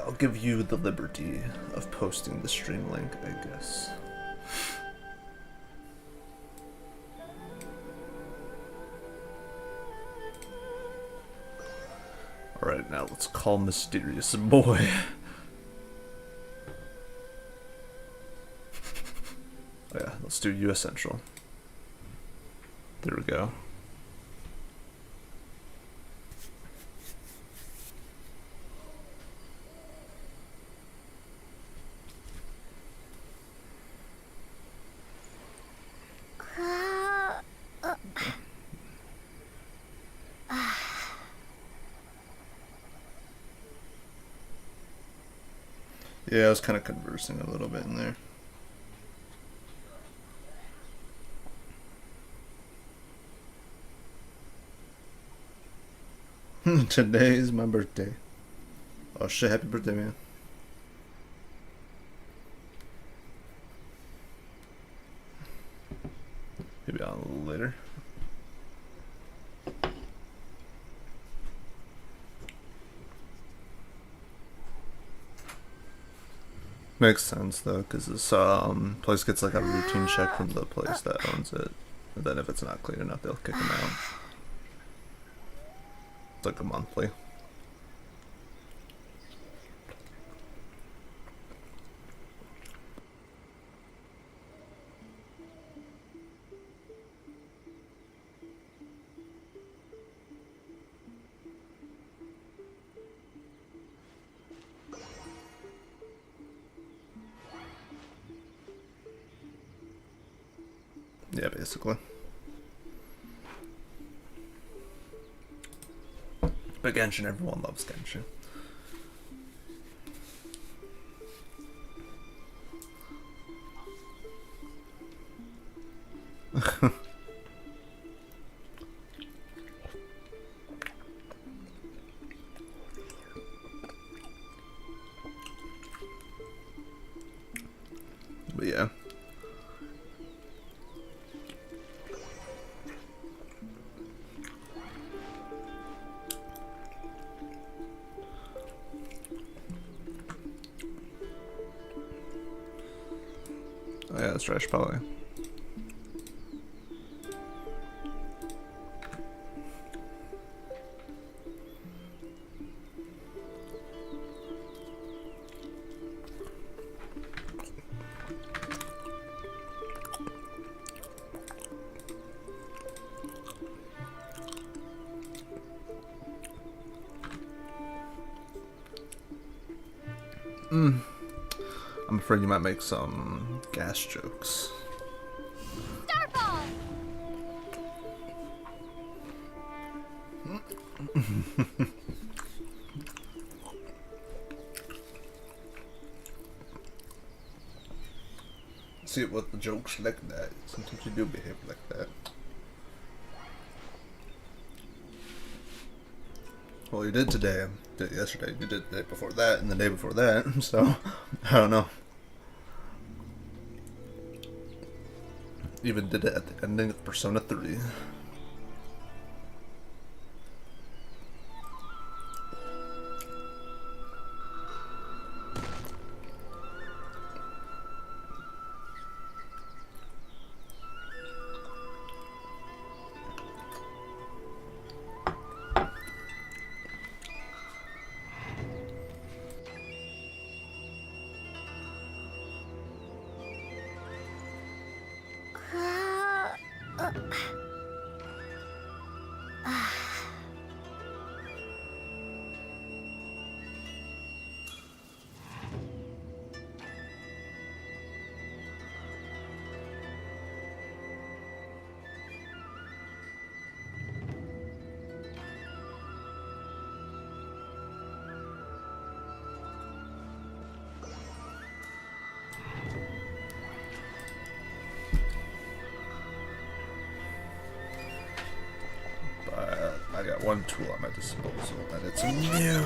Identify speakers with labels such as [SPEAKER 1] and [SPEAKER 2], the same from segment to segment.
[SPEAKER 1] I'll give you the liberty of posting the stream link, I guess. Alright, now let's call Mysterious Boy. Oh yeah, let's do US Central. There we go. Yeah, I was kind of conversing a little bit in there. Today is my birthday. Oh shit, happy birthday, man. Maybe on a little later. Makes sense though, because this place gets like a routine check from the place that owns it. And then if it's not clean enough, they'll kick them out. It's like a monthly. Yeah, basically. But Genshin, everyone loves Genshin. But yeah. Oh yeah, that's trash probably. I'm afraid you might make some gas jokes.
[SPEAKER 2] Starfall!
[SPEAKER 1] See what the jokes like that. Sometimes you do behave like that. Well, you did today, did yesterday, you did the day before that, and the day before that, so, I don't know. Even did it at the ending of Persona 3. I got one tool at my disposal, and it's a new.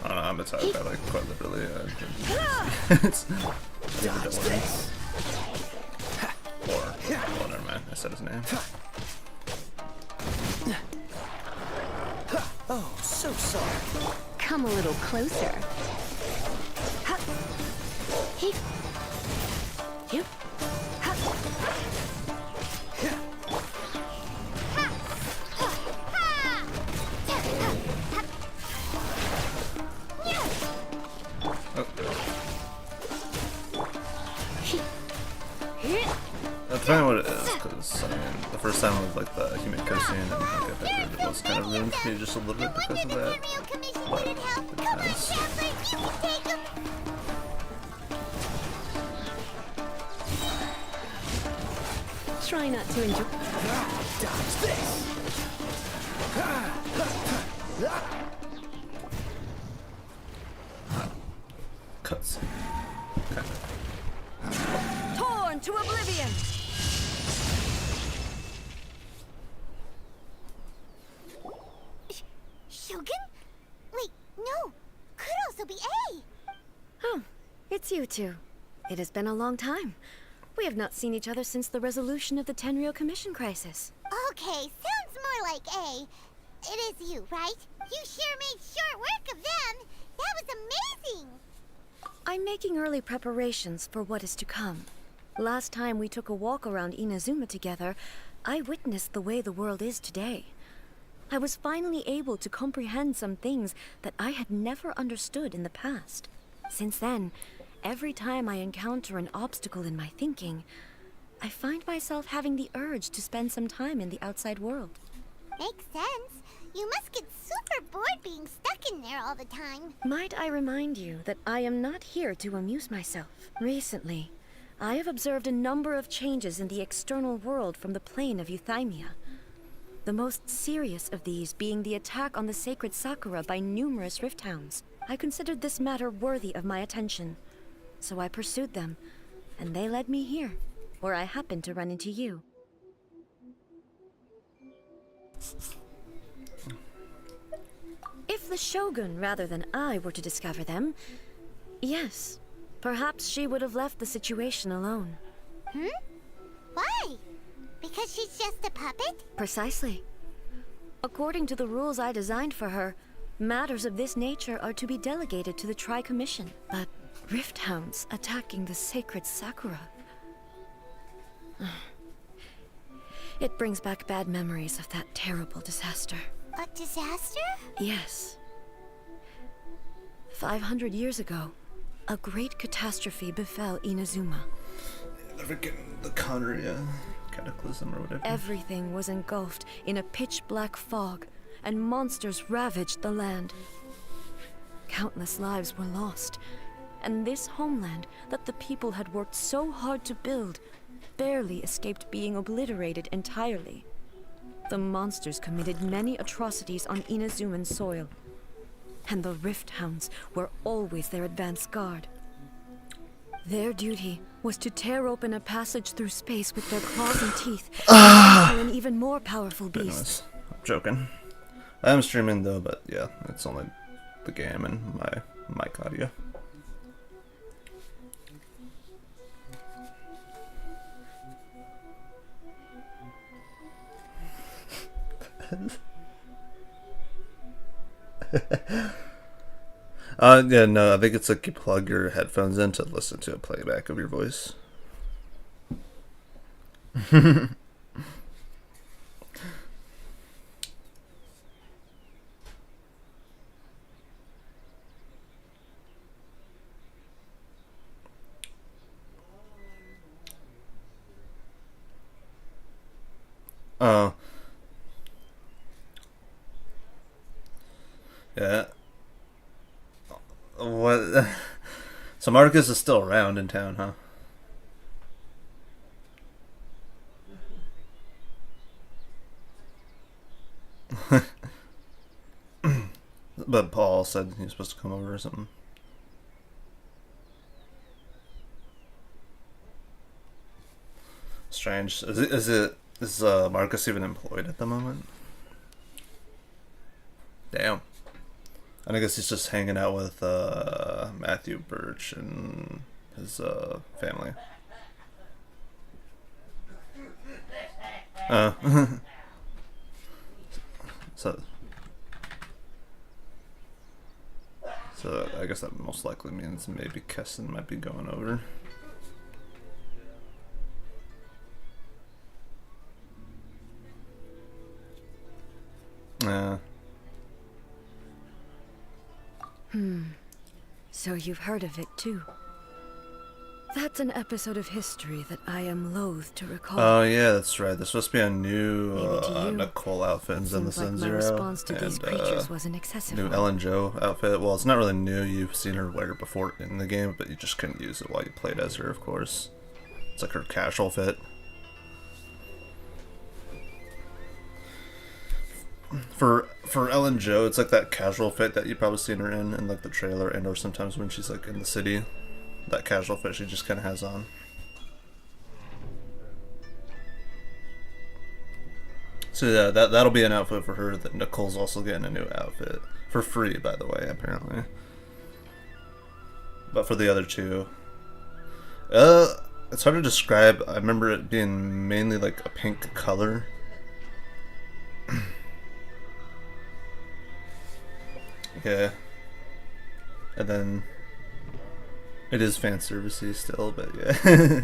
[SPEAKER 1] I don't know, I'm attacked by like quite literally it's David Owens. Or, oh never mind, I said his name.
[SPEAKER 2] Come a little closer. Ha. He. You. Ha.
[SPEAKER 1] Depending on what it is, because I mean, the first time with like the human cutscene and like, I figured it was kind of ruined for me just a little bit because of that. But it depends.
[SPEAKER 2] Try not to enjoy.
[SPEAKER 3] Dodge this.
[SPEAKER 1] Cuts. Kind of.
[SPEAKER 2] Torn to oblivion.
[SPEAKER 4] Shogun? Wait, no. Could also be A.
[SPEAKER 2] Oh, it's you two. It has been a long time. We have not seen each other since the resolution of the Tenryou Commission crisis.
[SPEAKER 4] Okay, sounds more like A. It is you, right? You sure made short work of them. That was amazing.
[SPEAKER 2] I'm making early preparations for what is to come. Last time we took a walk around Inazuma together, I witnessed the way the world is today. I was finally able to comprehend some things that I had never understood in the past. Since then, every time I encounter an obstacle in my thinking, I find myself having the urge to spend some time in the outside world.
[SPEAKER 4] Makes sense. You must get super bored being stuck in there all the time.
[SPEAKER 2] Might I remind you that I am not here to amuse myself. Recently, I have observed a number of changes in the external world from the plane of Euthymia. The most serious of these being the attack on the sacred Sakura by numerous rift hounds. I considered this matter worthy of my attention, so I pursued them, and they led me here, where I happened to run into you. If the Shogun rather than I were to discover them, yes, perhaps she would have left the situation alone.
[SPEAKER 4] Why? Because she's just a puppet?
[SPEAKER 2] Precisely. According to the rules I designed for her, matters of this nature are to be delegated to the Tri-Commission. But rift hounds attacking the sacred Sakura... It brings back bad memories of that terrible disaster.
[SPEAKER 4] A disaster?
[SPEAKER 2] Yes. 500 years ago, a great catastrophe befell Inazuma.
[SPEAKER 1] The freaking the Conria cataclysm or whatever.
[SPEAKER 2] Everything was engulfed in a pitch-black fog, and monsters ravaged the land. Countless lives were lost, and this homeland that the people had worked so hard to build barely escaped being obliterated entirely. The monsters committed many atrocities on Inazuman soil, and the rift hounds were always their advance guard. Their duty was to tear open a passage through space with their claws and teeth, and an even more powerful beast.
[SPEAKER 1] Goodness. I'm joking. I am streaming though, but yeah, it's only the game and my mic audio. Yeah, no, I think it's like you plug your headphones in to listen to a playback of your voice. Oh. Yeah. What? So Marcus is still around in town, huh? But Paul said he was supposed to come over or something. Strange. Is Marcus even employed at the moment? Damn. And I guess he's just hanging out with Matthew Birch and his family. So So I guess that most likely means maybe Keston might be going over. Yeah.
[SPEAKER 2] So you've heard of it too. That's an episode of history that I am loath to recall.
[SPEAKER 1] Oh yeah, that's right. There's supposed to be a new
[SPEAKER 2] Maybe to you,
[SPEAKER 1] Nicole outfit in Zenless
[SPEAKER 2] Seems like
[SPEAKER 1] and
[SPEAKER 2] my
[SPEAKER 1] Zero,
[SPEAKER 2] response to these
[SPEAKER 1] and
[SPEAKER 2] creatures was an excessive
[SPEAKER 1] new
[SPEAKER 2] one.
[SPEAKER 1] Ellen Jo outfit. Well, it's not really new. You've seen her wear it before in the game, but you just couldn't use it while you played as her, of course. It's like her casual fit. For Ellen Jo, it's like that casual fit that you've probably seen her in like the trailer, and or sometimes when she's like in the city. That casual fit she just kind of has on. So yeah, that'll be an outfit for her. That Nicole's also getting a new outfit for free, by the way, apparently. But for the other two, it's hard to describe. I remember it being mainly like a pink color. Yeah, and then it is fan servicey still, but yeah.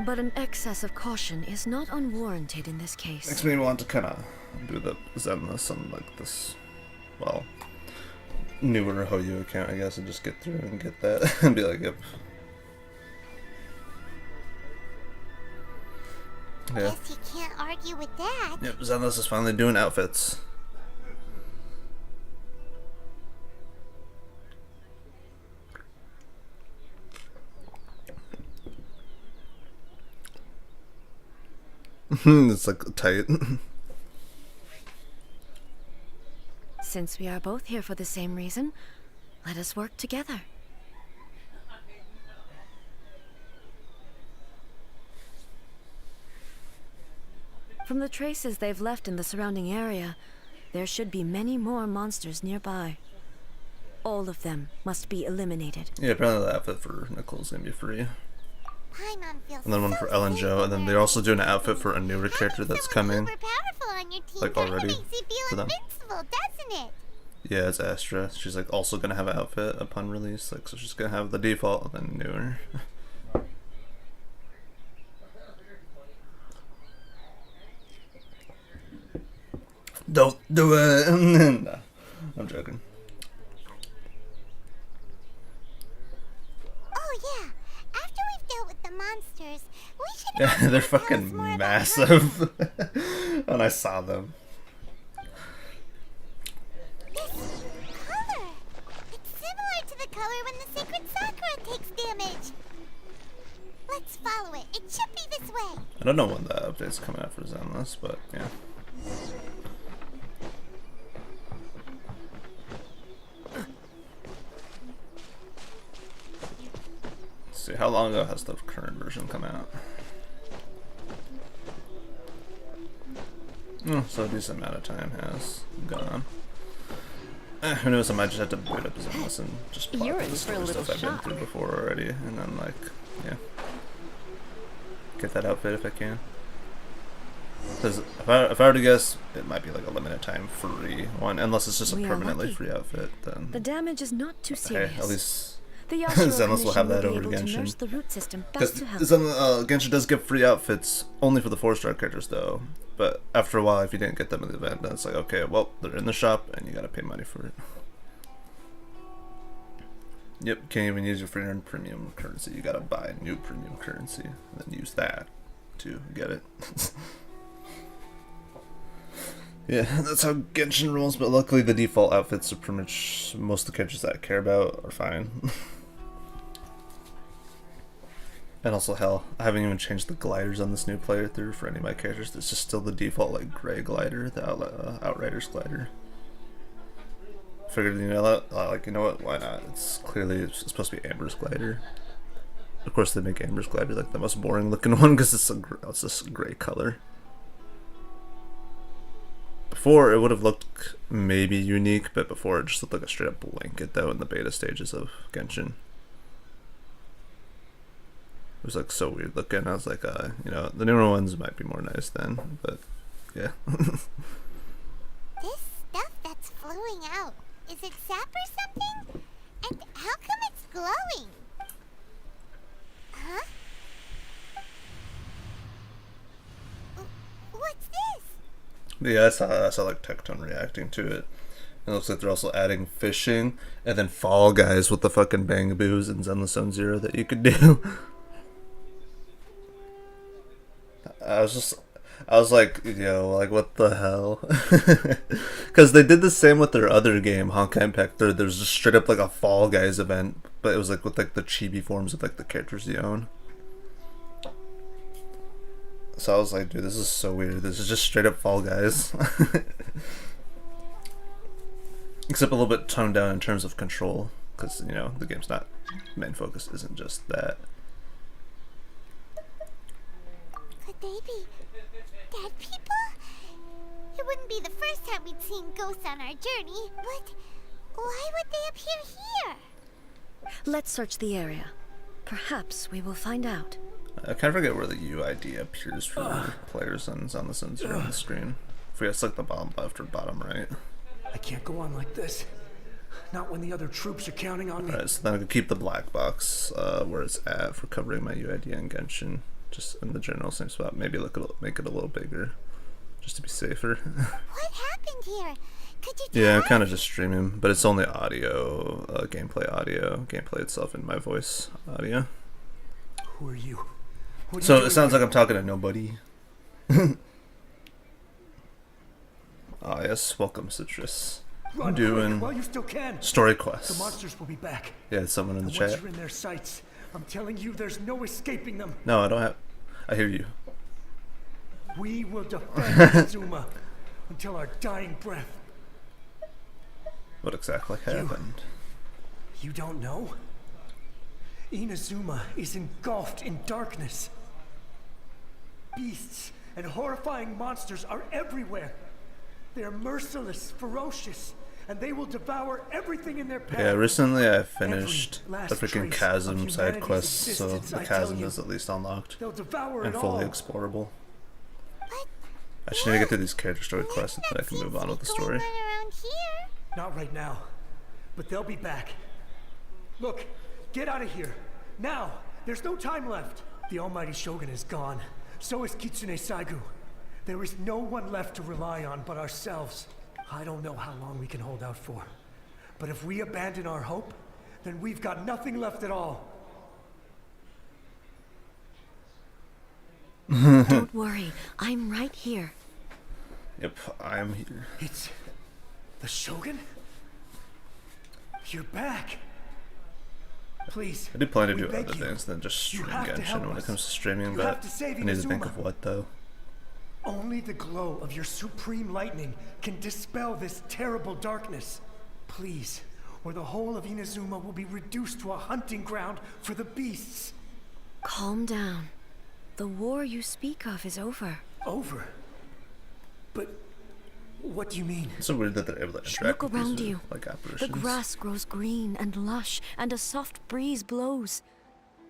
[SPEAKER 2] But an excess of caution is not unwarranted in this case.
[SPEAKER 1] Makes me want to kind of do the Zenless on like this, well, newer Hoyu account, I guess, and just get through and get that and be like, yep. Yeah.
[SPEAKER 4] Guess you can't argue with that.
[SPEAKER 1] Yep, Zenless is finally doing outfits. It's like tight.
[SPEAKER 2] Since we are both here for the same reason, let us work together. From the traces they've left in the surrounding area, there should be many more monsters nearby. All of them must be eliminated.
[SPEAKER 1] Yeah, apparently the outfit for Nicole's gonna be free.
[SPEAKER 4] Paimon feels
[SPEAKER 1] And then one
[SPEAKER 4] so
[SPEAKER 1] for Ellen
[SPEAKER 4] safe
[SPEAKER 1] Jo, and then
[SPEAKER 4] around
[SPEAKER 1] they're also
[SPEAKER 4] you.
[SPEAKER 1] doing an outfit for a newer character
[SPEAKER 4] Having
[SPEAKER 1] that's
[SPEAKER 4] someone
[SPEAKER 1] coming.
[SPEAKER 4] uber-powerful on your team
[SPEAKER 1] like,
[SPEAKER 4] kinda
[SPEAKER 1] already
[SPEAKER 4] makes you feel
[SPEAKER 1] for them.
[SPEAKER 4] invincible, doesn't it?
[SPEAKER 1] Yeah, it's Astra. She's like also gonna have an outfit upon release, like so she's gonna have the default and then newer. Don't do it. No, I'm joking.
[SPEAKER 4] Oh yeah. After we've dealt with the monsters, we should
[SPEAKER 1] Yeah,
[SPEAKER 4] have you
[SPEAKER 1] they're
[SPEAKER 4] tell us
[SPEAKER 1] fucking
[SPEAKER 4] more about
[SPEAKER 1] massive. When I saw them.
[SPEAKER 4] this color. It's similar to the color when the sacred Sakura takes damage. Let's follow it. It should be this way.
[SPEAKER 1] I don't know when the update's coming out for Zenless, but yeah. Let's see, how long ago has the current version come out? Oh, so a decent amount of time has gone. Who knows, I might just have to boot up Zenless and just plot
[SPEAKER 2] You're
[SPEAKER 1] the
[SPEAKER 2] in for a
[SPEAKER 1] story
[SPEAKER 2] little
[SPEAKER 1] stuff I've been
[SPEAKER 2] shock.
[SPEAKER 1] through before already, and then like, yeah. Get that outfit if I can. Because if I were to guess, it might be like a limited time free one, unless it's just a
[SPEAKER 2] We are
[SPEAKER 1] permanently
[SPEAKER 2] lucky.
[SPEAKER 1] free outfit. Then
[SPEAKER 2] The damage is not too
[SPEAKER 1] hey,
[SPEAKER 2] serious.
[SPEAKER 1] at least
[SPEAKER 2] The Yashiro
[SPEAKER 1] Zenless will have
[SPEAKER 2] Commission
[SPEAKER 1] that
[SPEAKER 2] will
[SPEAKER 1] over
[SPEAKER 2] be able to
[SPEAKER 1] Genshin.
[SPEAKER 2] nurse the root system back
[SPEAKER 1] because
[SPEAKER 2] to health.
[SPEAKER 1] Genshin does give free outfits only for the 4-star characters though. But after a while, if you didn't get them in the event, then it's like okay, well they're in the shop and you gotta pay money for it. Yep, can't even use your free earned premium currency. You gotta buy new premium currency and then use that to get it. Yeah, that's how Genshin rolls, but luckily the default outfits are pretty much most of the characters that I care about are fine. And also, hell, I haven't even changed the gliders on this new playthrough for any of my characters. It's just still the default, like, gray glider, the Outriders glider. Figured, you know what, like, you know what, why not? It's supposed to be Amber's glider. Of course, they make Amber's glider, like, the most boring looking one, because it's this gray color. Before, it would have looked maybe unique, but before it just looked like a straight up blanket, though, in the beta stages of Genshin. It was like so weird looking. I was like, you know, the newer ones might be more nice then, but yeah.
[SPEAKER 4] This stuff that's flowing out. Is it sap or something? And how come it's glowing? Huh? What's this?
[SPEAKER 1] Yeah, I saw like Tectone reacting to it. It looks like they're also adding fishing and then Fall Guys with the fucking Bangaboos and Zenless Zone Zero that you could do. I was like, yo, like what the hell? Because they did the same with their other game, Honkai Impact 3. There's just straight up like a Fall Guys event, but it was like with like the chibi forms of like the characters you own. So I was like, dude, this is so weird. This is just straight up Fall Guys. Except a little bit toned down in terms of control, because, you know, the game's not, main focus isn't just that.
[SPEAKER 4] Could they be dead people? It wouldn't be the first time we'd seen ghosts on our journey, but why would they appear here?
[SPEAKER 2] Let's search the area. Perhaps we will find out.
[SPEAKER 1] I kind of forget where the UID appears for players on the sensor on the screen. I forget, it's like the bottom left or bottom right.
[SPEAKER 3] I can't go on like this. Not when the other troops are counting on me.
[SPEAKER 1] Alright, so then I could keep the black box where it's at for covering my UID and Genshin. Just in the general same spot. Maybe make it a little bigger. Just to be safer.
[SPEAKER 4] What happened here? Could you tell
[SPEAKER 1] Yeah, I'm
[SPEAKER 4] us?
[SPEAKER 1] kind of just streaming, but it's only audio, gameplay itself and my voice audio.
[SPEAKER 3] Who are you? What are you
[SPEAKER 1] So
[SPEAKER 3] doing
[SPEAKER 1] it sounds
[SPEAKER 3] here?
[SPEAKER 1] like I'm talking to nobody. Ah, yes, welcome, Citrus.
[SPEAKER 3] Run
[SPEAKER 1] I'm
[SPEAKER 3] quick
[SPEAKER 1] doing
[SPEAKER 3] while you still can.
[SPEAKER 1] story
[SPEAKER 3] The
[SPEAKER 1] quests.
[SPEAKER 3] monsters will be back.
[SPEAKER 1] Yeah, it's someone in the
[SPEAKER 3] And once
[SPEAKER 1] chat.
[SPEAKER 3] you're in their sights, I'm telling you, there's no escaping them.
[SPEAKER 1] No, I don't have. I hear you.
[SPEAKER 3] We will defend Zuma until our dying breath.
[SPEAKER 1] What exactly happened?
[SPEAKER 3] You don't know? Inazuma is engulfed in darkness. Beasts and horrifying monsters are everywhere. They're merciless, ferocious, and they will devour everything in their path.
[SPEAKER 1] Yeah, recently I finished
[SPEAKER 3] Every last
[SPEAKER 1] the freaking
[SPEAKER 3] trace
[SPEAKER 1] Chasm
[SPEAKER 3] of
[SPEAKER 1] side
[SPEAKER 3] humanity's
[SPEAKER 1] quest, so
[SPEAKER 3] existence,
[SPEAKER 1] the
[SPEAKER 3] I tell
[SPEAKER 1] Chasm
[SPEAKER 3] you.
[SPEAKER 1] is at least unlocked
[SPEAKER 3] They'll devour
[SPEAKER 1] and
[SPEAKER 3] it
[SPEAKER 1] fully
[SPEAKER 3] all.
[SPEAKER 1] explorable.
[SPEAKER 4] But
[SPEAKER 1] I just need to get through these character story
[SPEAKER 4] nothing
[SPEAKER 1] quests and then I
[SPEAKER 4] that
[SPEAKER 1] can move
[SPEAKER 4] seems
[SPEAKER 1] on
[SPEAKER 4] to
[SPEAKER 1] with the
[SPEAKER 4] be
[SPEAKER 1] story.
[SPEAKER 4] going on around here.
[SPEAKER 3] Not right now, but they'll be back. Look, get out of here. Now! There's no time left. The almighty Shogun is gone. So is Kitsune Saigu. There is no one left to rely on but ourselves. I don't know how long we can hold out for. But if we abandon our hope, then we've got nothing left at all.
[SPEAKER 2] Don't worry, I'm right here.
[SPEAKER 1] Yep, I'm here.
[SPEAKER 3] It's the Shogun? You're back. Please.
[SPEAKER 1] I do plan to
[SPEAKER 3] we
[SPEAKER 1] do
[SPEAKER 3] beg
[SPEAKER 1] other
[SPEAKER 3] you.
[SPEAKER 1] things than just
[SPEAKER 3] You
[SPEAKER 1] stream
[SPEAKER 3] have to help
[SPEAKER 1] Genshin when it
[SPEAKER 3] us.
[SPEAKER 1] comes to streaming,
[SPEAKER 3] You
[SPEAKER 1] but
[SPEAKER 3] have to save
[SPEAKER 1] I need to think
[SPEAKER 3] Inazuma.
[SPEAKER 1] of what though.
[SPEAKER 3] Only the glow of your supreme lightning can dispel this terrible darkness. Please, or the whole of Inazuma will be reduced to a hunting ground for the beasts.
[SPEAKER 2] Calm down. The war you speak of is over.
[SPEAKER 3] Over. But what do you mean?
[SPEAKER 1] It's so weird that they're able to interact
[SPEAKER 2] Look
[SPEAKER 1] with
[SPEAKER 2] around
[SPEAKER 1] these
[SPEAKER 2] you.
[SPEAKER 1] like
[SPEAKER 2] The
[SPEAKER 1] apparitions.
[SPEAKER 2] grass grows green and lush, and a soft breeze blows.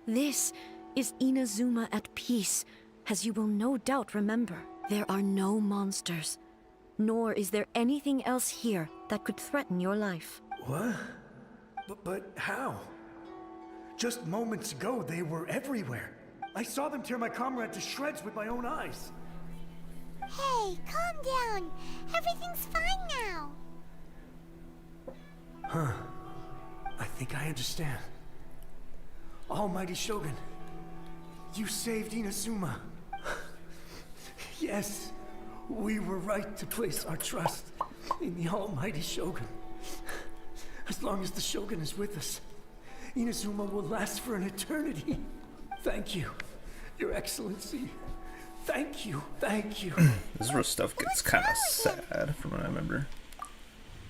[SPEAKER 2] This is Inazuma at peace, as you will no doubt remember. There are no monsters, nor is there anything else here that could threaten your life.
[SPEAKER 3] What? But how? Just moments ago, they were everywhere. I saw them tear my comrade to shreds with my own eyes.
[SPEAKER 4] Hey, calm down. Everything's fine now.
[SPEAKER 3] I think I understand. Almighty Shogun, you saved Inazuma. Yes, we were right to place our trust in the Almighty Shogun. As long as the Shogun is with us, Inazuma will last for an eternity. Thank you, Your Excellency. Thank you, thank you.
[SPEAKER 1] This is where stuff gets kind of sad from what I remember.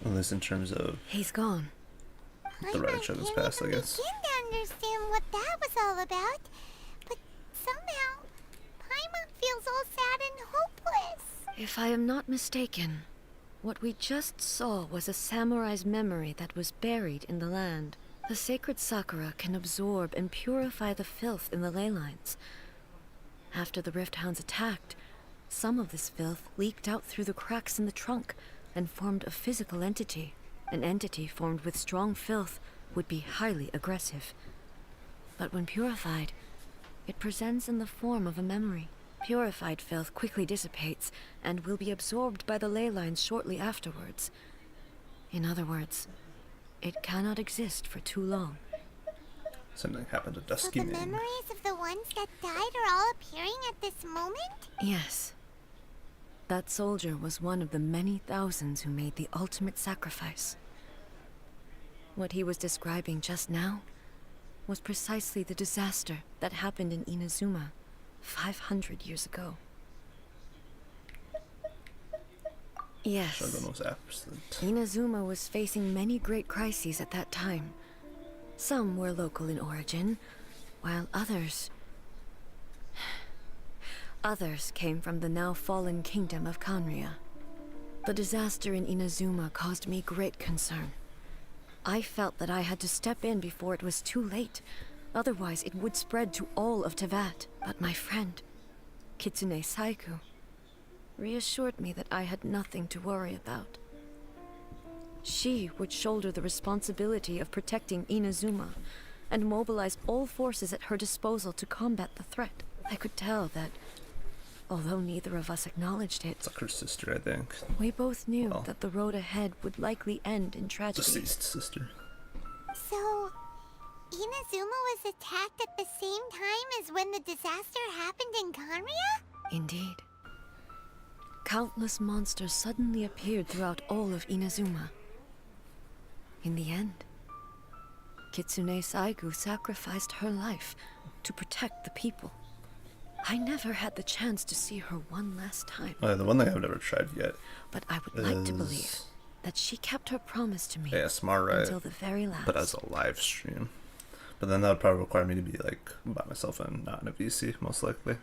[SPEAKER 1] At least in terms of
[SPEAKER 2] He's gone.
[SPEAKER 1] the
[SPEAKER 4] I
[SPEAKER 1] Reddit
[SPEAKER 4] might
[SPEAKER 1] Shogun's
[SPEAKER 4] can't
[SPEAKER 1] past, I
[SPEAKER 4] even
[SPEAKER 1] guess.
[SPEAKER 4] begin to understand what that was all about. But somehow, Paimon feels all sad and hopeless.
[SPEAKER 2] If I am not mistaken, what we just saw was a samurai's memory that was buried in the land. The sacred sakura can absorb and purify the filth in the ley lines. After the Rift Hounds attacked, some of this filth leaked out through the cracks in the trunk and formed a physical entity. an entity formed with strong filth would be highly aggressive. But when purified, it presents in the form of a memory. Purified filth quickly dissipates and will be absorbed by the ley lines shortly afterwards. In other words, it cannot exist for too long.
[SPEAKER 1] Something happened to
[SPEAKER 4] So
[SPEAKER 1] Dusky
[SPEAKER 4] the
[SPEAKER 1] Man.
[SPEAKER 4] memories of the ones that died are all appearing at this moment?
[SPEAKER 2] Yes. That soldier was one of the many thousands who made the ultimate sacrifice. What he was describing just now was precisely the disaster that happened in Inazuma 500 years ago. Yes.
[SPEAKER 1] Shogun was absent.
[SPEAKER 2] Inazuma was facing many great crises at that time. Some were local in origin, while others came from the now fallen kingdom of Kanria. The disaster in Inazuma caused me great concern. I felt that I had to step in before it was too late, otherwise it would spread to all of Tevat. But my friend, Kitsune Saiku, reassured me that I had nothing to worry about. She would shoulder the responsibility of protecting Inazuma and mobilize all forces at her disposal to combat the threat. I could tell that, although neither of us acknowledged it,
[SPEAKER 1] It's like her sister, I think.
[SPEAKER 2] we both knew
[SPEAKER 1] Well,
[SPEAKER 2] that the road ahead would likely end in tragedy.
[SPEAKER 1] Deceased sister.
[SPEAKER 4] So, Inazuma was attacked at the same time as when the disaster happened in Kanria?
[SPEAKER 2] Indeed. Countless monsters suddenly appeared throughout all of Inazuma. In the end, Kitsune Saigu sacrificed her life to protect the people. I never had the chance to see her one last time,
[SPEAKER 1] The one thing I've never tried yet
[SPEAKER 2] but I would like to believe
[SPEAKER 1] is
[SPEAKER 2] that she kept her promise to me
[SPEAKER 1] ASMR, right?
[SPEAKER 2] until the very last.
[SPEAKER 1] But as a live stream. But then that would probably require me to be like by myself and not in a VC, most likely.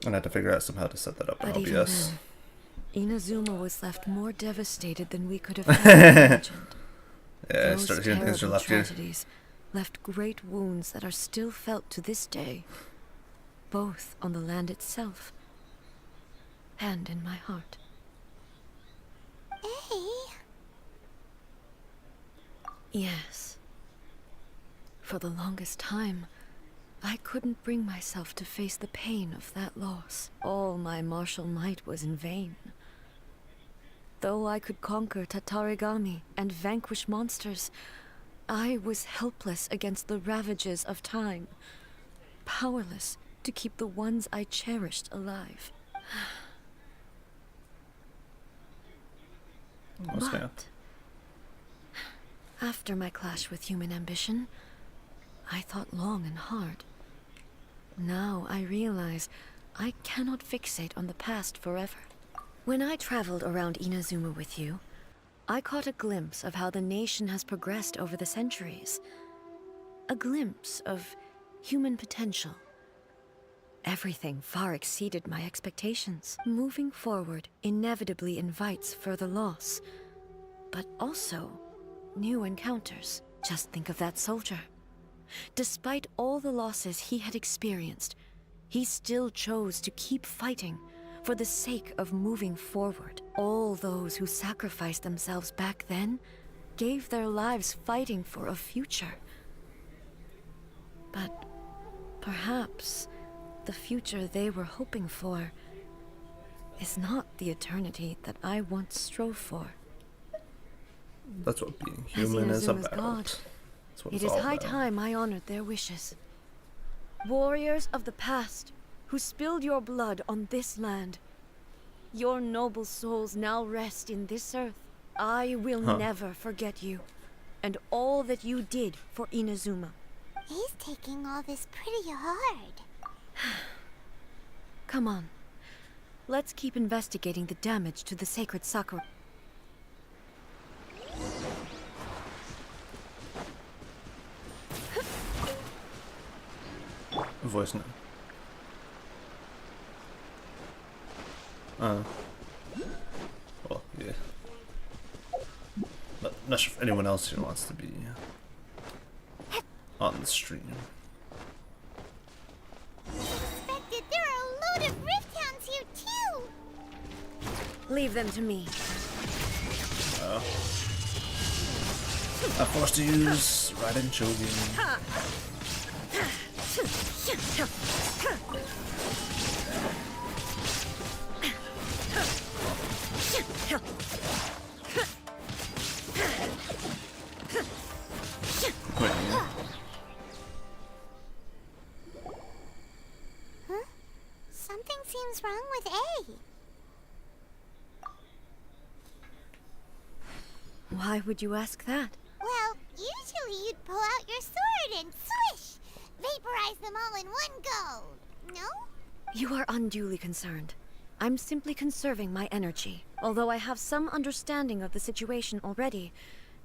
[SPEAKER 1] And I had to figure out somehow to set that up in
[SPEAKER 2] But even
[SPEAKER 1] OBS.
[SPEAKER 2] then, Inazuma was left more devastated than we could have ever imagined.
[SPEAKER 1] Yeah, I
[SPEAKER 2] Those
[SPEAKER 1] started hearing things from
[SPEAKER 2] terrible
[SPEAKER 1] left ear.
[SPEAKER 2] tragedies left great wounds that are still felt to this day, both on the land itself and in my heart.
[SPEAKER 4] Hey,
[SPEAKER 2] Yes. For the longest time, I couldn't bring myself to face the pain of that loss. All my martial might was in vain. Though I could conquer Tatarigami and vanquish monsters, I was helpless against the ravages of time, powerless to keep the ones I cherished alive.
[SPEAKER 1] What's going on?
[SPEAKER 2] But after my clash with human ambition, I thought long and hard. Now I realize I cannot fixate on the past forever. When I traveled around Inazuma with you, I caught a glimpse of how the nation has progressed over the centuries. A glimpse of human potential. Everything far exceeded my expectations. Moving forward inevitably invites further loss, but also new encounters. Just think of that soldier. Despite all the losses he had experienced, he still chose to keep fighting for the sake of moving forward. All those who sacrificed themselves back then gave their lives fighting for a future. But perhaps the future they were hoping for is not the eternity that I once strove for.
[SPEAKER 1] That's what being
[SPEAKER 2] As
[SPEAKER 1] human is
[SPEAKER 2] Inazuma's
[SPEAKER 1] about.
[SPEAKER 2] god,
[SPEAKER 1] That's what
[SPEAKER 2] it
[SPEAKER 1] it's
[SPEAKER 2] is
[SPEAKER 1] all
[SPEAKER 2] high
[SPEAKER 1] about.
[SPEAKER 2] time I honored their wishes. Warriors of the past, who spilled your blood on this land, your noble souls now rest in this earth. I will never forget you, and all that you did for Inazuma.
[SPEAKER 4] he's taking all this pretty hard.
[SPEAKER 2] Come on, let's keep investigating the damage to the sacred Sakura.
[SPEAKER 1] Voice note. Well, yeah. But not sure if anyone else here wants to be on the stream.
[SPEAKER 4] Expected there are a load of Rift Hounds here too!
[SPEAKER 2] Leave them to me.
[SPEAKER 1] I'm forced to use Raiden Shogun. Wait.
[SPEAKER 4] Huh? Something seems wrong with A.
[SPEAKER 2] Why would you ask that?
[SPEAKER 4] Well, usually you'd pull out your sword and swish! Vaporize them all in one go! No?
[SPEAKER 2] You are unduly concerned. I'm simply conserving my energy. Although I have some understanding of the situation already,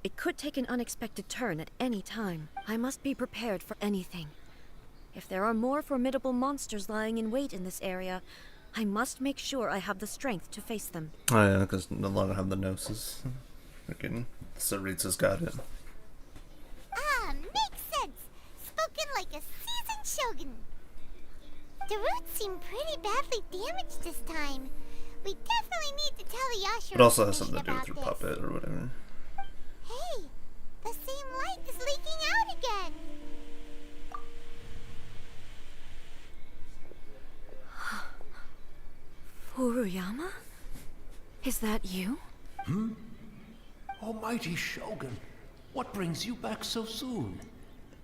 [SPEAKER 2] it could take an unexpected turn at any time. I must be prepared for anything. If there are more formidable monsters lying in wait in this area, I must make sure I have the strength to face them.
[SPEAKER 1] Oh yeah, because no longer have the gnosis. Freaking Saritsa's got it.
[SPEAKER 4] Ah, makes sense! Spoken like a seasoned shogun. The roots seem pretty badly damaged this time. We definitely need to tell the Yashiro
[SPEAKER 1] It also has something to do
[SPEAKER 4] about
[SPEAKER 1] with your
[SPEAKER 4] this.
[SPEAKER 1] puppet or whatever.
[SPEAKER 4] Hey, the same light is leaking out again.
[SPEAKER 2] Furuyama? Is that you?
[SPEAKER 5] Almighty Shogun, what brings you back so soon?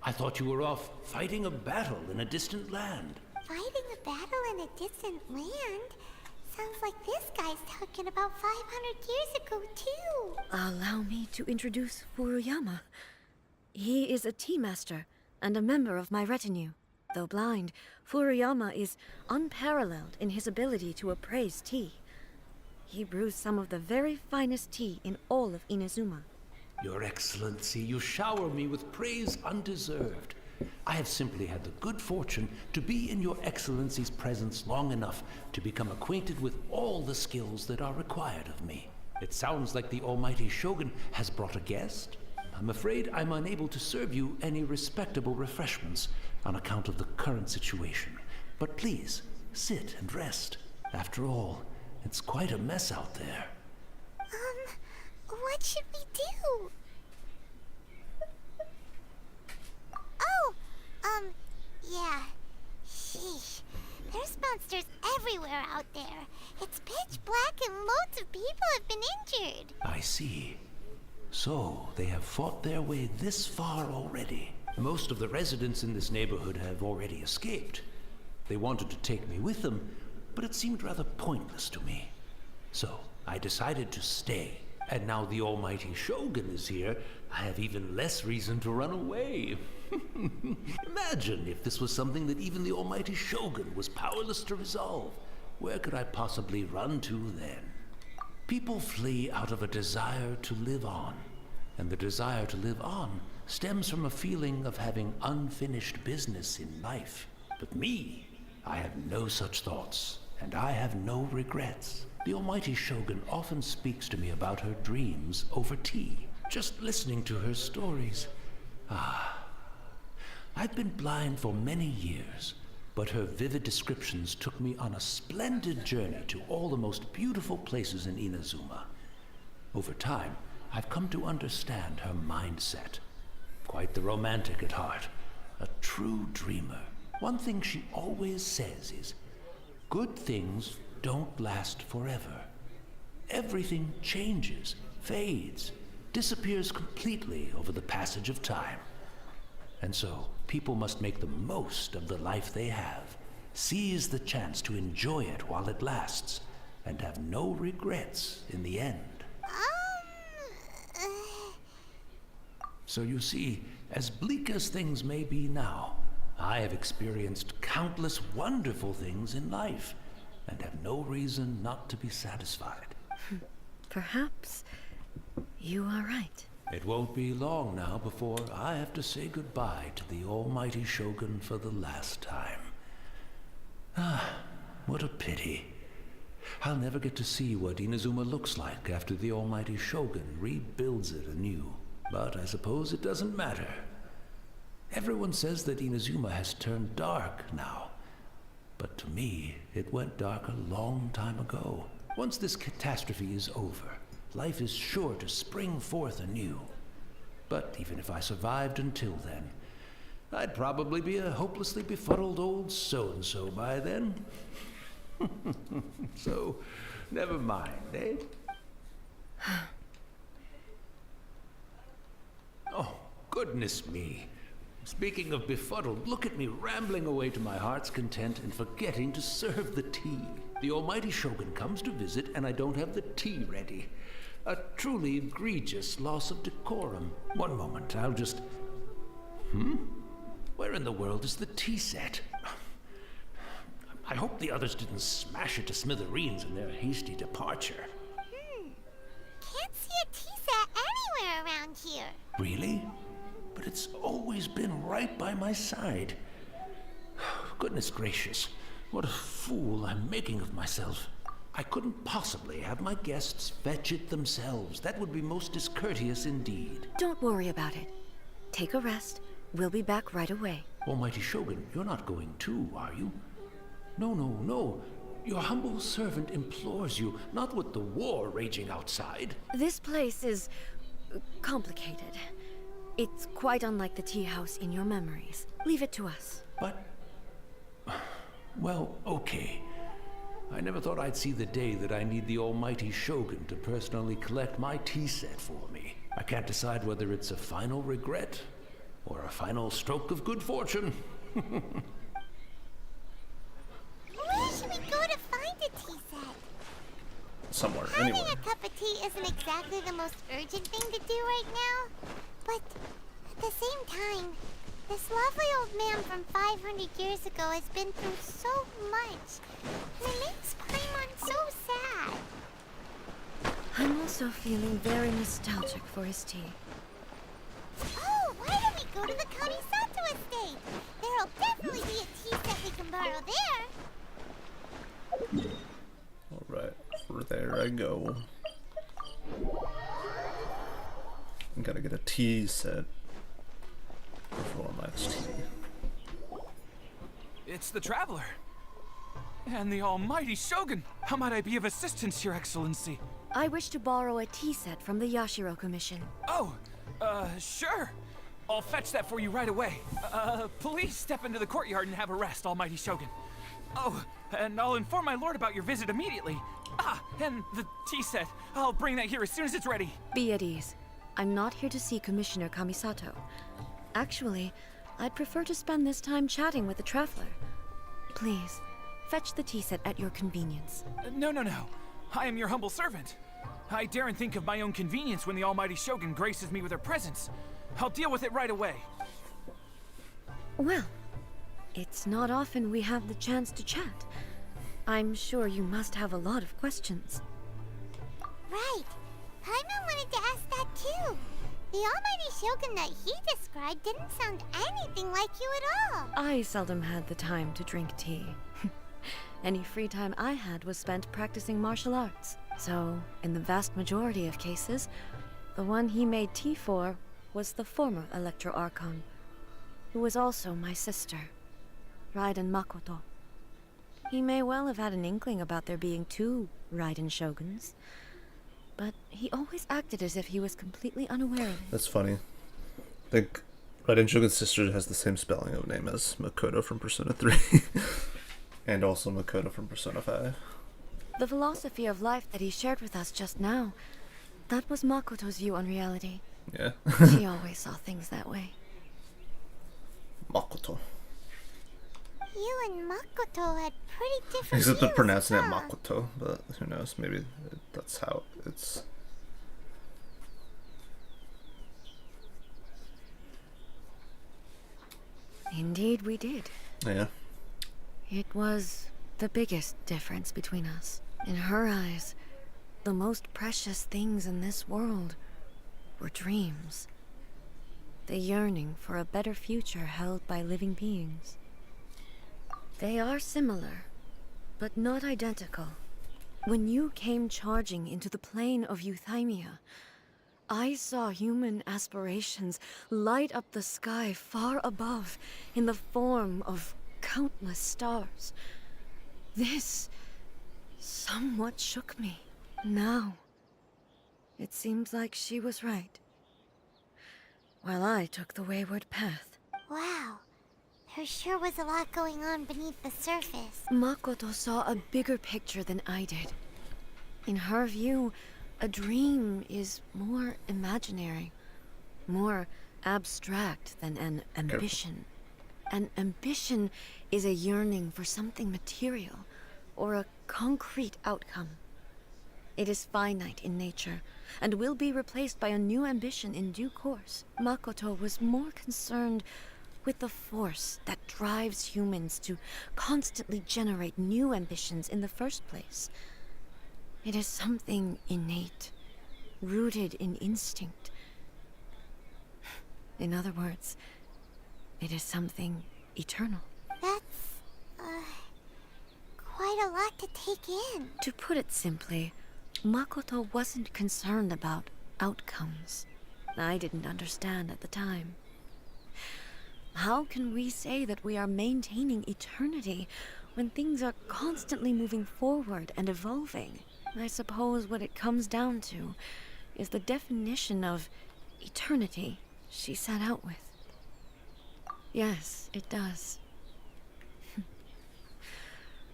[SPEAKER 5] I thought you were off fighting a battle in a distant land.
[SPEAKER 4] Fighting a battle in a distant land? Sounds like this guy's talking about 500 years ago, too.
[SPEAKER 2] Allow me to introduce Furuyama. He is a tea master and a member of my retinue. Though blind, Furuyama is unparalleled in his ability to appraise tea. He brews some of the very finest tea in all of Inazuma.
[SPEAKER 5] Your Excellency, you shower me with praise undeserved. I have simply had the good fortune to be in Your Excellency's presence long enough to become acquainted with all the skills that are required of me. It sounds like the Almighty Shogun has brought a guest. I'm afraid I'm unable to serve you any respectable refreshments on account of the current situation. But please, sit and rest. After all, it's quite a mess out there.
[SPEAKER 4] What should we do? Oh, yeah. Sheesh. There's monsters everywhere out there. It's pitch black and loads of people have been injured.
[SPEAKER 5] I see. So, they have fought their way this far already. Most of the residents in this neighborhood have already escaped. They wanted to take me with them, but it seemed rather pointless to me. So, I decided to stay. And now the Almighty Shogun is here, I have even less reason to run away. Imagine if this was something that even the Almighty Shogun was powerless to resolve. Where could I possibly run to then? People flee out of a desire to live on, and the desire to live on stems from a feeling of having unfinished business in life. But me, I have no such thoughts, and I have no regrets. The Almighty Shogun often speaks to me about her dreams over tea, just listening to her stories. I've been blind for many years, but her vivid descriptions took me on a splendid journey to all the most beautiful places in Inazuma. Over time, I've come to understand her mindset. Quite the romantic at heart, a true dreamer. One thing she always says is, good things don't last forever. Everything changes, fades, disappears completely over the passage of time. And so, people must make the most of the life they have, seize the chance to enjoy it while it lasts, and have no regrets in the end. So you see, as bleak as things may be now, I have experienced countless wonderful things in life, and have no reason not to be satisfied.
[SPEAKER 2] Perhaps you are right.
[SPEAKER 5] It won't be long now before I have to say goodbye to the Almighty Shogun for the last time. What a pity. I'll never get to see what Inazuma looks like after the Almighty Shogun rebuilds it anew. But I suppose it doesn't matter. Everyone says that Inazuma has turned dark now. But to me, it went dark a long time ago. Once this catastrophe is over, life is sure to spring forth anew. But even if I survived until then, I'd probably be a hopelessly befuddled old so-and-so by then. So, never mind, eh? Oh, goodness me. Speaking of befuddled, look at me rambling away to my heart's content and forgetting to serve the tea. The almighty Shogun comes to visit and I don't have the tea ready. A truly egregious loss of decorum. One moment, I'll just... Where in the world is the tea set? I hope the others didn't smash it to smithereens in their hasty departure.
[SPEAKER 4] Can't see a tea set anywhere around here.
[SPEAKER 5] Really? But it's always been right by my side. Goodness gracious, what a fool I'm making of myself. I couldn't possibly have my guests fetch it themselves. That would be most discourteous indeed.
[SPEAKER 2] Don't worry about it. Take a rest. We'll be back right away.
[SPEAKER 5] Almighty Shogun, you're not going too, are you? No, no, no. Your humble servant implores you, not with the war raging outside.
[SPEAKER 2] This place is complicated. It's quite unlike the tea house in your memories. Leave it to us.
[SPEAKER 5] But... well, okay. I never thought I'd see the day that I need the almighty Shogun to personally collect my tea set for me. I can't decide whether it's a final regret or a final stroke of good fortune.
[SPEAKER 4] Where should we go to find a tea set?
[SPEAKER 1] Somewhere,
[SPEAKER 4] Having
[SPEAKER 1] anywhere.
[SPEAKER 4] a cup of tea isn't exactly the most urgent thing to do right now. But at the same time, this lovely old man from 500 years ago has been through so much. And it makes Paimon so sad.
[SPEAKER 2] I'm also feeling very nostalgic for his tea.
[SPEAKER 4] Oh, why don't we go to the Kamisato estate? There'll definitely be a tea set we can borrow there.
[SPEAKER 1] Alright, for there I go. I gotta get a tea set before my tea.
[SPEAKER 6] It's the Traveler. And the almighty Shogun. How might I be of assistance, Your Excellency?
[SPEAKER 2] I wish to borrow a tea set from the Yashiro Commission.
[SPEAKER 6] Oh, sure. I'll fetch that for you right away. Please step into the courtyard and have a rest, almighty Shogun. Oh, and I'll inform my lord about your visit immediately. Ah, and the tea set. I'll bring that here as soon as it's ready.
[SPEAKER 2] Be at ease. I'm not here to see Commissioner Kamisato. Actually, I'd prefer to spend this time chatting with the Traveler. Please, fetch the tea set at your convenience.
[SPEAKER 6] No. I am your humble servant. I daren't think of my own convenience when the almighty Shogun graces me with her presence. I'll deal with it right away.
[SPEAKER 2] Well, it's not often we have the chance to chat. I'm sure you must have a lot of questions.
[SPEAKER 4] Right. Paimon wanted to ask that too. The almighty Shogun that he described didn't sound anything like you at all.
[SPEAKER 2] I seldom had the time to drink tea. Any free time I had was spent practicing martial arts. So, in the vast majority of cases, the one he made tea for was the former Electro Archon, who was also my sister, Raiden Makoto. He may well have had an inkling about there being two Raiden Shoguns, but he always acted as if he was completely unaware of it.
[SPEAKER 1] That's funny. I think Raiden Shogun's sister has the same spelling of name as Makoto from Persona 3. And also Makoto from Persona 5.
[SPEAKER 2] The philosophy of life that he shared with us just now, that was Makoto's view on reality.
[SPEAKER 1] Yeah.
[SPEAKER 2] She always saw things that way.
[SPEAKER 1] Makoto.
[SPEAKER 4] You and Makoto had pretty different
[SPEAKER 1] Except they're
[SPEAKER 4] views,
[SPEAKER 1] pronouncing it
[SPEAKER 4] huh?
[SPEAKER 1] Makoto, but who knows? Maybe that's how it's.
[SPEAKER 2] Indeed we did.
[SPEAKER 1] Yeah.
[SPEAKER 2] It was the biggest difference between us. In her eyes, the most precious things in this world were dreams. The yearning for a better future held by living beings. They are similar, but not identical. When you came charging into the plane of Euthymia, I saw human aspirations light up the sky far above in the form of countless stars. This somewhat shook me. Now, It seems like she was right, while I took the wayward path.
[SPEAKER 4] Wow. There sure was a lot going on beneath the surface.
[SPEAKER 2] Makoto saw a bigger picture than I did. In her view, a dream is more imaginary, more abstract than an ambition. An ambition is a yearning for something material, or a concrete outcome. It is finite in nature, and will be replaced by a new ambition in due course. Makoto was more concerned with the force that drives humans to constantly generate new ambitions in the first place. It is something innate, rooted in instinct. In other words, it is something eternal.
[SPEAKER 4] That's, quite a lot to take in.
[SPEAKER 2] To put it simply, Makoto wasn't concerned about outcomes. I didn't understand at the time. How can we say that we are maintaining eternity when things are constantly moving forward and evolving? I suppose what it comes down to is the definition of eternity she set out with. Yes, it does.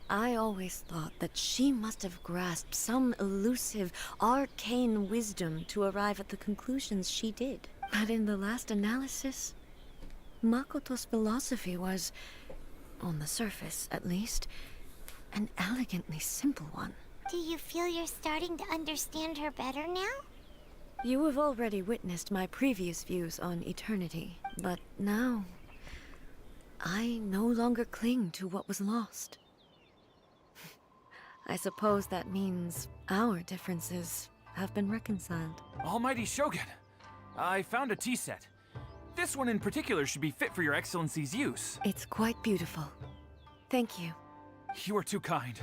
[SPEAKER 2] I always thought that she must have grasped some elusive, arcane wisdom to arrive at the conclusions she did. But in the last analysis, Makoto's philosophy was, on the surface at least, an elegantly simple one.
[SPEAKER 4] Do you feel you're starting to understand her better now?
[SPEAKER 2] You have already witnessed my previous views on eternity, but now I no longer cling to what was lost. I suppose that means our differences have been reconciled.
[SPEAKER 6] Almighty Shogun, I found a tea set. This one in particular should be fit for your Excellency's use.
[SPEAKER 2] It's quite beautiful. Thank you.
[SPEAKER 6] You are too kind.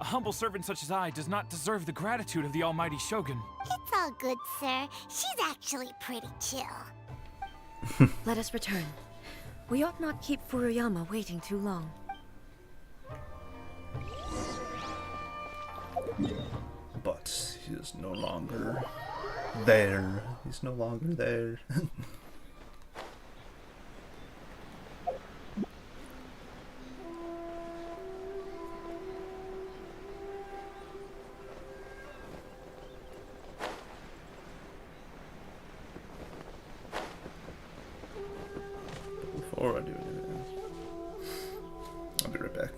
[SPEAKER 6] A humble servant such as I does not deserve the gratitude of the Almighty Shogun.
[SPEAKER 4] It's all good, sir. She's actually pretty chill.
[SPEAKER 2] Let us return. We ought not keep Furuyama waiting too long.
[SPEAKER 1] But he is no longer there. He's no longer there. Before I do anything, I'll be right back.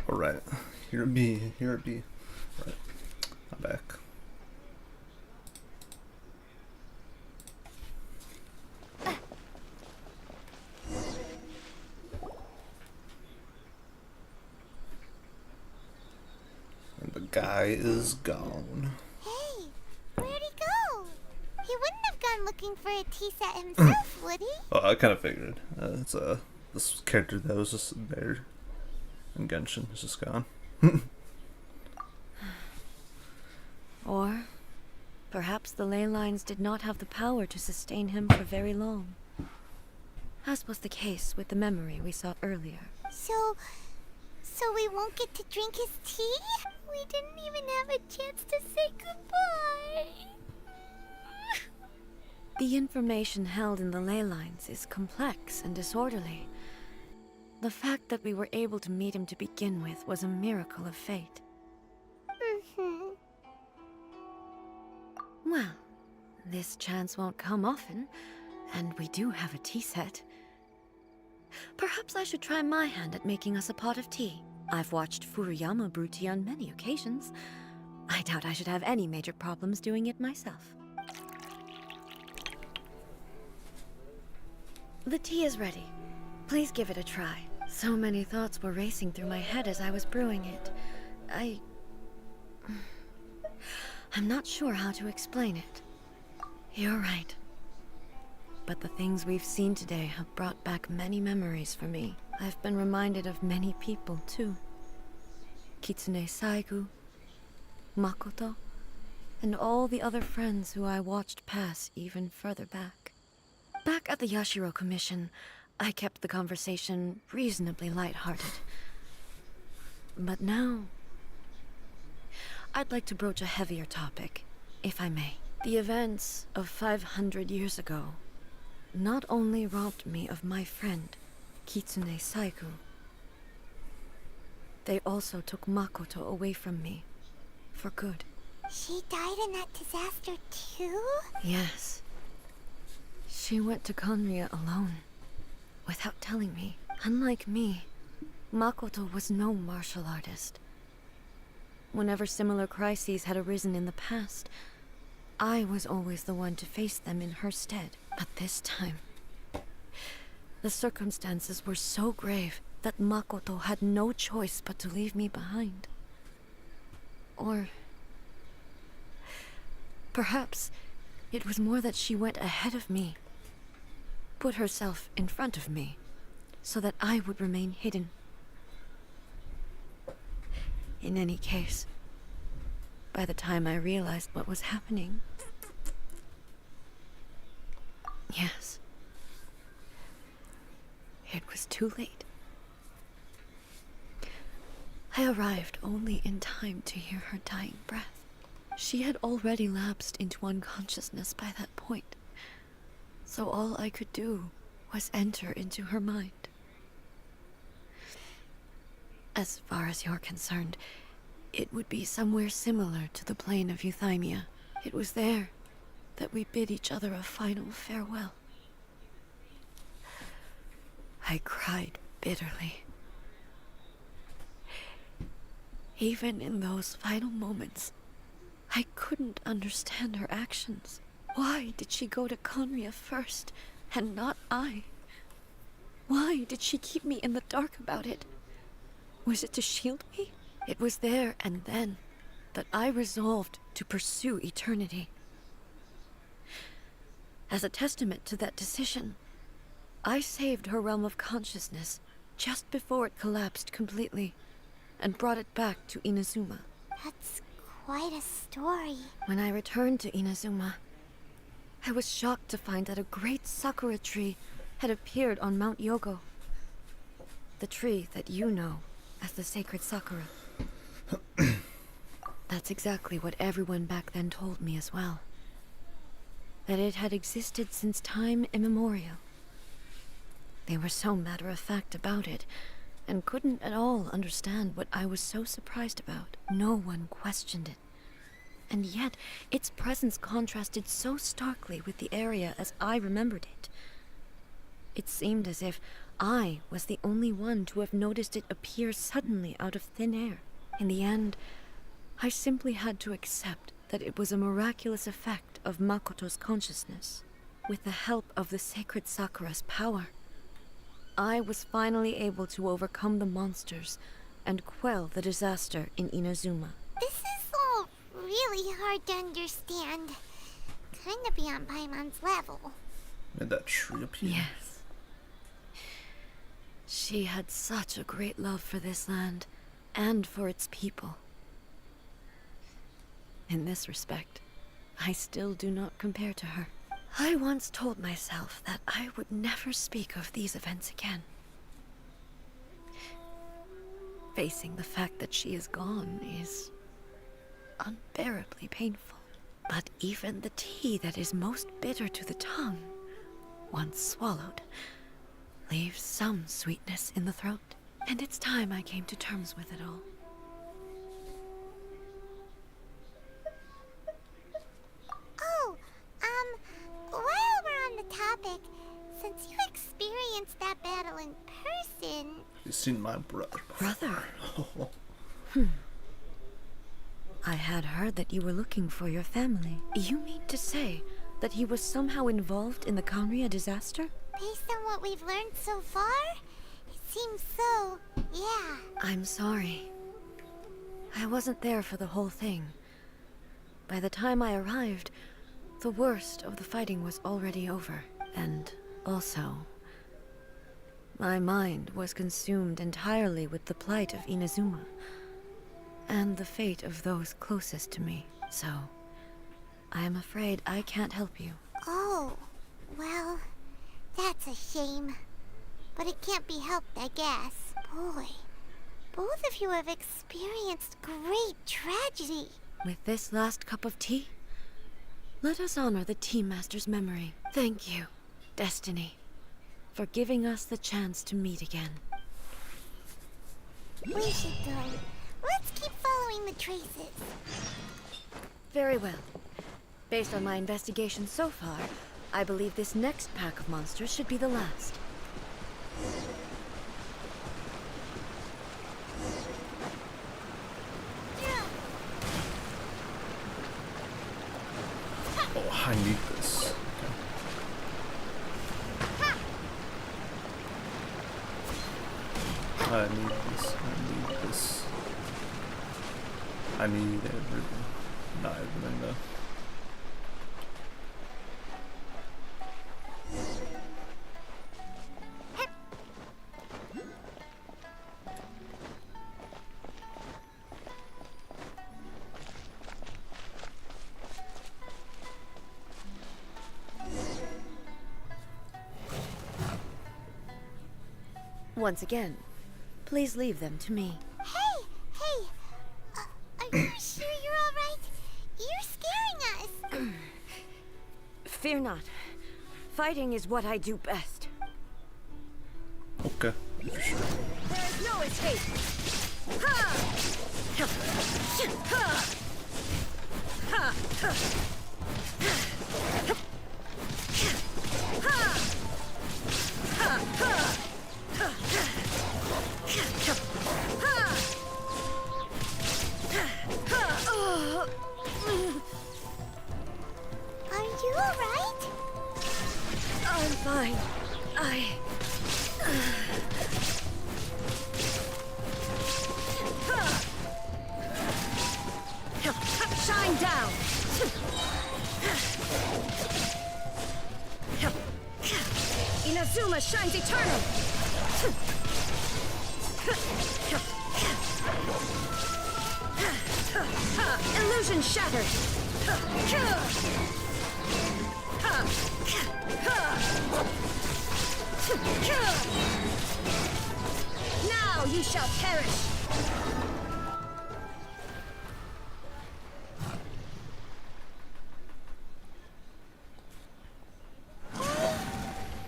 [SPEAKER 1] Alright. Here it be. Here it be. Alright. I'm back. And the guy is gone.
[SPEAKER 4] Hey, where'd he go? He wouldn't have gone looking for a tea set himself, would he?
[SPEAKER 1] Oh, I kind of figured. It's this character that was just there in Genshin is just gone.
[SPEAKER 2] Or perhaps the ley lines did not have the power to sustain him for very long, as was the case with the memory we saw earlier.
[SPEAKER 4] So we won't get to drink his tea? We didn't even have a chance to say goodbye.
[SPEAKER 2] The information held in the ley lines is complex and disorderly. The fact that we were able to meet him to begin with was a miracle of fate. Well, this chance won't come often, and we do have a tea set. Perhaps I should try my hand at making us a pot of tea. I've watched Furuyama brew tea on many occasions. I doubt I should have any major problems doing it myself. The tea is ready. Please give it a try. So many thoughts were racing through my head as I was brewing it. I'm not sure how to explain it. You're right. But the things we've seen today have brought back many memories for me. I've been reminded of many people, too. Kitsune Saigu, Makoto, and all the other friends who I watched pass even further back. Back at the Yashiro Commission, I kept the conversation reasonably lighthearted. But now, I'd like to broach a heavier topic, if I may. The events of 500 years ago not only robbed me of my friend, Kitsune Saigu, they also took Makoto away from me, for good.
[SPEAKER 4] She died in that disaster too?
[SPEAKER 2] Yes. She went to Conria alone, without telling me. Unlike me, Makoto was no martial artist. Whenever similar crises had arisen in the past, I was always the one to face them in her stead. But this time, the circumstances were so grave that Makoto had no choice but to leave me behind. Or perhaps it was more that she went ahead of me, put herself in front of me, so that I would remain hidden. In any case, by the time I realized what was happening, yes, it was too late. I arrived only in time to hear her dying breath. She had already lapsed into unconsciousness by that point, so all I could do was enter into her mind. As far as you're concerned, it would be somewhere similar to the plain of Euthymia. It was there that we bid each other a final farewell. I cried bitterly. Even in those final moments, I couldn't understand her actions. Why did she go to Conria first, and not I? Why did she keep me in the dark about it? Was it to shield me? It was there and then that I resolved to pursue eternity. As a testament to that decision, I saved her realm of consciousness just before it collapsed completely, and brought it back to Inazuma.
[SPEAKER 4] That's quite a story.
[SPEAKER 2] When I returned to Inazuma, I was shocked to find that a great sakura tree had appeared on Mount Yogo. The tree that you know as the sacred sakura. That's exactly what everyone back then told me as well. That it had existed since time immemorial. They were so matter-of-fact about it, and couldn't at all understand what I was so surprised about. No one questioned it. And yet, its presence contrasted so starkly with the area as I remembered it. It seemed as if I was the only one to have noticed it appear suddenly out of thin air. In the end, I simply had to accept that it was a miraculous effect of Makoto's consciousness. With the help of the sacred Sakura's power, I was finally able to overcome the monsters and quell the disaster in Inazuma.
[SPEAKER 4] This is all really hard to understand. Kinda beyond Paimon's level.
[SPEAKER 1] Made that tree appear.
[SPEAKER 2] Yes. She had such a great love for this land and for its people. In this respect, I still do not compare to her. I once told myself that I would never speak of these events again. Facing the fact that she is gone is unbearably painful. But even the tea that is most bitter to the tongue, once swallowed, leaves some sweetness in the throat. And it's time I came to terms with it all.
[SPEAKER 4] Oh, while we're on the topic, since you experienced that battle in person...
[SPEAKER 1] You've seen my brother before.
[SPEAKER 2] Brother? I had heard that you were looking for your family. You mean to say that he was somehow involved in the Kanria disaster?
[SPEAKER 4] Based on what we've learned so far, it seems so, yeah.
[SPEAKER 2] I'm sorry. I wasn't there for the whole thing. By the time I arrived, the worst of the fighting was already over. And also, my mind was consumed entirely with the plight of Inazuma and the fate of those closest to me. So, I am afraid I can't help you.
[SPEAKER 4] Oh, well, that's a shame. But it can't be helped, I guess. Boy, both of you have experienced great tragedy.
[SPEAKER 2] With this last cup of tea, let us honor the Tea Master's memory. Thank you, Destiny, for giving us the chance to meet again.
[SPEAKER 4] We should go. Let's keep following the traces.
[SPEAKER 2] Very well. Based on my investigation so far, I believe this next pack of monsters should be the last.
[SPEAKER 1] Oh, I need this. Okay. I need this. I need this. I need everything. Not everything though.
[SPEAKER 2] Once again, please leave them to me.
[SPEAKER 4] Hey! Are you sure you're alright? You're scaring us!
[SPEAKER 2] Fear not. Fighting is what I do best.
[SPEAKER 1] Okay, for sure.
[SPEAKER 2] There is no escape! Ha! Ha! Ha!
[SPEAKER 4] Are you alright?
[SPEAKER 2] I'm fine. Shine down! Inazuma shines eternal! Illusion shattered! Now you shall perish!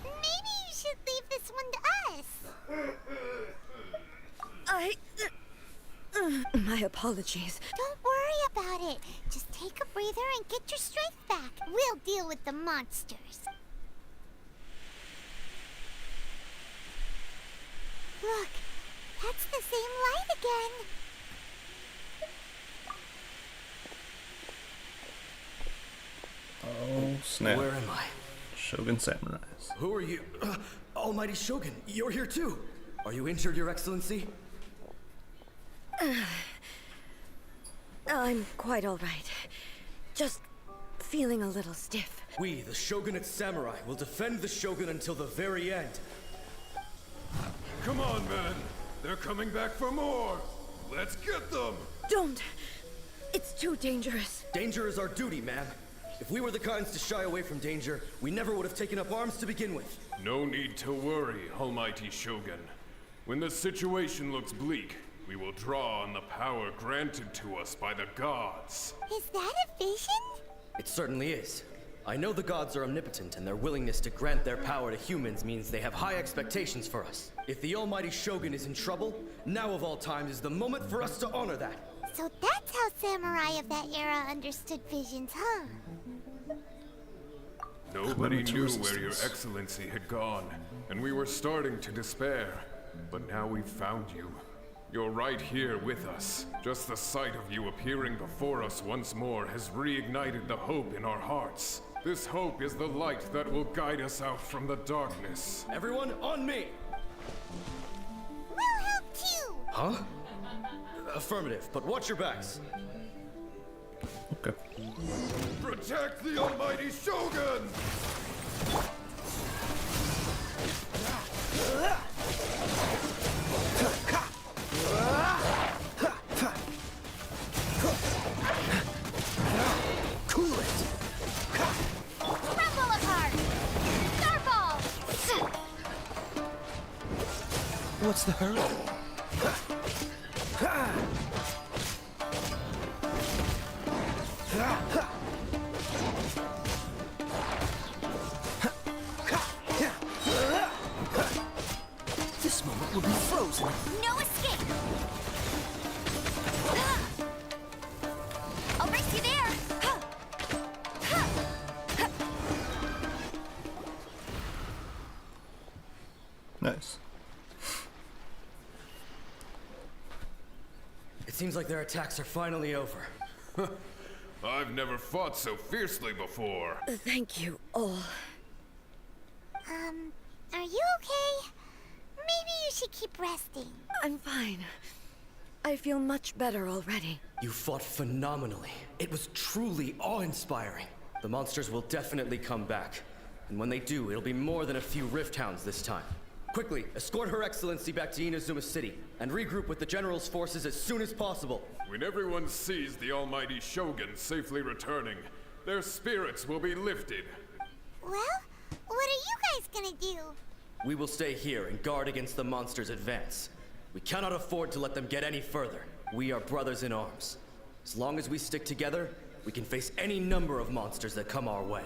[SPEAKER 4] Maybe you should leave this one to us.
[SPEAKER 2] My apologies.
[SPEAKER 4] Don't worry about it. Just take a breather and get your strength back. We'll deal with the monsters. Look, that's the same light again.
[SPEAKER 1] Oh snap!
[SPEAKER 7] Where am I?
[SPEAKER 1] Shogun Samurais.
[SPEAKER 7] Who are you? Almighty Shogun, you're here too. Are you injured, Your Excellency?
[SPEAKER 2] I'm quite all right. Just feeling a little stiff.
[SPEAKER 7] We, the Shogunate Samurai, will defend the Shogun until the very end.
[SPEAKER 8] Come on, men. They're coming back for more. Let's get them.
[SPEAKER 2] Don't! It's too dangerous.
[SPEAKER 7] Danger is our duty, ma'am. If we were the kinds to shy away from danger, we never would have taken up arms to begin with.
[SPEAKER 8] No need to worry, Almighty Shogun. When the situation looks bleak, we will draw on the power granted to us by the gods.
[SPEAKER 4] Is that a vision?
[SPEAKER 7] It certainly is. I know the gods are omnipotent, and their willingness to grant their power to humans means they have high expectations for us. If the Almighty Shogun is in trouble, now of all times is the moment for us to honor that.
[SPEAKER 4] So that's how samurai of that era understood visions, huh?
[SPEAKER 8] Nobody
[SPEAKER 1] to
[SPEAKER 8] knew where Your
[SPEAKER 1] resistance.
[SPEAKER 8] Excellency had gone, and we were starting to despair. But now we've found you. You're right here with us. Just the sight of you appearing before us once more has reignited the hope in our hearts. This hope is the light that will guide us out from the darkness.
[SPEAKER 7] Everyone, on me!
[SPEAKER 4] We'll help too!
[SPEAKER 7] Huh? Affirmative, but watch your backs.
[SPEAKER 1] Okay.
[SPEAKER 8] Protect the Almighty Shogun!
[SPEAKER 7] Cool it!
[SPEAKER 4] Rumble apart! Starball!
[SPEAKER 7] What's the hurry? This moment will be frozen.
[SPEAKER 4] No escape! I'll race you there!
[SPEAKER 1] Nice.
[SPEAKER 7] It seems like their attacks are finally over.
[SPEAKER 8] I've never fought so fiercely before.
[SPEAKER 2] Thank you all.
[SPEAKER 4] Are you okay? Maybe you should keep resting.
[SPEAKER 2] I'm fine. I feel much better already.
[SPEAKER 7] You fought phenomenally. It was truly awe-inspiring. The monsters will definitely come back. And when they do, it'll be more than a few Rift Hounds this time. Quickly, escort Her Excellency back to Inazuma City, and regroup with the General's forces as soon as possible.
[SPEAKER 8] When everyone sees the Almighty Shogun safely returning, their spirits will be lifted.
[SPEAKER 4] Well, what are you guys gonna do?
[SPEAKER 7] We will stay here and guard against the monsters' advance. We cannot afford to let them get any further. We are brothers in arms. As long as we stick together, we can face any number of monsters that come our way.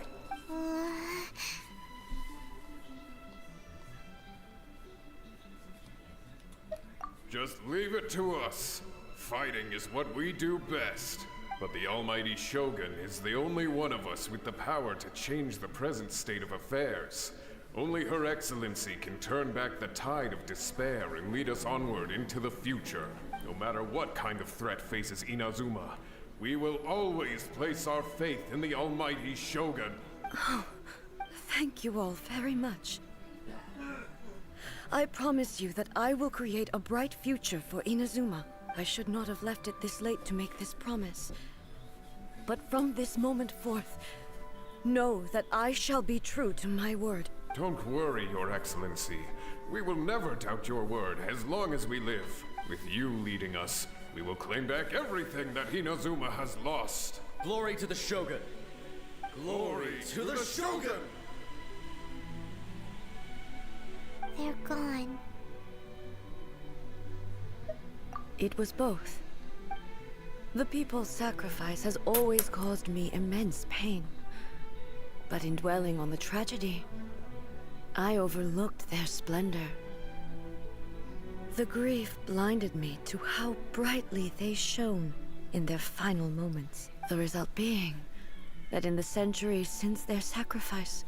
[SPEAKER 8] Just leave it to us. Fighting is what we do best. But the Almighty Shogun is the only one of us with the power to change the present state of affairs. Only Her Excellency can turn back the tide of despair and lead us onward into the future. No matter what kind of threat faces Inazuma, we will always place our faith in the Almighty Shogun.
[SPEAKER 2] Thank you all very much. I promise you that I will create a bright future for Inazuma. I should not have left it this late to make this promise. But from this moment forth, know that I shall be true to my word.
[SPEAKER 8] Don't worry, Your Excellency. We will never doubt your word as long as we live. With you leading us, we will claim back everything that Inazuma has lost.
[SPEAKER 7] Glory to the Shogun! Glory to the Shogun!
[SPEAKER 4] They're gone.
[SPEAKER 2] It was both. The people's sacrifice has always caused me immense pain. But in dwelling on the tragedy, I overlooked their splendor. The grief blinded me to how brightly they shone in their final moments. The result being that in the centuries since their sacrifice,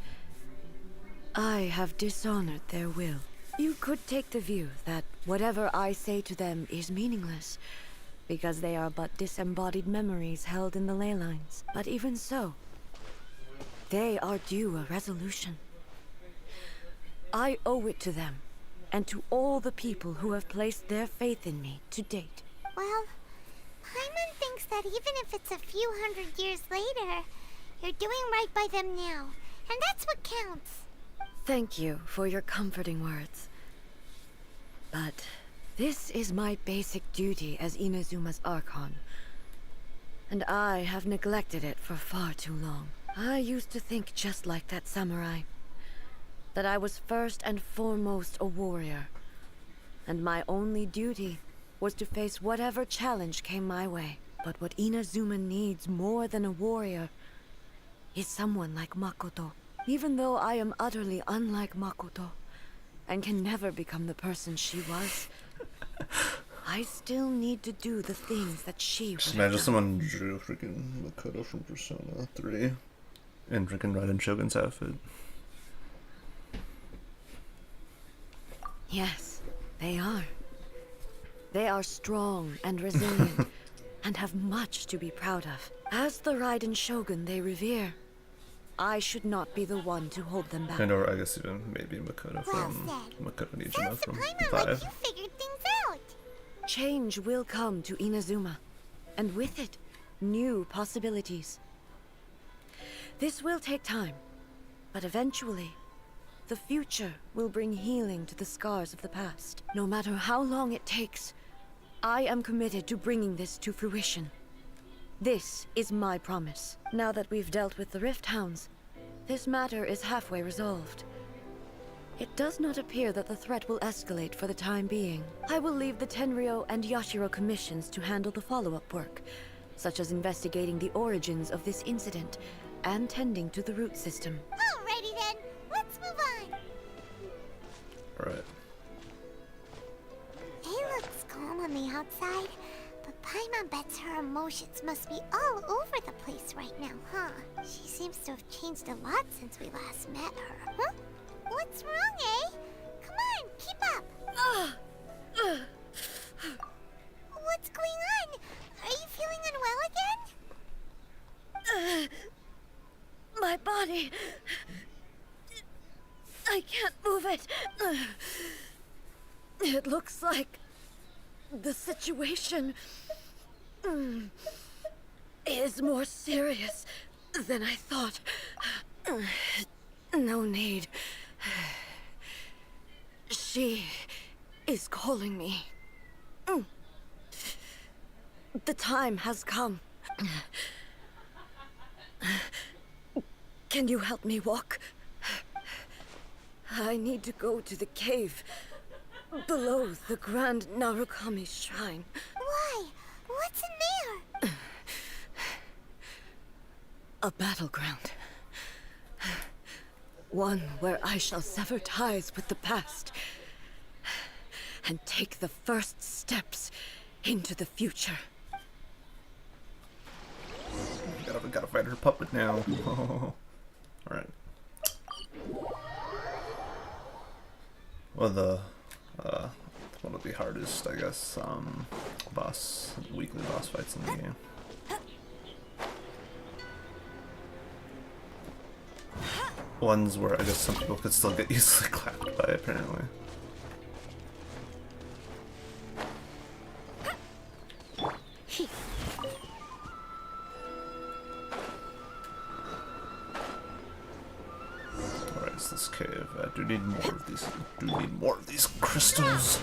[SPEAKER 2] I have dishonored their will. You could take the view that Whatever I say to them is meaningless, because they are but disembodied memories held in the ley lines. But even so, they are due a resolution. I owe it to them, and to all the people who have placed their faith in me to date.
[SPEAKER 4] Well, Paimon thinks that even if it's a few hundred years later, you're doing right by them now, and that's what counts.
[SPEAKER 2] Thank you for your comforting words. But this is my basic duty as Inazuma's Archon, and I have neglected it for far too long. I used to think just like that samurai, that I was first and foremost a warrior, and my only duty was to face whatever challenge came my way. But what Inazuma needs more than a warrior is someone like Makoto. Even though I am utterly unlike Makoto, and can never become the person she was, I still need to do the things that she would
[SPEAKER 1] Just
[SPEAKER 2] have
[SPEAKER 1] imagine
[SPEAKER 2] done.
[SPEAKER 1] someone drew freaking Makoto from Persona 3 in freaking Raiden Shogun's outfit.
[SPEAKER 2] Yes, they are. They are strong and resilient, and have much to be proud of. As the Raiden Shogun they revere, I should not be the one to hold them back.
[SPEAKER 1] And or I guess even maybe Makoto
[SPEAKER 4] Well
[SPEAKER 1] from
[SPEAKER 4] said.
[SPEAKER 1] Makoto Nijima
[SPEAKER 4] Sounds to
[SPEAKER 1] from
[SPEAKER 4] Paimon like
[SPEAKER 1] 5.
[SPEAKER 4] you figured things out.
[SPEAKER 2] Change will come to Inazuma, and with it, new possibilities. This will take time, but eventually, the future will bring healing to the scars of the past. No matter how long it takes, I am committed to bringing this to fruition. This is my promise. Now that we've dealt with the Rift Hounds, this matter is halfway resolved. It does not appear that the threat will escalate for the time being. I will leave the Tenryo and Yashiro commissions to handle the follow-up work, such as investigating the origins of this incident and tending to the root system.
[SPEAKER 4] Alrighty then, let's move on.
[SPEAKER 1] Alright.
[SPEAKER 4] It looks calm on the outside, but Paimon bets her emotions must be all over the place right now, huh? She seems to have changed a lot since we last met her. Huh? What's wrong, eh? Come on, keep up. What's going on? Are you feeling unwell again?
[SPEAKER 2] My body... I can't move it. It looks like the situation is more serious than I thought. No need. She is calling me. The time has come. Can you help me walk? I need to go to the cave below the Grand Narukami Shrine.
[SPEAKER 4] Why? What's in there?
[SPEAKER 2] A battleground. One where I shall sever ties with the past and take the first steps into the future.
[SPEAKER 1] We gotta fight her puppet now. Alright. Well, one of the hardest, I guess, weekly boss fights in the game. Ones where I guess some people could still get easily clapped by, apparently. Alright, it's this cave. I do need more of these. Crystals.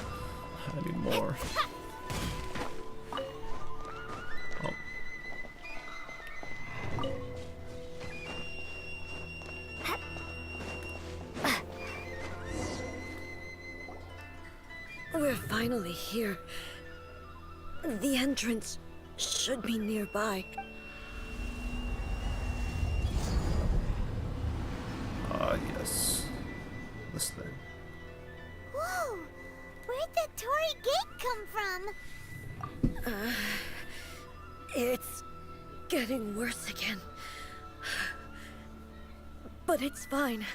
[SPEAKER 1] I need more. Oh.
[SPEAKER 2] We're finally here. The entrance should be nearby.
[SPEAKER 1] Yes. This thing.
[SPEAKER 4] Whoa! Where'd that Torii gate come from?
[SPEAKER 2] It's getting worse again. But it's fine.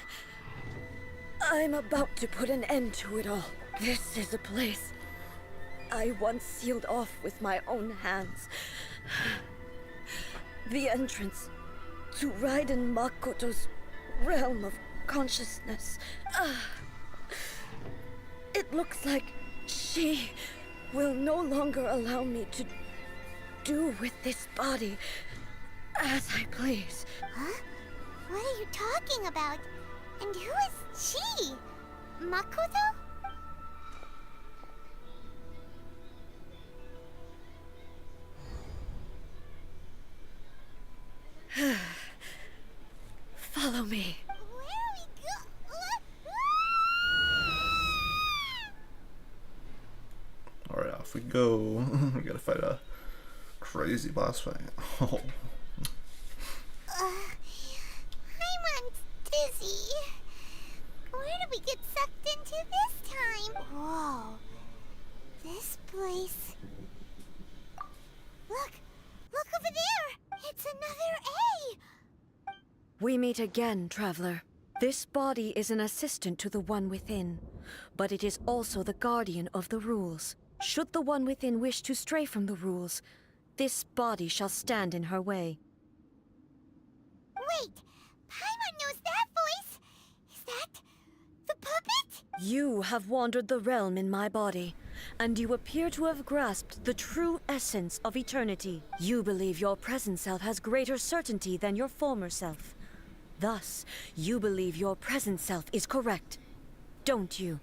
[SPEAKER 2] I'm about to put an end to it all. This is a place I once sealed off with my own hands. The entrance to Raiden Makoto's realm of consciousness. It looks like she will no longer allow me to do with this body as I please.
[SPEAKER 4] Huh? What are you talking about? And who is she? Makoto?
[SPEAKER 2] Follow me.
[SPEAKER 4] Where are we
[SPEAKER 1] Alright, off we go. We gotta fight a crazy boss fight. Oh.
[SPEAKER 4] I'm dizzy. Where did we get sucked into this time? Whoa. This place. Look! Look over there! It's another A!
[SPEAKER 2] We meet again, traveler. This body is an assistant to the One Within, but it is also the guardian of the rules. Should the One Within wish to stray from the rules, this body shall stand in her way.
[SPEAKER 4] Wait! Paimon knows that voice! Is that the puppet?
[SPEAKER 2] You have wandered the realm in my body, and you appear to have grasped the true essence of eternity. You believe your present self has greater certainty than your former self. Thus, you believe your present self is correct, don't you?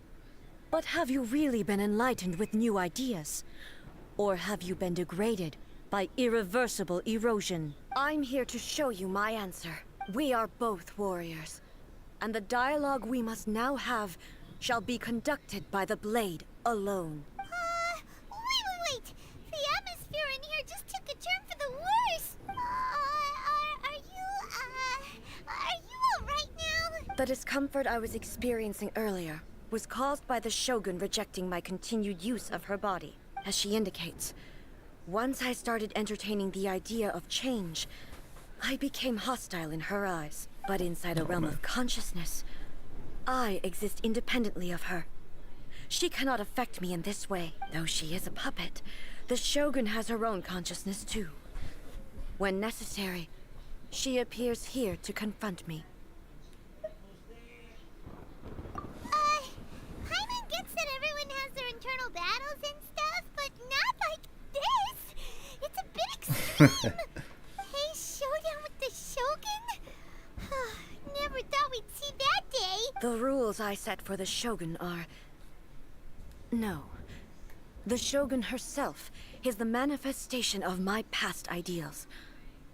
[SPEAKER 2] But have you really been enlightened with new ideas? Or have you been degraded by irreversible erosion? I'm here to show you my answer. We are both warriors, and the dialogue we must now have shall be conducted by the blade alone.
[SPEAKER 4] Wait! The atmosphere in here just took a turn for the worse! Are you alright now?
[SPEAKER 2] The discomfort I was experiencing earlier was caused by the Shogun rejecting my continued use of her body. As she indicates, once I started entertaining the idea of change, I became hostile in her eyes. But inside a realm of consciousness, I exist independently of her. She cannot affect me in this way. Though she is a puppet, the Shogun has her own consciousness too. When necessary, she appears here to confront me.
[SPEAKER 4] Paimon gets that everyone has their internal battles and stuff, but not like this! It's a bit extreme! Hey, showdown with the Shogun? Never thought we'd see that day!
[SPEAKER 2] The rules I set for the Shogun are... No. The Shogun herself is the manifestation of my past ideals.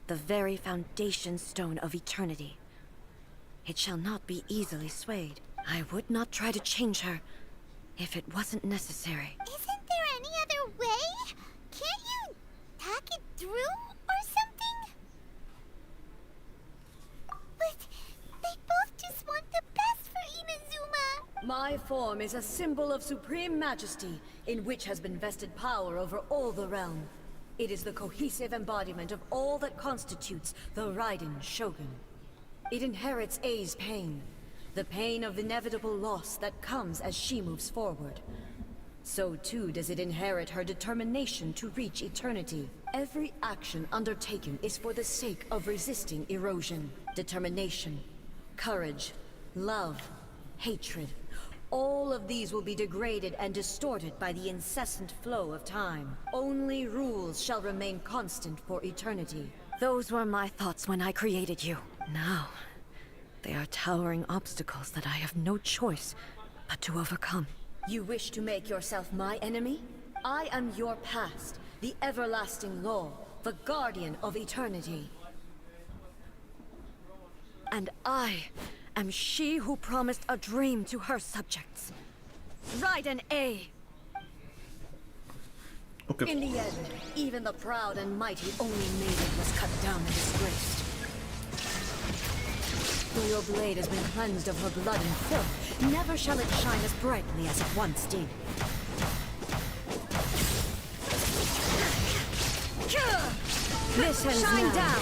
[SPEAKER 2] The very foundation stone of eternity. It shall not be easily swayed. I would not try to change her if it wasn't necessary.
[SPEAKER 4] Isn't there any other way? Can't you talk it through or something? But they both just want the best for Inazuma.
[SPEAKER 2] My form is a symbol of supreme majesty, in which has been vested power over all the realm. It is the cohesive embodiment of all that constitutes the Raiden Shogun. It inherits Ei's pain, the pain of inevitable loss that comes as she moves forward. So too does it inherit her determination to reach eternity. Every action undertaken is for the sake of resisting erosion. Determination, courage, love, hatred. All of these will be degraded and distorted by the incessant flow of time. Only rules shall remain constant for eternity. Those were my thoughts when I created you. Now, they are towering obstacles that I have no choice but to overcome. You wish to make yourself my enemy? I am your past, the everlasting law, the guardian of eternity. And I am she who promised a dream to her subjects. Raiden A.
[SPEAKER 1] Okay.
[SPEAKER 2] In the end, even the proud and mighty only maiden was cut down and disgraced. Though your blade has been cleansed of her blood and filth, never shall it shine as brightly as it once did. This ends shine now. Down!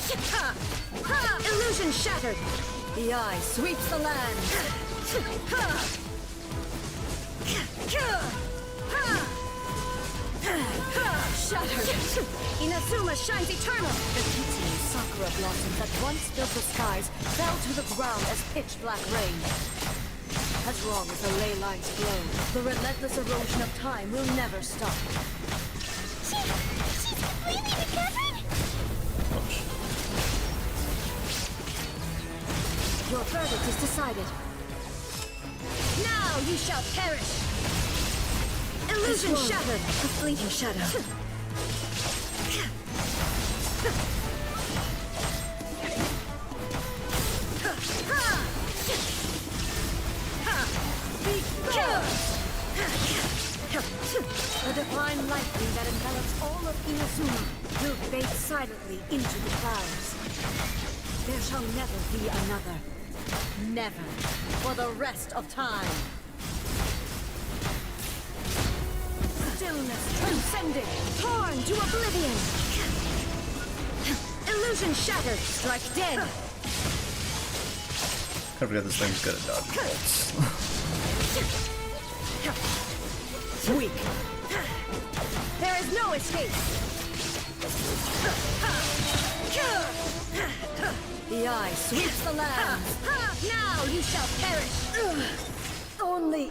[SPEAKER 2] Illusion shattered. The eye sweeps the land. Shattered. Inazuma shines eternal. The kitsune sakura blossoms that once filled the skies fell to the ground as pitch black rain. As long as the ley lines flow, the relentless erosion of time will never stop.
[SPEAKER 4] She's completely recovered?
[SPEAKER 2] Your verdict is decided. Now you shall perish! Illusion shattered! A fleeting shadow. Be killed! The divine lightning that envelops all of Inazuma will fade silently into the clouds. There shall never be another. Never. For the rest of time. Stillness transcended. Torn to oblivion. Illusion shattered. Strike dead.
[SPEAKER 1] I forget this thing's good at dodging bolts.
[SPEAKER 2] Weak. There is no escape. The eye sweeps the land. Now you shall perish. Only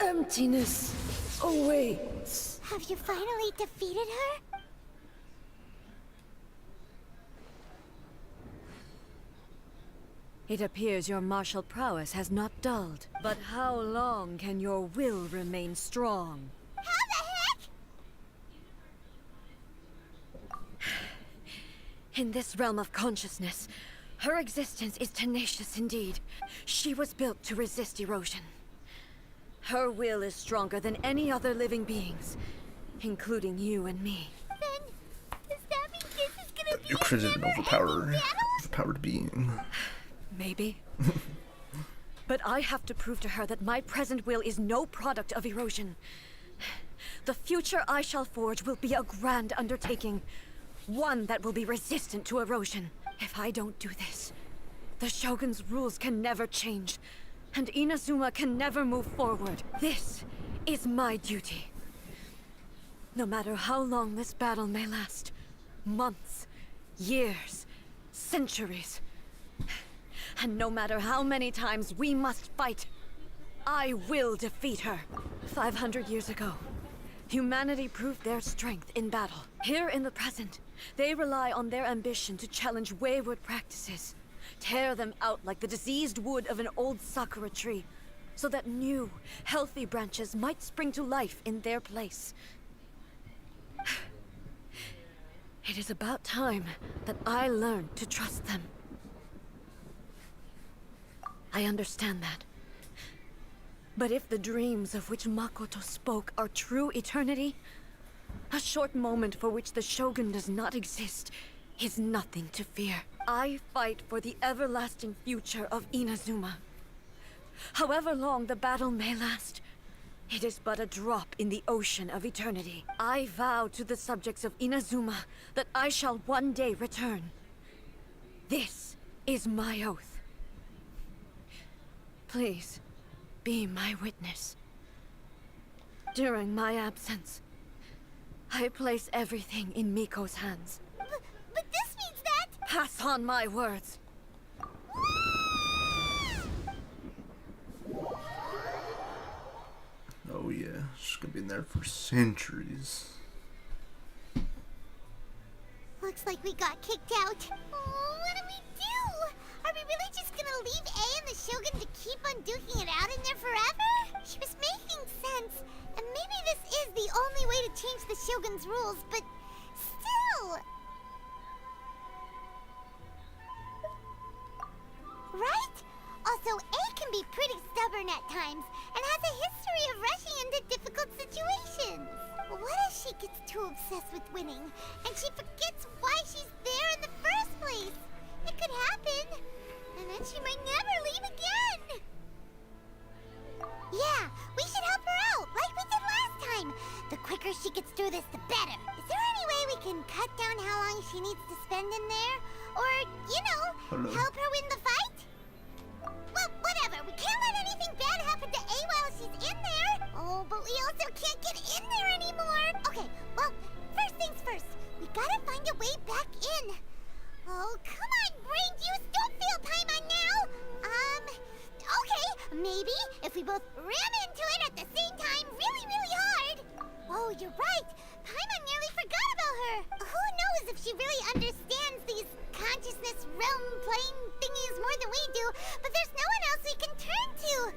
[SPEAKER 2] emptiness awaits.
[SPEAKER 4] Have you finally defeated her?
[SPEAKER 2] It appears your martial prowess has not dulled. But how long can your will remain strong?
[SPEAKER 4] How the heck?
[SPEAKER 2] In this realm of consciousness, her existence is tenacious indeed. She was built to resist erosion. Her will is stronger than any other living being's, including you and me.
[SPEAKER 4] Then, does that mean this is gonna be
[SPEAKER 1] You created an overpowered being.
[SPEAKER 2] Maybe. But I have to prove to her that my present will is no product of erosion. The future I shall forge will be a grand undertaking. One that will be resistant to erosion. If I don't do this, the Shogun's rules can never change, and Inazuma can never move forward. This is my duty. No matter how long this battle may last, months, years, centuries, and no matter how many times we must fight, I will defeat her. 500 years ago, humanity proved their strength in battle. Here in the present, they rely on their ambition to challenge wayward practices, tear them out like the diseased wood of an old sakura tree, so that new, healthy branches might spring to life in their place. It is about time that I learned to trust them. I understand that. But if the dreams of which Makoto spoke are true eternity, a short moment for which the Shogun does not exist is nothing to fear. I fight for the everlasting future of Inazuma. However long the battle may last, it is but a drop in the ocean of eternity. I vow to the subjects of Inazuma that I shall one day return. This is my oath. Please, be my witness. During my absence, I place everything in Miko's hands.
[SPEAKER 4] But this means that...
[SPEAKER 2] Pass on my words.
[SPEAKER 1] Oh yeah, she's gonna be in there for centuries.
[SPEAKER 4] Looks like we got kicked out. Oh, what do we do? Are we really just gonna leave A and the Shogun to keep on duking it out in there forever? She was making sense, and maybe this is the only way to change the Shogun's rules, but still... Right? Also, A can be pretty stubborn at times, and has a history of rushing into difficult situations. What if she gets too obsessed with winning, and she forgets why she's there in the first place? It could happen, and then she might never leave again. Yeah, we should help her out, like we did last time. The quicker she gets through this, the better. Is there any way we can cut down how long she needs to spend in there? Or, you know,
[SPEAKER 1] Hello.
[SPEAKER 4] help her win the fight? Well, whatever. We can't let anything bad happen to A while she's in there. Oh, but we also can't get in there anymore. Okay, well, first things first. We gotta find a way back in. Oh, come on, brain juice. Don't feel Paimon now. Okay, maybe if we both ram into it at the same time really, really hard. Oh, you're right. Paimon nearly forgot about her. Who knows if she really understands these consciousness realm plane thingies more than we do, but there's no one else we can turn to.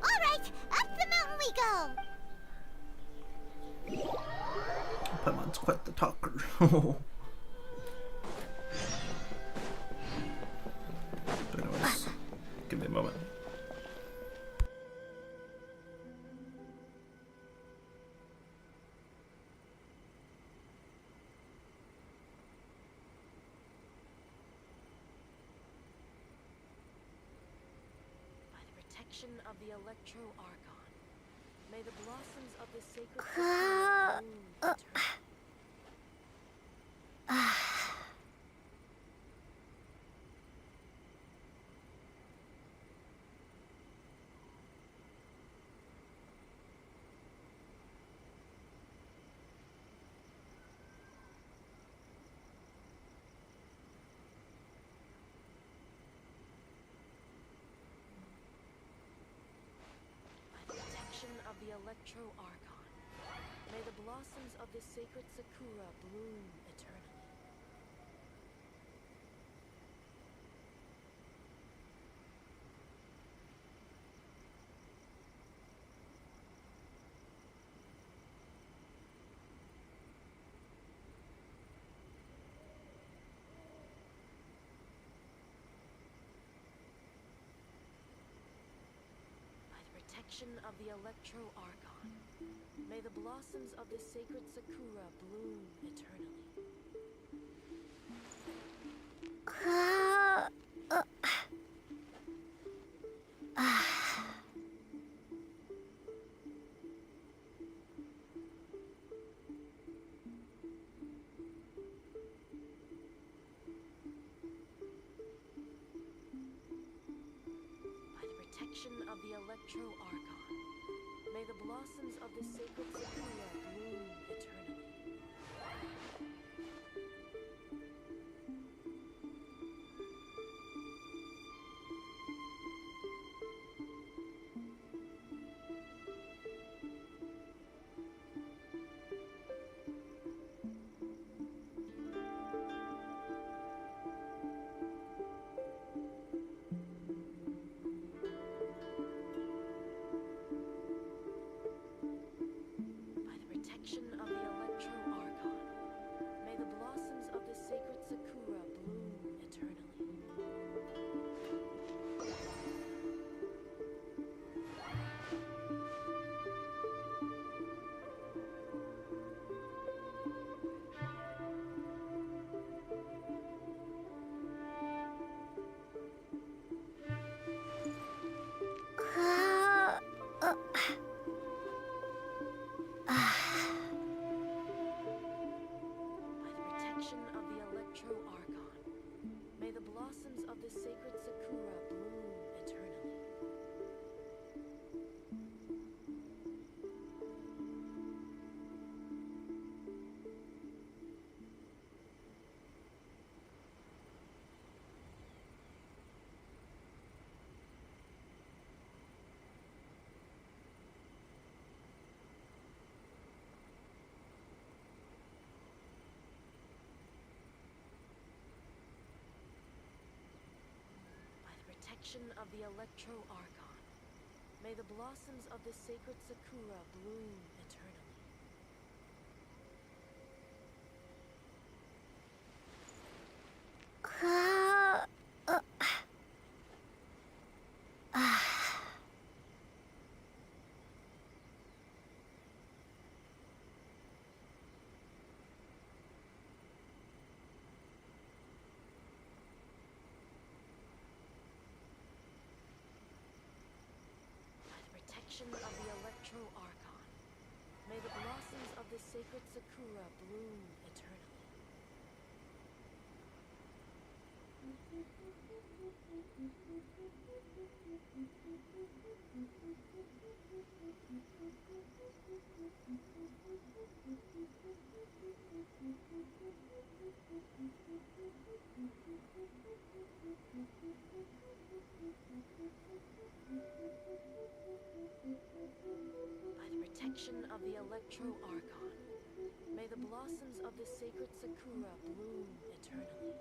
[SPEAKER 4] All right, up the mountain we go.
[SPEAKER 1] Paimon's quite the talker. But anyways, give me a moment.
[SPEAKER 2] By the protection of the Electro Archon, may the blossoms of the sacred bloom eternally. Of the Electro Archon, may the blossoms of the sacred Sakura bloom eternally. Protection of the Electro Archon, may the blossoms of the sacred Sakura bloom eternally. Of the Electro Archon, may the blossoms of the sacred Sakura bloom eternally. Of the Electro Archon, may the blossoms of the sacred Sakura bloom eternally. Of the Electro Archon, may the blossoms of the sacred Sakura bloom eternally. Of the Electro Archon, may the blossoms of the sacred Sakura bloom eternally. Of the Electro Archon, may the blossoms of the sacred Sakura bloom eternally. blossoms of the sacred sakura bloom eternally.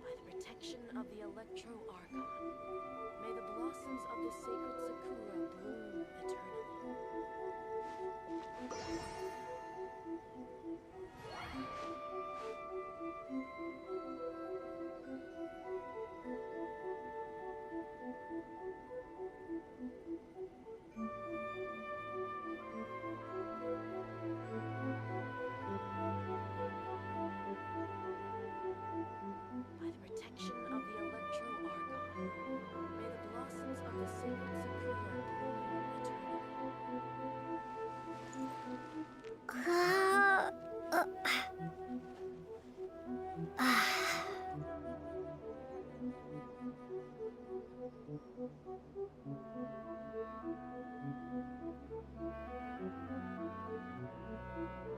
[SPEAKER 2] By the protection of the Electro Archon, may the blossoms of the sacred sakura bloom eternally. By the protection of the Electro Archon, may the blossoms of the sacred sakura bloom eternally.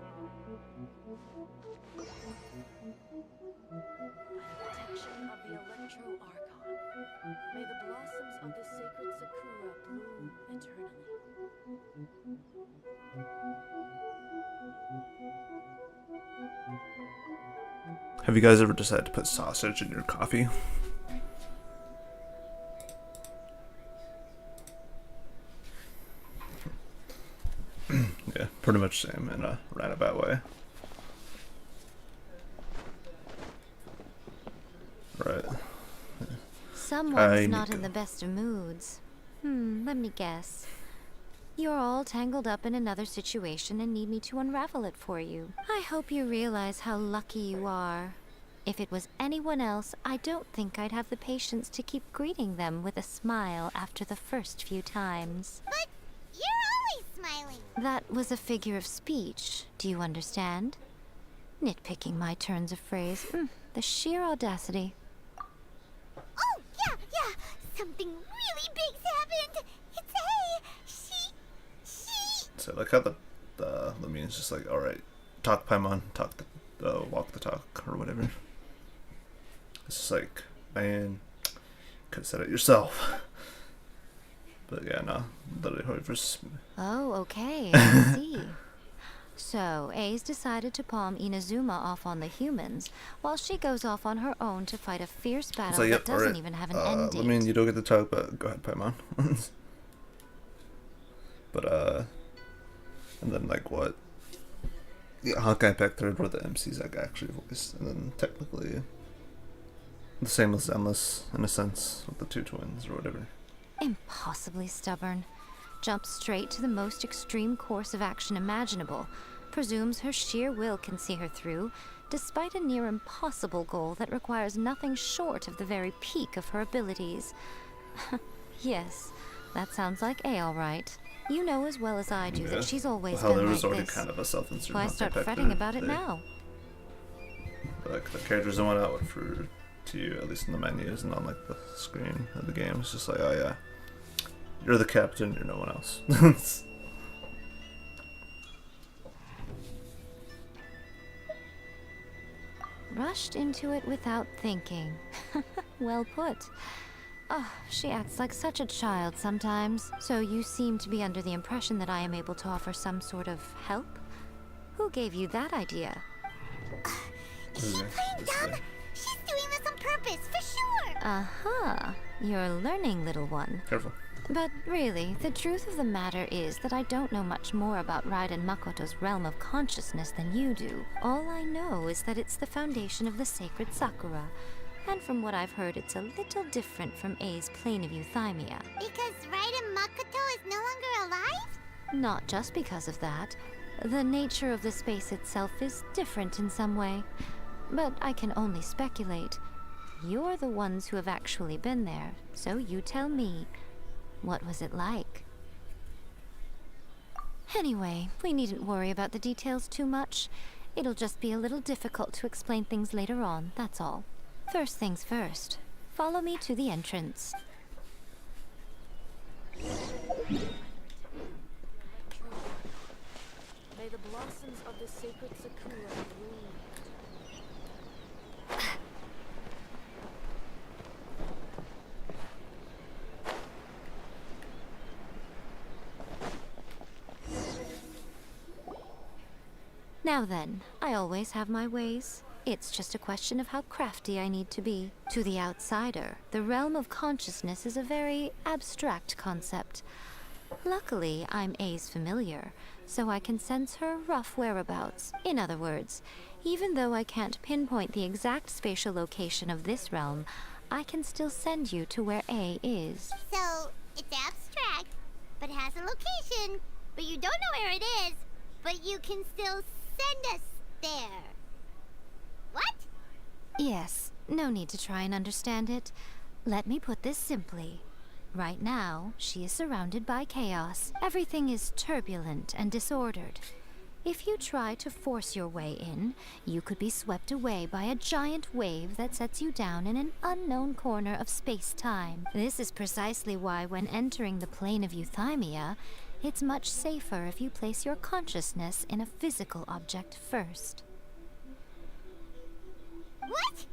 [SPEAKER 2] By the protection of the Electro Archon, may the blossoms of the sacred sakura bloom eternally.
[SPEAKER 1] Have you guys ever decided to put sausage in your coffee? Yeah, pretty much same in a roundabout way. Right.
[SPEAKER 9] Someone's not
[SPEAKER 1] Nico.
[SPEAKER 9] in the best of moods. Let me guess. You're all tangled up in another situation and need me to unravel it for you. I hope you realize how lucky you are. If it was anyone else, I don't think I'd have the patience to keep greeting them with a smile after the first few times.
[SPEAKER 4] But you're always smiling.
[SPEAKER 9] That was a figure of speech, do you understand? Nitpicking my turns of phrase. The sheer audacity.
[SPEAKER 4] Oh, yeah. Something really big's happened. It's she.
[SPEAKER 1] So like how the Lumine's just like, all right, talk Paimon, walk the talk or whatever. It's just like, man, could have said it yourself. But yeah, no, literally whoever's.
[SPEAKER 9] Oh, okay, I see. So, A's decided to palm Inazuma off on the humans, while she goes off on her own to fight a fierce battle
[SPEAKER 1] It's like, yep,
[SPEAKER 9] that doesn't
[SPEAKER 1] alright.
[SPEAKER 9] even have an end date.
[SPEAKER 1] Lumine, you don't get to talk, but go ahead, Paimon. But and then like what? Yeah, Honkai Pack 3rd were the MCs that actually voiced, and then technically the same as Endless in a sense with the two twins or whatever.
[SPEAKER 9] Impossibly stubborn. Jumps straight to the most extreme course of action imaginable. Presumes her sheer will can see her through, despite a near impossible goal that requires nothing short of the very peak of her abilities. Yes, that sounds like A all right. You know as well as I do that she's always
[SPEAKER 1] Well,
[SPEAKER 9] been
[SPEAKER 1] there
[SPEAKER 9] like
[SPEAKER 1] was already
[SPEAKER 9] this.
[SPEAKER 1] kind of a self-insert.
[SPEAKER 9] Why
[SPEAKER 1] Honkai
[SPEAKER 9] start
[SPEAKER 1] Pack
[SPEAKER 9] fretting
[SPEAKER 1] 3rd
[SPEAKER 9] about it
[SPEAKER 1] thing.
[SPEAKER 9] now?
[SPEAKER 1] But, like the characters don't want out for to you, at least in the menus and on like the screen of the game. It's just like, oh yeah, you're the captain, you're no one else.
[SPEAKER 9] Rushed into it without thinking. Well put. Oh, she acts like such a child sometimes. So you seem to be under the impression that I am able to offer some sort of help? Who gave you that idea?
[SPEAKER 4] Is she playing dumb? She's doing this on purpose, for sure.
[SPEAKER 9] Uh-huh. You're learning, little one.
[SPEAKER 1] Careful.
[SPEAKER 9] But really, the truth of the matter is that I don't know much more about Raiden Makoto's realm of consciousness than you do. All I know is that it's the foundation of the sacred Sakura. And from what I've heard, it's a little different from A's plane of euthymia.
[SPEAKER 4] Because Raiden Makoto is no longer alive?
[SPEAKER 9] Not just because of that. The nature of the space itself is different in some way. But I can only speculate. You're the ones who have actually been there, so you tell me. What was it like? Anyway, we needn't worry about the details too much. It'll just be a little difficult to explain things later on, that's all. First things first. Follow me to the entrance.
[SPEAKER 2] May the blossoms of the sacred sakura bloom.
[SPEAKER 9] Now then, I always have my ways. It's just a question of how crafty I need to be. To the outsider, the realm of consciousness is a very abstract concept. Luckily, I'm A's familiar, so I can sense her rough whereabouts. In other words, even though I can't pinpoint the exact spatial location of this realm, I can still send you to where A is.
[SPEAKER 4] So, it's abstract, but has a location, but you don't know where it is, but you can still send us there. What?
[SPEAKER 9] Yes, no need to try and understand it. Let me put this simply. Right now, she is surrounded by chaos. Everything is turbulent and disordered. If you try to force your way in, you could be swept away by a giant wave that sets you down in an unknown corner of space-time. This is precisely why when entering the plane of euthymia, it's much safer if you place your consciousness in a physical object first.
[SPEAKER 4] What?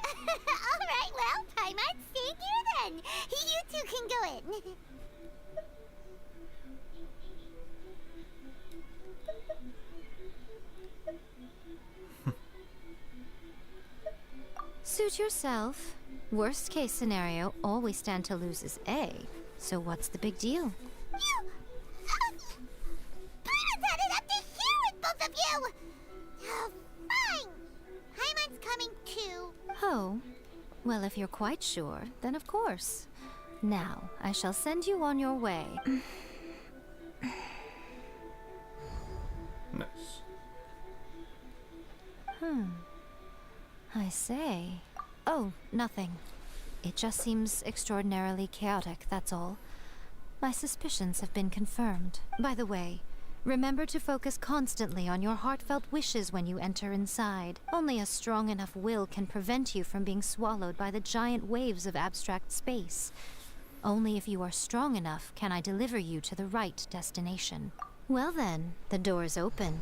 [SPEAKER 4] Alright, well, Paimon, stay here then. You two can go in.
[SPEAKER 9] Suit yourself. Worst case scenario, all we stand to lose is A. So what's the big deal?
[SPEAKER 4] You... Paimon had it up to here with both of you! Oh, fine. Paimon's coming too.
[SPEAKER 9] Oh, well, if you're quite sure, then of course. Now, I shall send you on your way.
[SPEAKER 1] Nice.
[SPEAKER 9] I say. Oh, nothing. It just seems extraordinarily chaotic, that's all. My suspicions have been confirmed. By the way, remember to focus constantly on your heartfelt wishes when you enter inside. Only a strong enough will can prevent you from being swallowed by the giant waves of abstract space. Only if you are strong enough can I deliver you to the right destination. Well then, the door's open.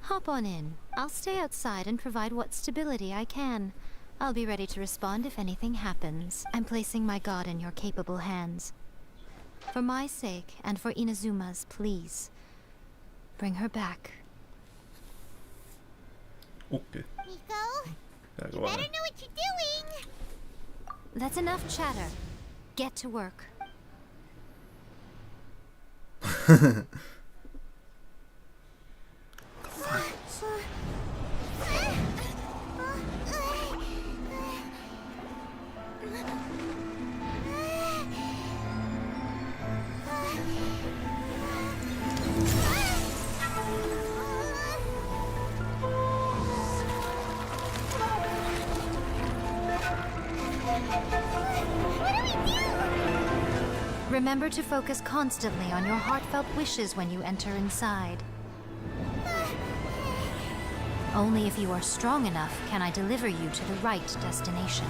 [SPEAKER 9] Hop on in. I'll stay outside and provide what stability I can. I'll be ready to respond if anything happens. I'm placing my god in your capable hands. For my sake, and for Inazuma's, please. Bring her back.
[SPEAKER 1] Okay.
[SPEAKER 4] Nico,
[SPEAKER 1] Gotta
[SPEAKER 4] you
[SPEAKER 1] go
[SPEAKER 4] better
[SPEAKER 1] on.
[SPEAKER 4] know what you're doing.
[SPEAKER 9] That's enough chatter. Get to work. Remember to focus constantly on your heartfelt wishes when you enter inside. Only if you are strong enough can I deliver you to the right destination.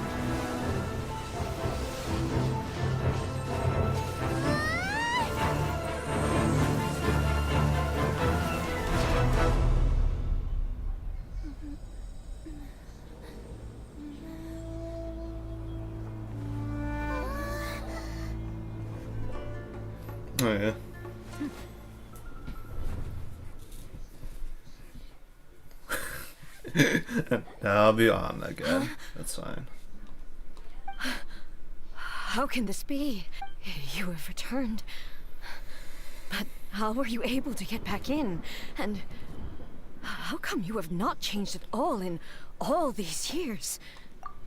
[SPEAKER 1] Oh yeah. I'll be on again. That's fine.
[SPEAKER 2] How can this be? You have returned. But how were you able to get back in? And how come you have not changed at all in all these years?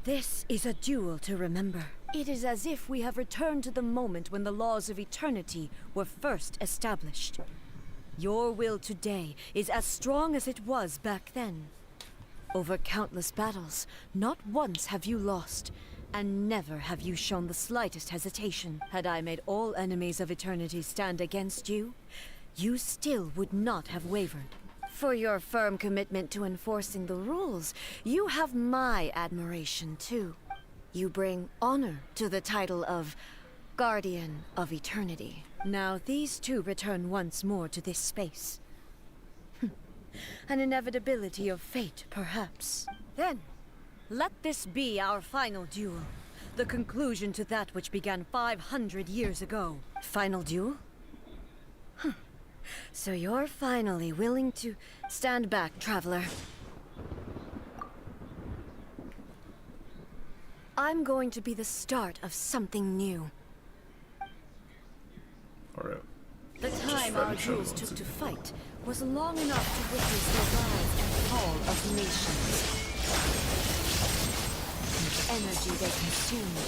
[SPEAKER 2] This is a duel to remember. It is as if we have returned to the moment when the laws of eternity were first established. Your will today is as strong as it was back then. Over countless battles, not once have you lost, and never have you shown the slightest hesitation. Had I made all enemies of eternity stand against you, you still would not have wavered. For your firm commitment to enforcing the rules, you have my admiration too. You bring honor to the title of Guardian of Eternity. Now these two return once more to this space. An inevitability of fate, perhaps. Then, let this be our final duel. The conclusion to that which began 500 years ago. Final duel? So you're finally willing to stand back, traveler. I'm going to be the start of something new.
[SPEAKER 1] Alright.
[SPEAKER 2] The time our duels took to fight was long enough to witness the rise and fall of nations. The energy they consumed,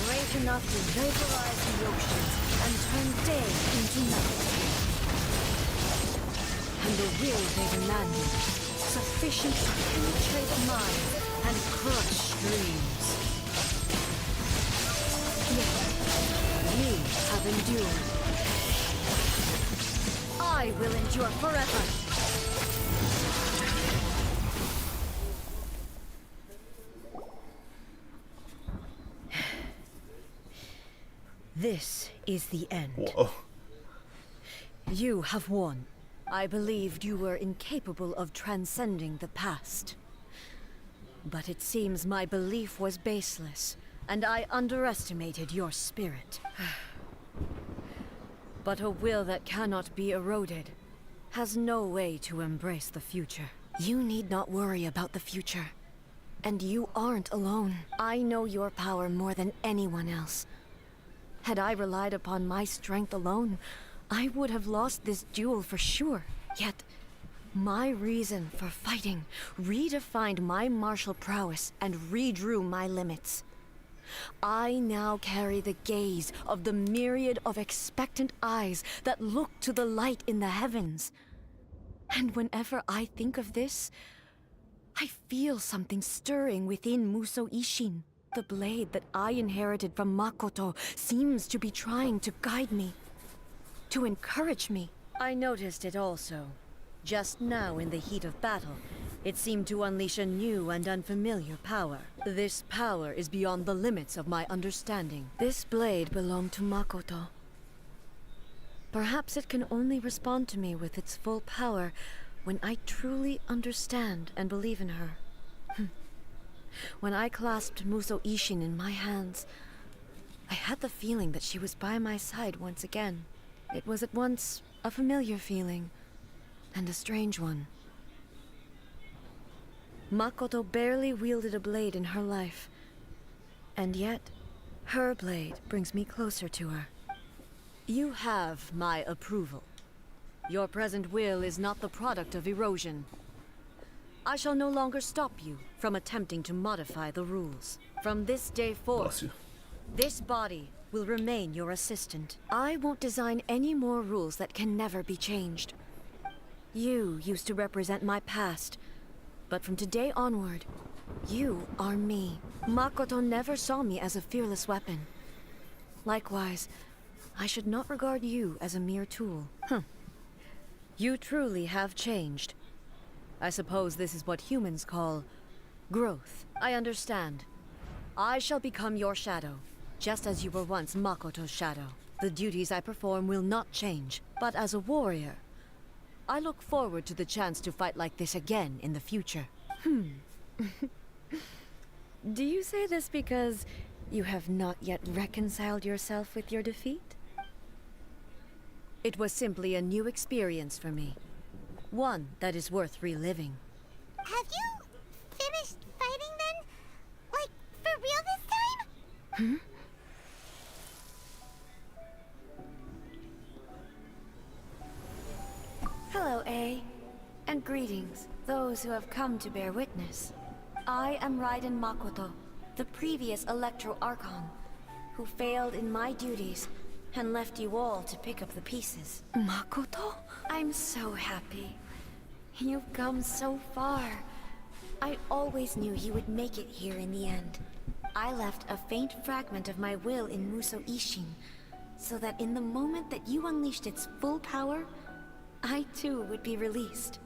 [SPEAKER 2] great enough to vaporize the oceans and turn day into night. And the will they demanded, sufficient to penetrate minds and crush dreams. Yet, we have endured. I will endure forever. This is the end.
[SPEAKER 1] Whoa.
[SPEAKER 2] You have won. I believed you were incapable of transcending the past. But it seems my belief was baseless, and I underestimated your spirit. But a will that cannot be eroded has no way to embrace the future. You need not worry about the future. And you aren't alone. I know your power more than anyone else. Had I relied upon my strength alone, I would have lost this duel for sure. Yet, my reason for fighting redefined my martial prowess and redrew my limits. I now carry the gaze of the myriad of expectant eyes that look to the light in the heavens. And whenever I think of this, I feel something stirring within Musou Ishin. The blade that I inherited from Makoto seems to be trying to guide me, to encourage me. I noticed it also. Just now in the heat of battle, it seemed to unleash a new and unfamiliar power. This power is beyond the limits of my understanding. This blade belonged to Makoto. Perhaps it can only respond to me with its full power when I truly understand and believe in her. When I clasped Musou Ishin in my hands, I had the feeling that she was by my side once again. It was at once a familiar feeling and a strange one. Makoto barely wielded a blade in her life, and yet her blade brings me closer to her. You have my approval. Your present will is not the product of erosion. I shall no longer stop you from attempting to modify the rules. From this day forth, this body will remain your assistant. I won't design any more rules that can never be changed. You used to represent my past, but from today onward, you are me. Makoto never saw me as a fearless weapon. Likewise, I should not regard you as a mere tool. You truly have changed. I suppose this is what humans call growth. I understand. I shall become your shadow, just as you were once Makoto's shadow. The duties I perform will not change, but as a warrior, I look forward to the chance to fight like this again in the future. Do you say this because you have not yet reconciled yourself with your defeat? It was simply a new experience for me. One that is worth reliving.
[SPEAKER 4] Have you finished fighting then? Like, for real this time?
[SPEAKER 2] Hello, A. And greetings, those who have come to bear witness. I am Raiden Makoto, the previous Electro Archon, who failed in my duties and left you all to pick up the pieces. Makoto? I'm so happy. You've come so far. I always knew you would make it here in the end. I left a faint fragment of my will in Musou Ishin, so that in the moment that you unleashed its full power, I too would be released.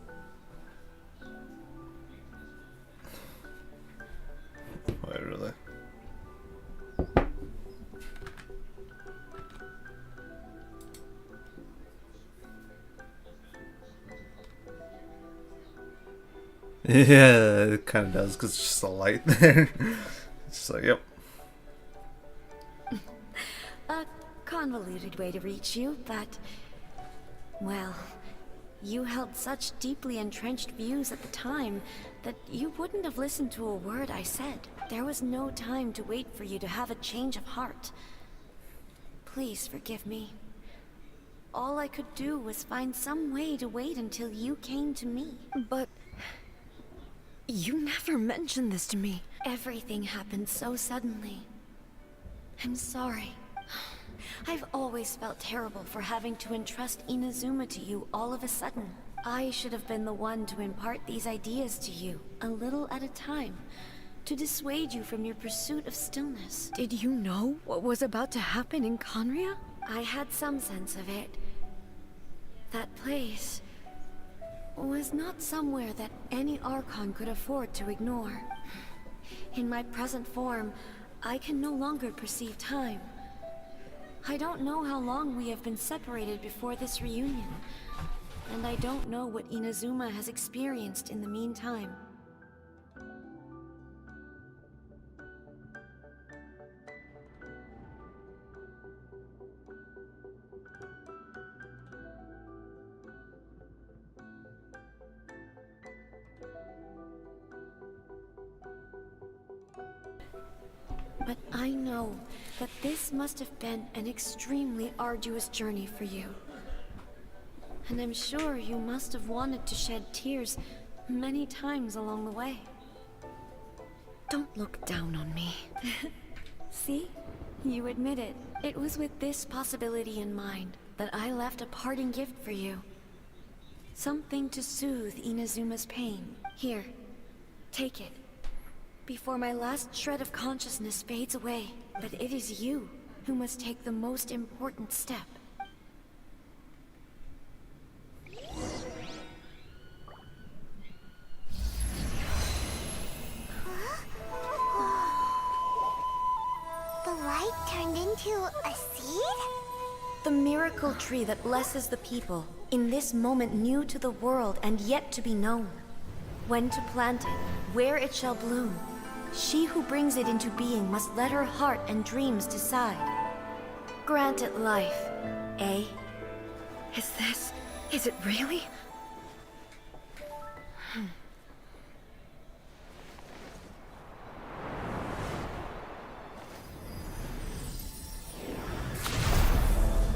[SPEAKER 1] Wait, really? Yeah, it kind of does because it's just a light there. It's just like, yep.
[SPEAKER 2] A convoluted way to reach you, but... well, you held such deeply entrenched views at the time that you wouldn't have listened to a word I said. There was no time to wait for you to have a change of heart. Please forgive me. All I could do was find some way to wait until you came to me. But... you never mentioned this to me. Everything happened so suddenly. I'm sorry. I've always felt terrible for having to entrust Inazuma to you all of a sudden. I should have been the one to impart these ideas to you, a little at a time, to dissuade you from your pursuit of stillness. Did you know what was about to happen in Conria? I had some sense of it. That place was not somewhere that any Archon could afford to ignore. In my present form, I can no longer perceive time. I don't know how long we have been separated before this reunion, and I don't know what Inazuma has experienced in the meantime. But I know that this must have been an extremely arduous journey for you. And I'm sure you must have wanted to shed tears many times along the way. Don't look down on me. See? You admit it. It was with this possibility in mind that I left a parting gift for you. Something to soothe Inazuma's pain. Here, take it. Before my last shred of consciousness fades away. But it is you who must take the most important step.
[SPEAKER 4] The light turned into a seed?
[SPEAKER 2] The miracle tree that blesses the people, in this moment new to the world and yet to be known. When to plant it, where it shall bloom. She who brings it into being must let her heart and dreams decide. Grant it life, eh? Is it really?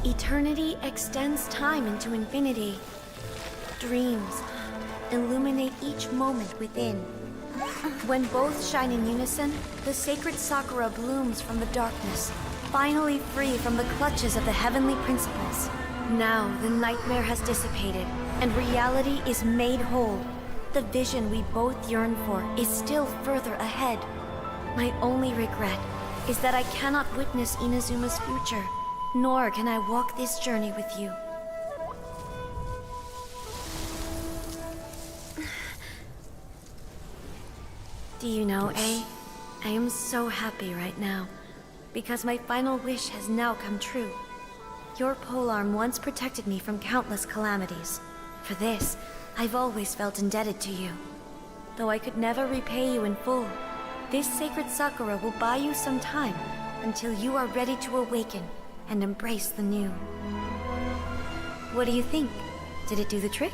[SPEAKER 2] Eternity extends time into infinity. Dreams illuminate each moment within. When both shine in unison, the sacred Sakura blooms from the darkness, finally free from the clutches of the heavenly principles. Now the nightmare has dissipated, and reality is made whole. The vision we both yearn for is still further ahead. My only regret is that I cannot witness Inazuma's future, nor can I walk this journey with you. Do you know, A? I am so happy right now, because my final wish has now come true. Your polearm once protected me from countless calamities. For this, I've always felt indebted to you. Though I could never repay you in full, this sacred Sakura will buy you some time until you are ready to awaken and embrace the new. What do you think? Did it do the trick?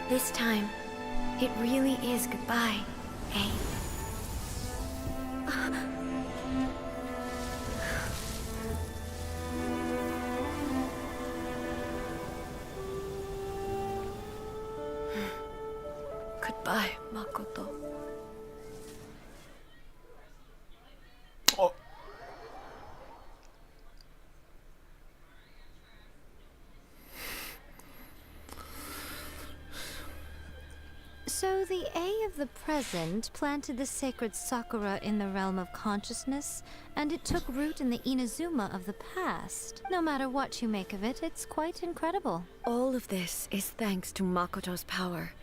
[SPEAKER 2] This time, it really is goodbye, eh? Goodbye, Makoto.
[SPEAKER 1] Oh.
[SPEAKER 9] So the A of the present planted the sacred Sakura in the realm of consciousness, and it took root in the Inazuma of the past. No matter what you make of it, it's quite incredible.
[SPEAKER 2] All of this is thanks to Makoto's power.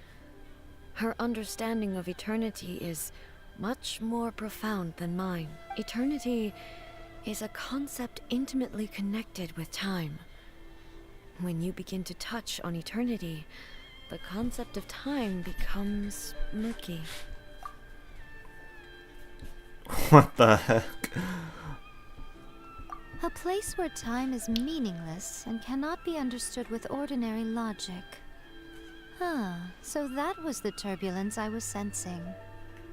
[SPEAKER 2] Her understanding of eternity is much more profound than mine. Eternity is a concept intimately connected with time. When you begin to touch on eternity, the concept of time becomes murky.
[SPEAKER 1] What the heck?
[SPEAKER 9] A place where time is meaningless and cannot be understood with ordinary logic. Ah, so that was the turbulence I was sensing.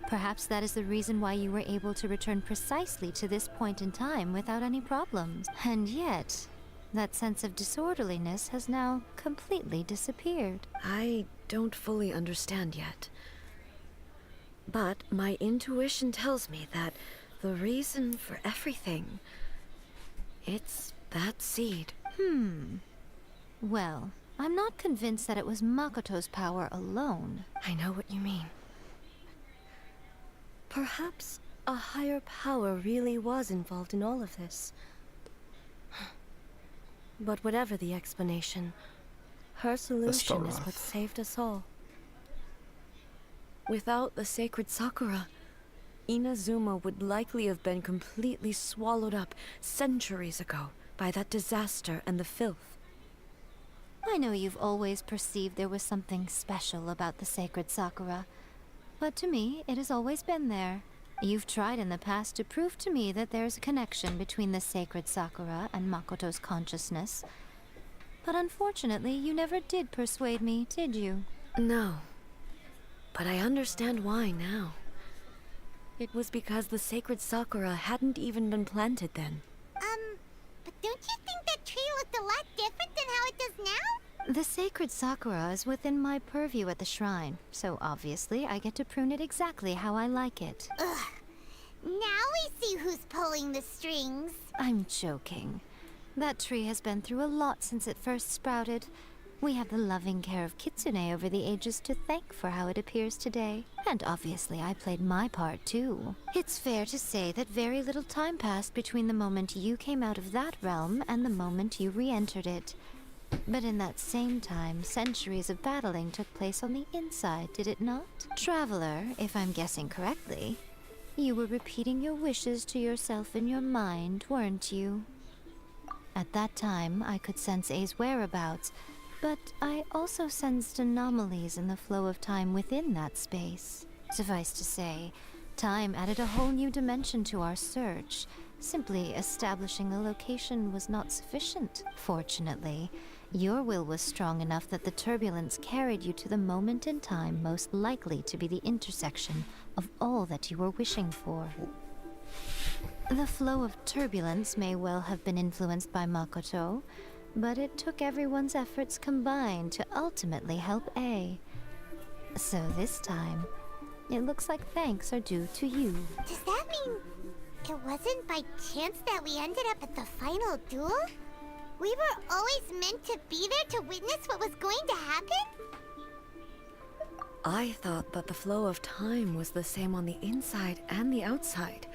[SPEAKER 9] Perhaps that is the reason why you were able to return precisely to this point in time without any problems. And yet, that sense of disorderliness has now completely disappeared.
[SPEAKER 2] I don't fully understand yet. But my intuition tells me that the reason for everything, it's that seed.
[SPEAKER 9] Well, I'm not convinced that it was Makoto's power alone.
[SPEAKER 2] I know what you mean. Perhaps a higher power really was involved in all of this. But whatever the explanation, her solution is what saved us all. Without the sacred Sakura, Inazuma would likely have been completely swallowed up centuries ago by that disaster and the filth.
[SPEAKER 9] I know you've always perceived there was something special about the sacred Sakura, but to me, it has always been there. You've tried in the past to prove to me that there's a connection between the sacred Sakura and Makoto's consciousness, but unfortunately, you never did persuade me, did you?
[SPEAKER 2] No. But I understand why now. It was because the sacred Sakura hadn't even been planted then.
[SPEAKER 4] But don't you think that tree looked a lot different than how it does now?
[SPEAKER 9] The sacred Sakura is within my purview at the shrine, so obviously I get to prune it exactly how I like it.
[SPEAKER 4] Ugh. Now we see who's pulling the strings.
[SPEAKER 9] I'm joking. That tree has been through a lot since it first sprouted. We have the loving care of Kitsune over the ages to thank for how it appears today. And obviously I played my part too. It's fair to say that very little time passed between the moment you came out of that realm and the moment you re-entered it. But in that same time, centuries of battling took place on the inside, did it not? Traveler, if I'm guessing correctly, you were repeating your wishes to yourself in your mind, weren't you? At that time, I could sense A's whereabouts, but I also sensed anomalies in the flow of time within that space. Suffice to say, time added a whole new dimension to our search. Simply establishing a location was not sufficient. Fortunately, your will was strong enough that the turbulence carried you to the moment in time most likely to be the intersection of all that you were wishing for. The flow of turbulence may well have been influenced by Makoto, but it took everyone's efforts combined to ultimately help A. So this time, it looks like thanks are due to you.
[SPEAKER 4] Does that mean it wasn't by chance that we ended up at the final duel? We were always meant to be there to witness what was going to happen?
[SPEAKER 2] I thought that the flow of time was the same on the inside and the outside.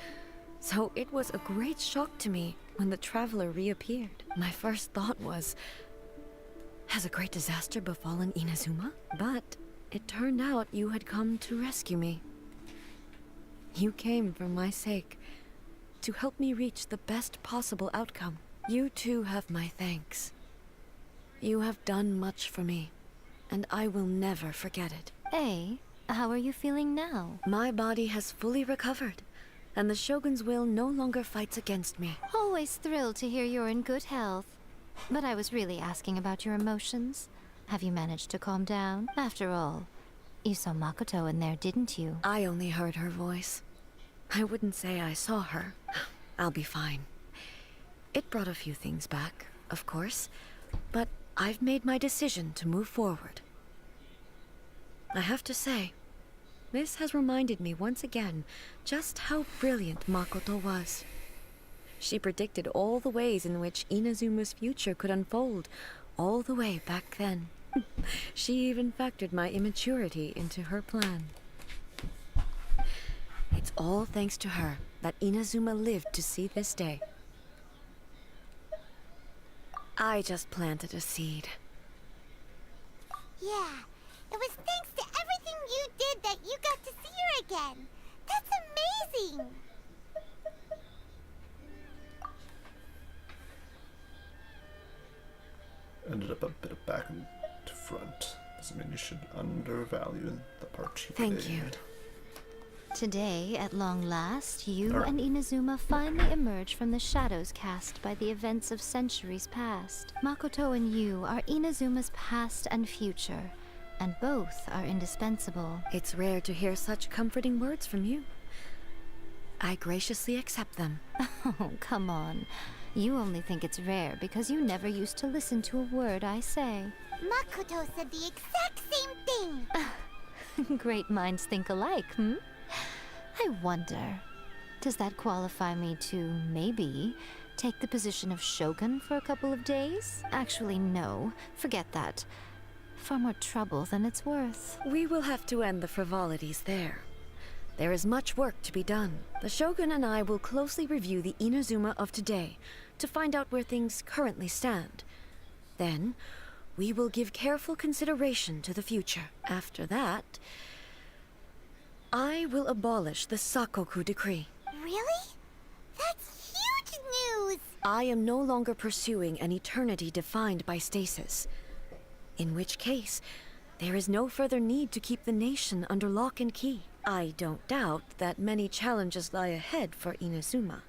[SPEAKER 2] So it was a great shock to me when the traveler reappeared. My first thought was, has a great disaster befallen Inazuma? But it turned out you had come to rescue me. You came for my sake, to help me reach the best possible outcome. You too have my thanks. You have done much for me, and I will never forget it.
[SPEAKER 9] A, how are you feeling now?
[SPEAKER 2] My body has fully recovered, and the Shogun's will no longer fights against me.
[SPEAKER 9] Always thrilled to hear you're in good health. But I was really asking about your emotions. Have you managed to calm down? After all, you saw Makoto in there, didn't you?
[SPEAKER 2] I only heard her voice. I wouldn't say I saw her. I'll be fine. It brought a few things back, of course, but I've made my decision to move forward. I have to say, this has reminded me once again just how brilliant Makoto was. She predicted all the ways in which Inazuma's future could unfold, all the way back then. She even factored my immaturity into her plan. It's all thanks to her that Inazuma lived to see this day. I just planted a seed.
[SPEAKER 4] Yeah, it was thanks to everything you did that you got to see her again. That's amazing!
[SPEAKER 1] Ended up a bit of back and to front. Doesn't mean you should undervalue the part she
[SPEAKER 2] Thank
[SPEAKER 1] played.
[SPEAKER 2] you.
[SPEAKER 9] Today, at long last, you
[SPEAKER 1] Alright.
[SPEAKER 9] and Inazuma finally emerge from the shadows cast by the events of centuries past. Makoto and you are Inazuma's past and future, and both are indispensable.
[SPEAKER 2] It's rare to hear such comforting words from you. I graciously accept them.
[SPEAKER 9] Oh, come on. You only think it's rare because you never used to listen to a word I say.
[SPEAKER 4] Makoto said the exact same thing.
[SPEAKER 9] Great minds think alike, hmm? I wonder, does that qualify me to, maybe, take the position of Shogun for a couple of days? Actually, no. Forget that. Far more trouble than it's worth.
[SPEAKER 2] We will have to end the frivolities there. There is much work to be done. The Shogun and I will closely review the Inazuma of today to find out where things currently stand. Then, we will give careful consideration to the future. After that, I will abolish the Sakoku decree.
[SPEAKER 4] Really? That's huge news!
[SPEAKER 2] I am no longer pursuing an eternity defined by stasis. In which case, there is no further need to keep the nation under lock and key. I don't doubt that many challenges lie ahead for Inazuma.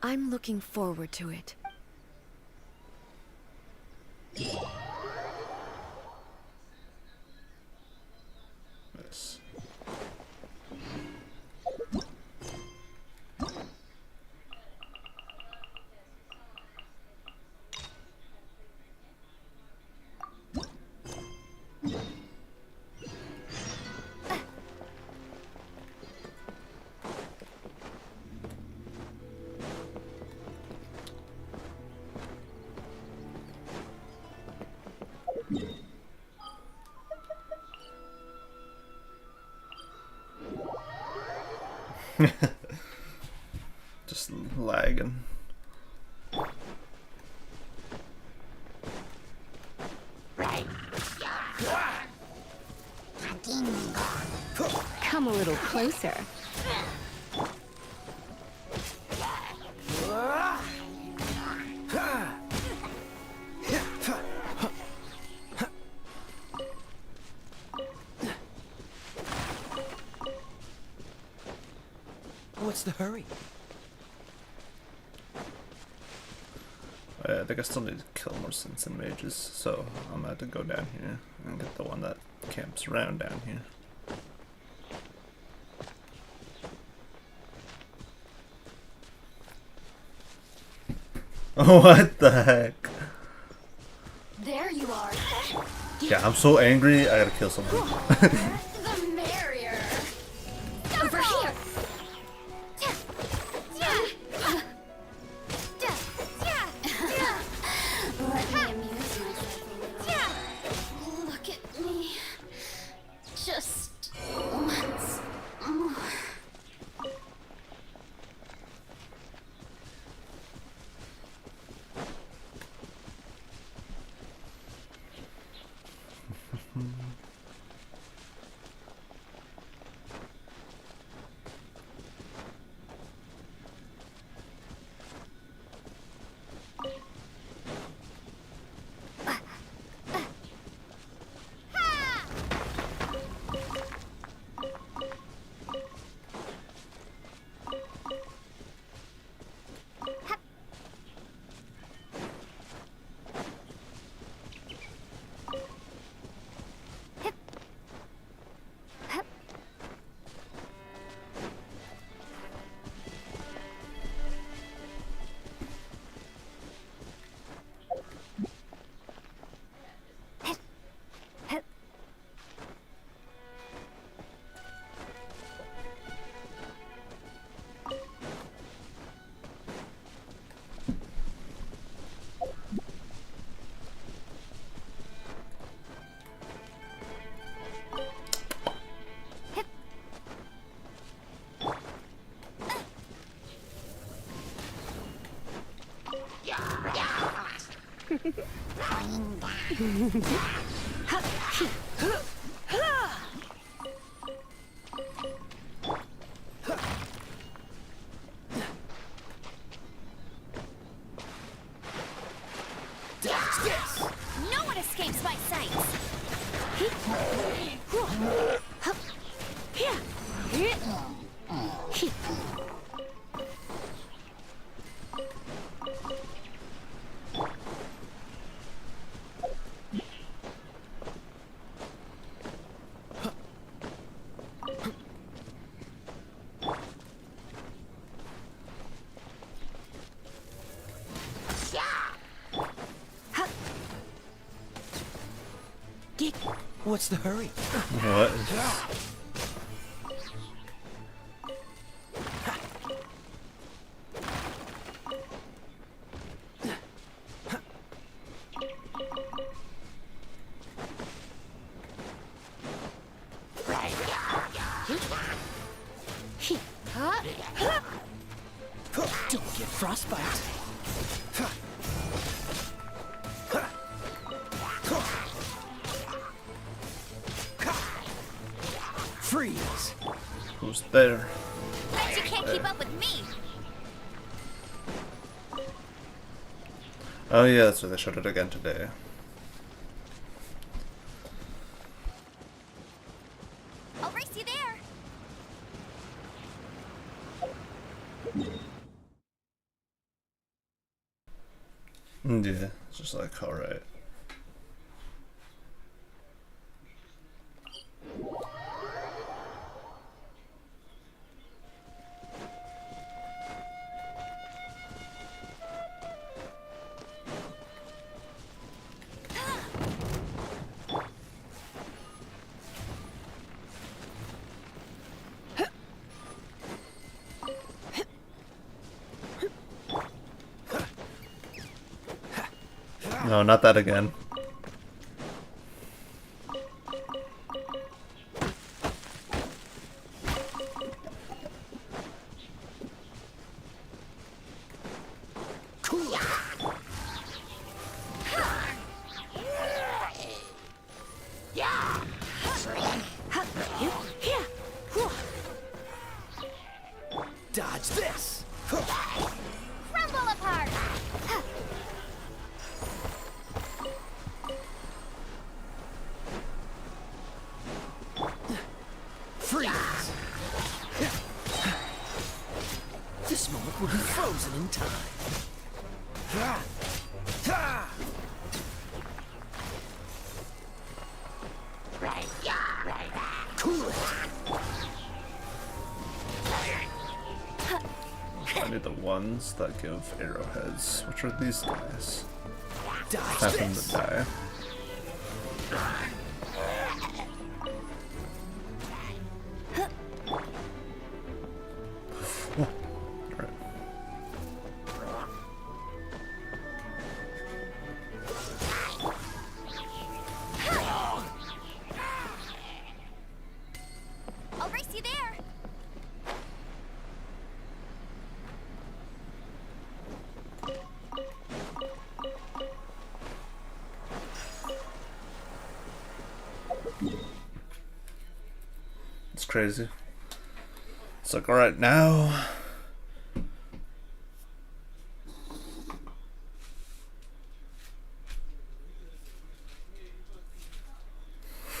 [SPEAKER 2] I'm looking forward to it.
[SPEAKER 1] Yes. Just lagging.
[SPEAKER 9] Come a little closer.
[SPEAKER 7] What's the hurry?
[SPEAKER 1] I think I still need to kill more synths and mages, so I'm gonna have to go down here and get the one that camps around down here. What the heck?
[SPEAKER 10] There you are.
[SPEAKER 1] Yeah, I'm so angry, I gotta kill someone.
[SPEAKER 10] The merrier. Over here. Let me amuse myself. Look at me. Just once more. Know what a escapes my sight.
[SPEAKER 7] What's the hurry?
[SPEAKER 1] What?
[SPEAKER 7] Don't get frostbite. Freeze.
[SPEAKER 1] Who's there?
[SPEAKER 10] Bet you can't keep up with me.
[SPEAKER 1] Oh yeah, that's why they showed it again today.
[SPEAKER 10] I'll race you there.
[SPEAKER 1] Yeah, it's just like, alright. No, not that again.
[SPEAKER 7] Dodge this.
[SPEAKER 10] Crumble apart.
[SPEAKER 7] Freeze. This moment will be frozen in time. Cool it.
[SPEAKER 1] I need the ones that give arrowheads. Which are these guys?
[SPEAKER 7] Dodge
[SPEAKER 1] Have them
[SPEAKER 7] this.
[SPEAKER 1] to die. Alright.
[SPEAKER 10] I'll race you there.
[SPEAKER 1] It's crazy. It's like, alright, now.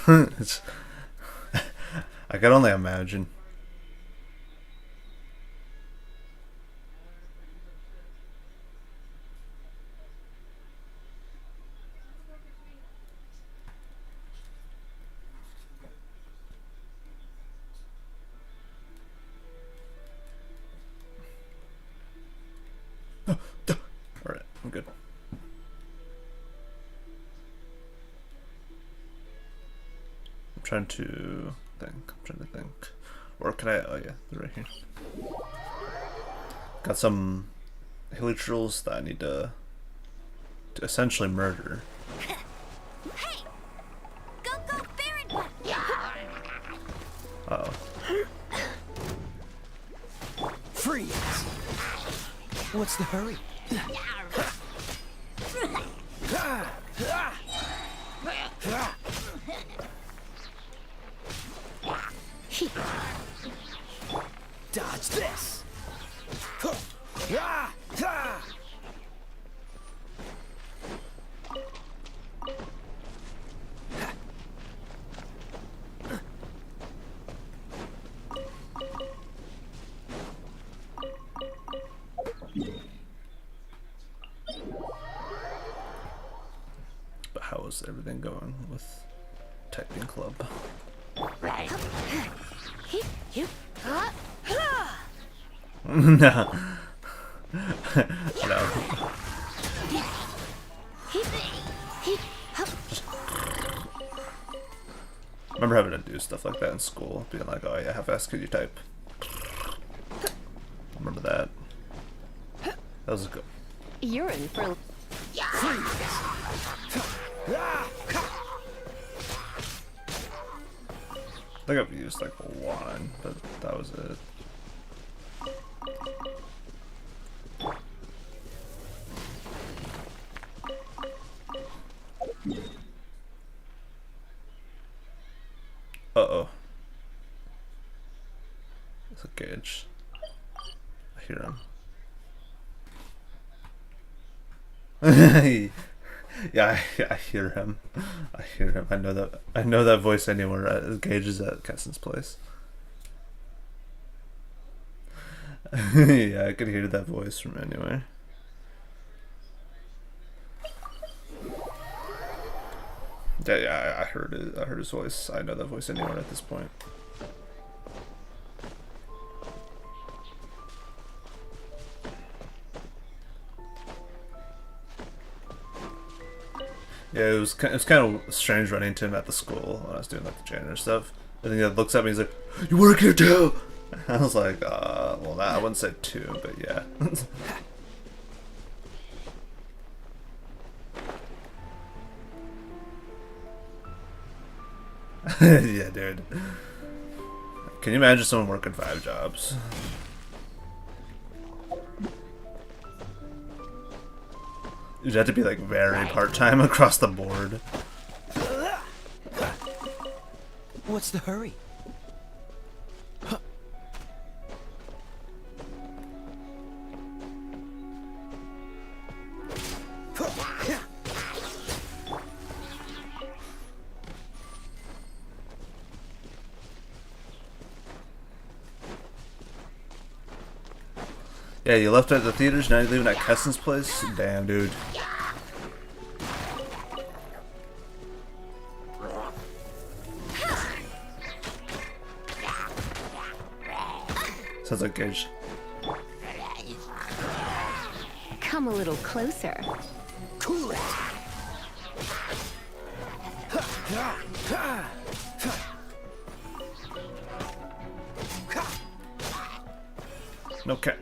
[SPEAKER 1] It's, I can only imagine. Alright, I'm good. I'm trying to think. Where can I? Oh yeah, they're right here. Got some hilly trolls that I need to essentially murder.
[SPEAKER 10] Hey! Go, go, Baron one!
[SPEAKER 1] Uh oh.
[SPEAKER 7] Freeze. What's the hurry? Dodge this.
[SPEAKER 1] how's everything going with typing club? No. No. I remember having to do stuff like that in school, being like, oh yeah, how fast could you type? I remember that. That was good.
[SPEAKER 10] You're in for.
[SPEAKER 1] I think I've used like one, but that was it. Uh-oh. It's a Gage. I hear him. Yeah, I hear him. I hear him. I know that voice anywhere. Gage is at Kessen's place. Yeah, I could hear that voice from anywhere. Yeah, I heard it. I heard his voice. I know that voice anywhere at this point. Yeah, it was kind of strange running into him at the school when I was doing like the janitor stuff. And then he looks at me, he's like, "You work here too?" I was like, well, that, I wouldn't say too, but yeah. Yeah, dude. Can you imagine someone working 5 jobs? You'd have to be like very part-time across the board.
[SPEAKER 5] What's the hurry?
[SPEAKER 1] Yeah, you left at the theaters, now you're leaving at Kessen's place? Damn, dude. Sounds like Gage.
[SPEAKER 10] Come a little closer.
[SPEAKER 5] Cool it!
[SPEAKER 1] No cap.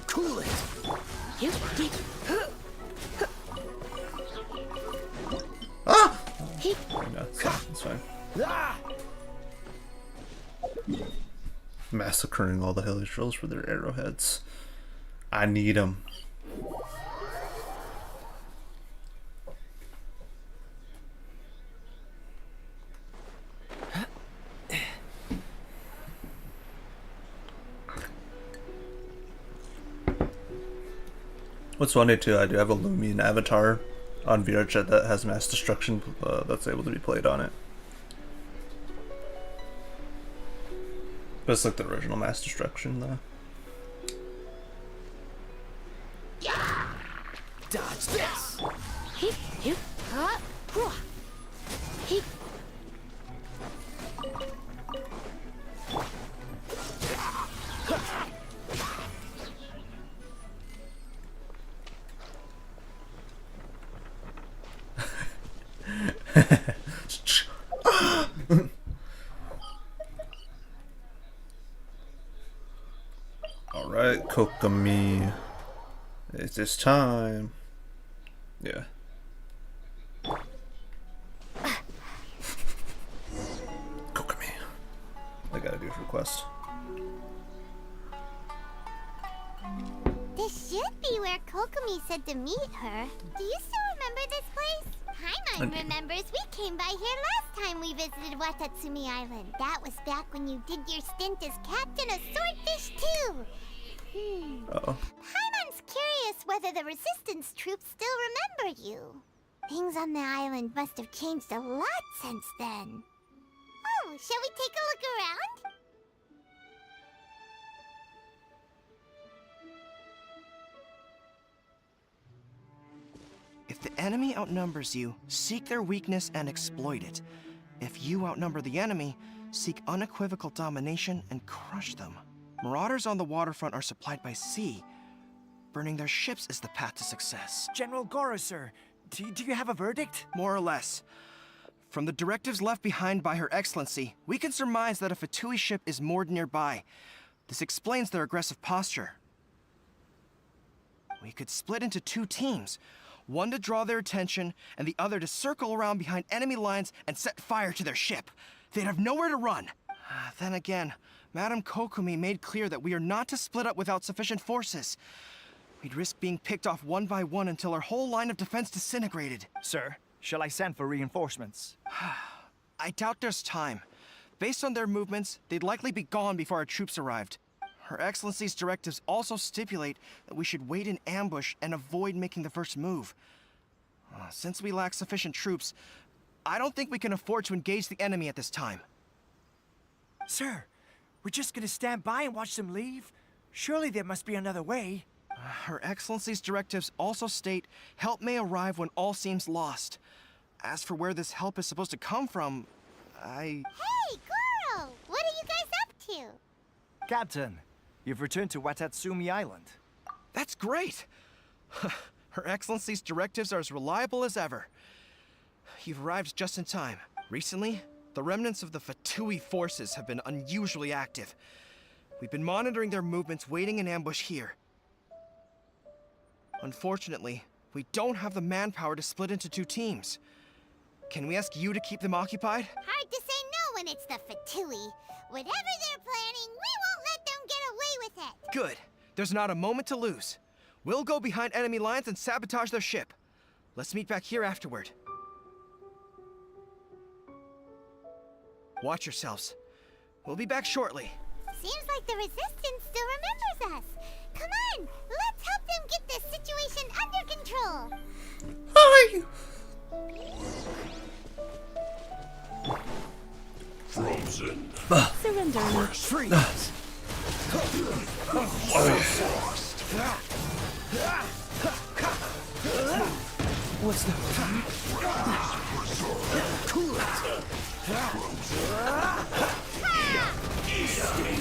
[SPEAKER 5] Cool it!
[SPEAKER 1] Ah! No, it's fine. Massacring all the Hilichurls for their arrowheads. I need them. What's funny too, I do have a Lumion avatar on VRChat that has mass destruction that's able to be played on it. But it's like the original mass destruction though.
[SPEAKER 5] Dodge this!
[SPEAKER 1] Alright, Kokomi. It's this time. Yeah. Kokomi. I gotta do his request.
[SPEAKER 4] This should be where Kokomi said to meet her. Do you still remember this place? Paimon remembers we came by here last time we visited Watatsumi Island. That was back when you did your stint as captain of Swordfish 2.
[SPEAKER 1] Uh-oh.
[SPEAKER 4] Paimon's curious whether the resistance troops still remember you. Things on the island must have changed a lot since then. Oh, shall we take a look around?
[SPEAKER 11] If the enemy outnumbers you, seek their weakness and exploit it. If you outnumber the enemy, seek unequivocal domination and crush them. Marauders on the waterfront are supplied by sea. Burning their ships is the path to success.
[SPEAKER 3] General Goro, sir, do you have a verdict?
[SPEAKER 11] More or less. From the directives left behind by Her Excellency, we can surmise that a Fatui ship is moored nearby. This explains their aggressive posture. We could split into 2 teams. One to draw their attention, and the other to circle around behind enemy lines and set fire to their ship. They'd have nowhere to run. Then again, Madame Kokomi made clear that we are not to split up without sufficient forces. We'd risk being picked off one by one until our whole line of defense disintegrated.
[SPEAKER 3] Sir, shall I send for reinforcements?
[SPEAKER 11] I doubt there's time. Based on their movements, they'd likely be gone before our troops arrived. Her Excellency's directives also stipulate that we should wait in ambush and avoid making the first move. Since we lack sufficient troops, I don't think we can afford to engage the enemy at this time.
[SPEAKER 3] Sir, we're just gonna stand by and watch them leave? Surely there must be another way.
[SPEAKER 11] Her Excellency's directives also state help may arrive when all seems lost. As for where this help is supposed to come from,
[SPEAKER 4] Hey, Goro! What are you guys up to?
[SPEAKER 3] Captain, you've returned to Watatsumi Island.
[SPEAKER 11] That's great! Her Excellency's directives are as reliable as ever. You've arrived just in time. Recently, the remnants of the Fatui forces have been unusually active. We've been monitoring their movements, waiting in ambush here. Unfortunately, we don't have the manpower to split into 2 teams. Can we ask you to keep them occupied?
[SPEAKER 4] Hard to say no when it's the Fatui. Whatever they're planning, we won't let them get away with it.
[SPEAKER 11] Good. There's not a moment to lose. We'll go behind enemy lines and sabotage their ship. Let's meet back here afterward. Watch yourselves. We'll be back shortly.
[SPEAKER 4] Seems like the Resistance still remembers us. Come on, let's help them get this situation under control.
[SPEAKER 1] Hi!
[SPEAKER 8] Frozen.
[SPEAKER 2] Surrender me.
[SPEAKER 3] Freeze! What's the... Cool it!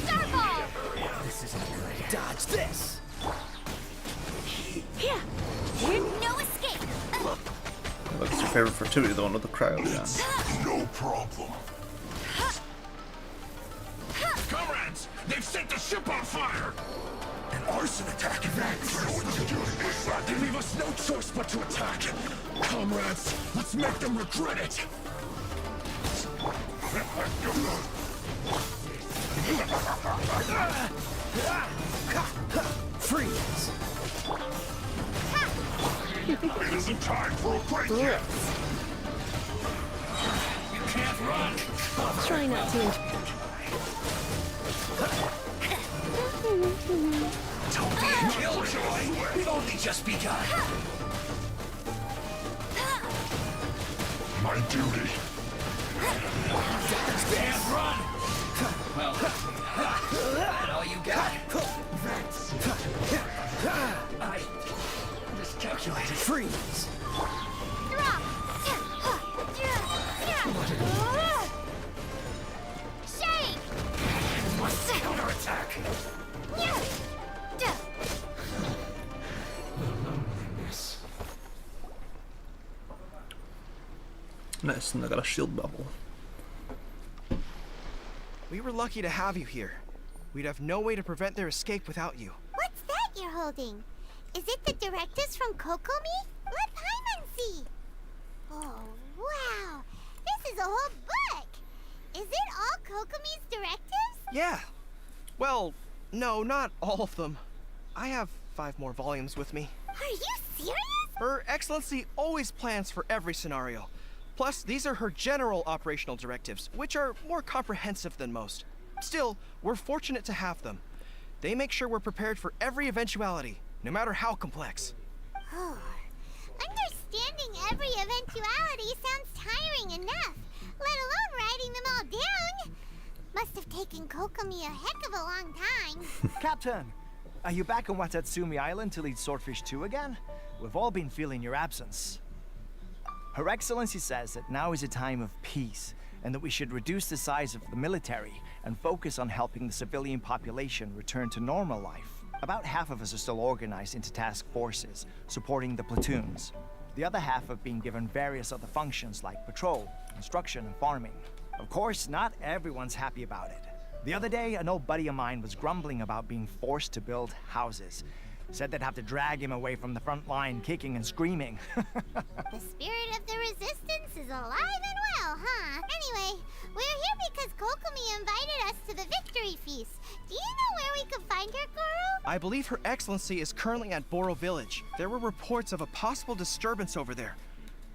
[SPEAKER 4] Starball!
[SPEAKER 3] This isn't good. Dodge this!
[SPEAKER 2] Here!
[SPEAKER 4] No escape!
[SPEAKER 1] What's your favorite Fatui, the one with the cryo gun?
[SPEAKER 8] No problem. Comrades! They've set the ship on fire! An arson attack! They leave us no choice but to attack! Comrades, let's make them regret it!
[SPEAKER 3] Freeze!
[SPEAKER 8] It isn't time for a break yet! You can't run!
[SPEAKER 2] Try not to
[SPEAKER 8] Don't be a killjoy! We've only just begun! My duty. Stand, run! Well, that all you got? I miscalculated.
[SPEAKER 3] Freeze!
[SPEAKER 4] Drop! Shake!
[SPEAKER 8] Must counterattack!
[SPEAKER 1] Nice, and I got a shield bubble.
[SPEAKER 11] We were lucky to have you here. We'd have no way to prevent their escape without you.
[SPEAKER 4] What's that you're holding? Is it the directives from Kokomi? Let Paimon Really? Oh, wow. This is a whole book. Is it all Kokomi's directives?
[SPEAKER 11] Yeah. Well, no, not all of them. I have 5 more volumes with me.
[SPEAKER 4] Are you serious?
[SPEAKER 11] Her Excellency always plans for every scenario. Plus, these are her general operational directives, which are more comprehensive than most. Still, we're fortunate to have them. They make sure we're prepared for every eventuality, no matter how complex.
[SPEAKER 4] Oh, understanding every eventuality sounds tiring enough, let alone writing them all down. Must have taken Kokomi a heck of a long time.
[SPEAKER 12] Captain, are you back on Watatsumi Island to lead Swordfish 2 again? We've all been feeling your absence. Her Excellency says that now is a time of peace, and that we should reduce the size of the military and focus on helping the civilian population return to normal life. About half of us are still organized into task forces, supporting the platoons. The other half have been given various other functions like patrol, construction, and farming. Of course, not everyone's happy about it. The other day, an old buddy of mine was grumbling about being forced to build houses. Said they'd have to drag him away from the front line, kicking and screaming.
[SPEAKER 4] The spirit of the resistance is alive and well, huh? Anyway, we're here because Kokomi invited us to the victory feast. Do you know where we could find her, Goro?
[SPEAKER 11] I believe Her Excellency is currently at Boro Village. There were reports of a possible disturbance over there.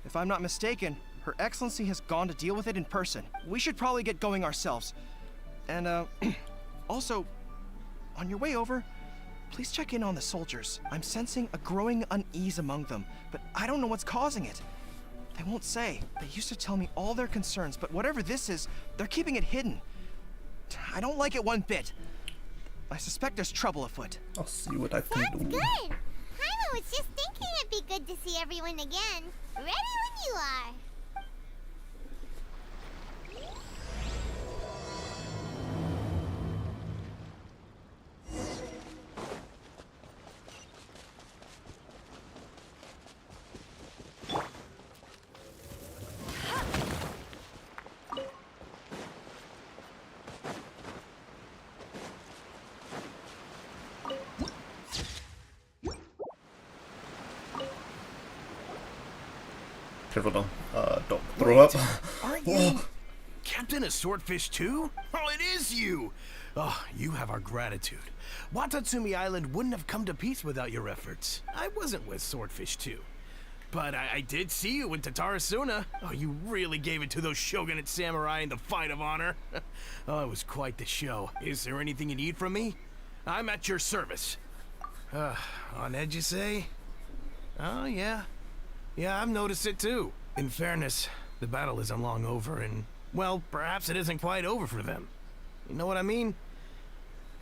[SPEAKER 11] If I'm not mistaken, Her Excellency has gone to deal with it in person. We should probably get going ourselves. And, also, on your way over, please check in on the soldiers. I'm sensing a growing unease among them, but I don't know what's causing it. They won't say. They used to tell me all their concerns, but whatever this is, they're keeping it hidden. I don't like it one bit. I suspect there's trouble afoot.
[SPEAKER 1] I'll see what I can
[SPEAKER 4] Sounds
[SPEAKER 1] do.
[SPEAKER 4] good. Haima was just thinking it'd be good to see everyone again. Ready when you are.
[SPEAKER 1] Careful, don't throw up.
[SPEAKER 5] Aren't you Captain of Swordfish 2? Oh, it is you! Oh, you have our gratitude. Watatsumi Island wouldn't have come to peace without your efforts. I wasn't with Swordfish 2. But I did see you in Tatarasuna. Oh, you really gave it to those shogunate samurai in the fight of honor. Oh, it was quite the show. Is there anything you need from me? I'm at your service. On edge, you say? Oh, yeah. Yeah, I've noticed it too. In fairness, the battle isn't long over, and, well, perhaps it isn't quite over for them. You know what I mean?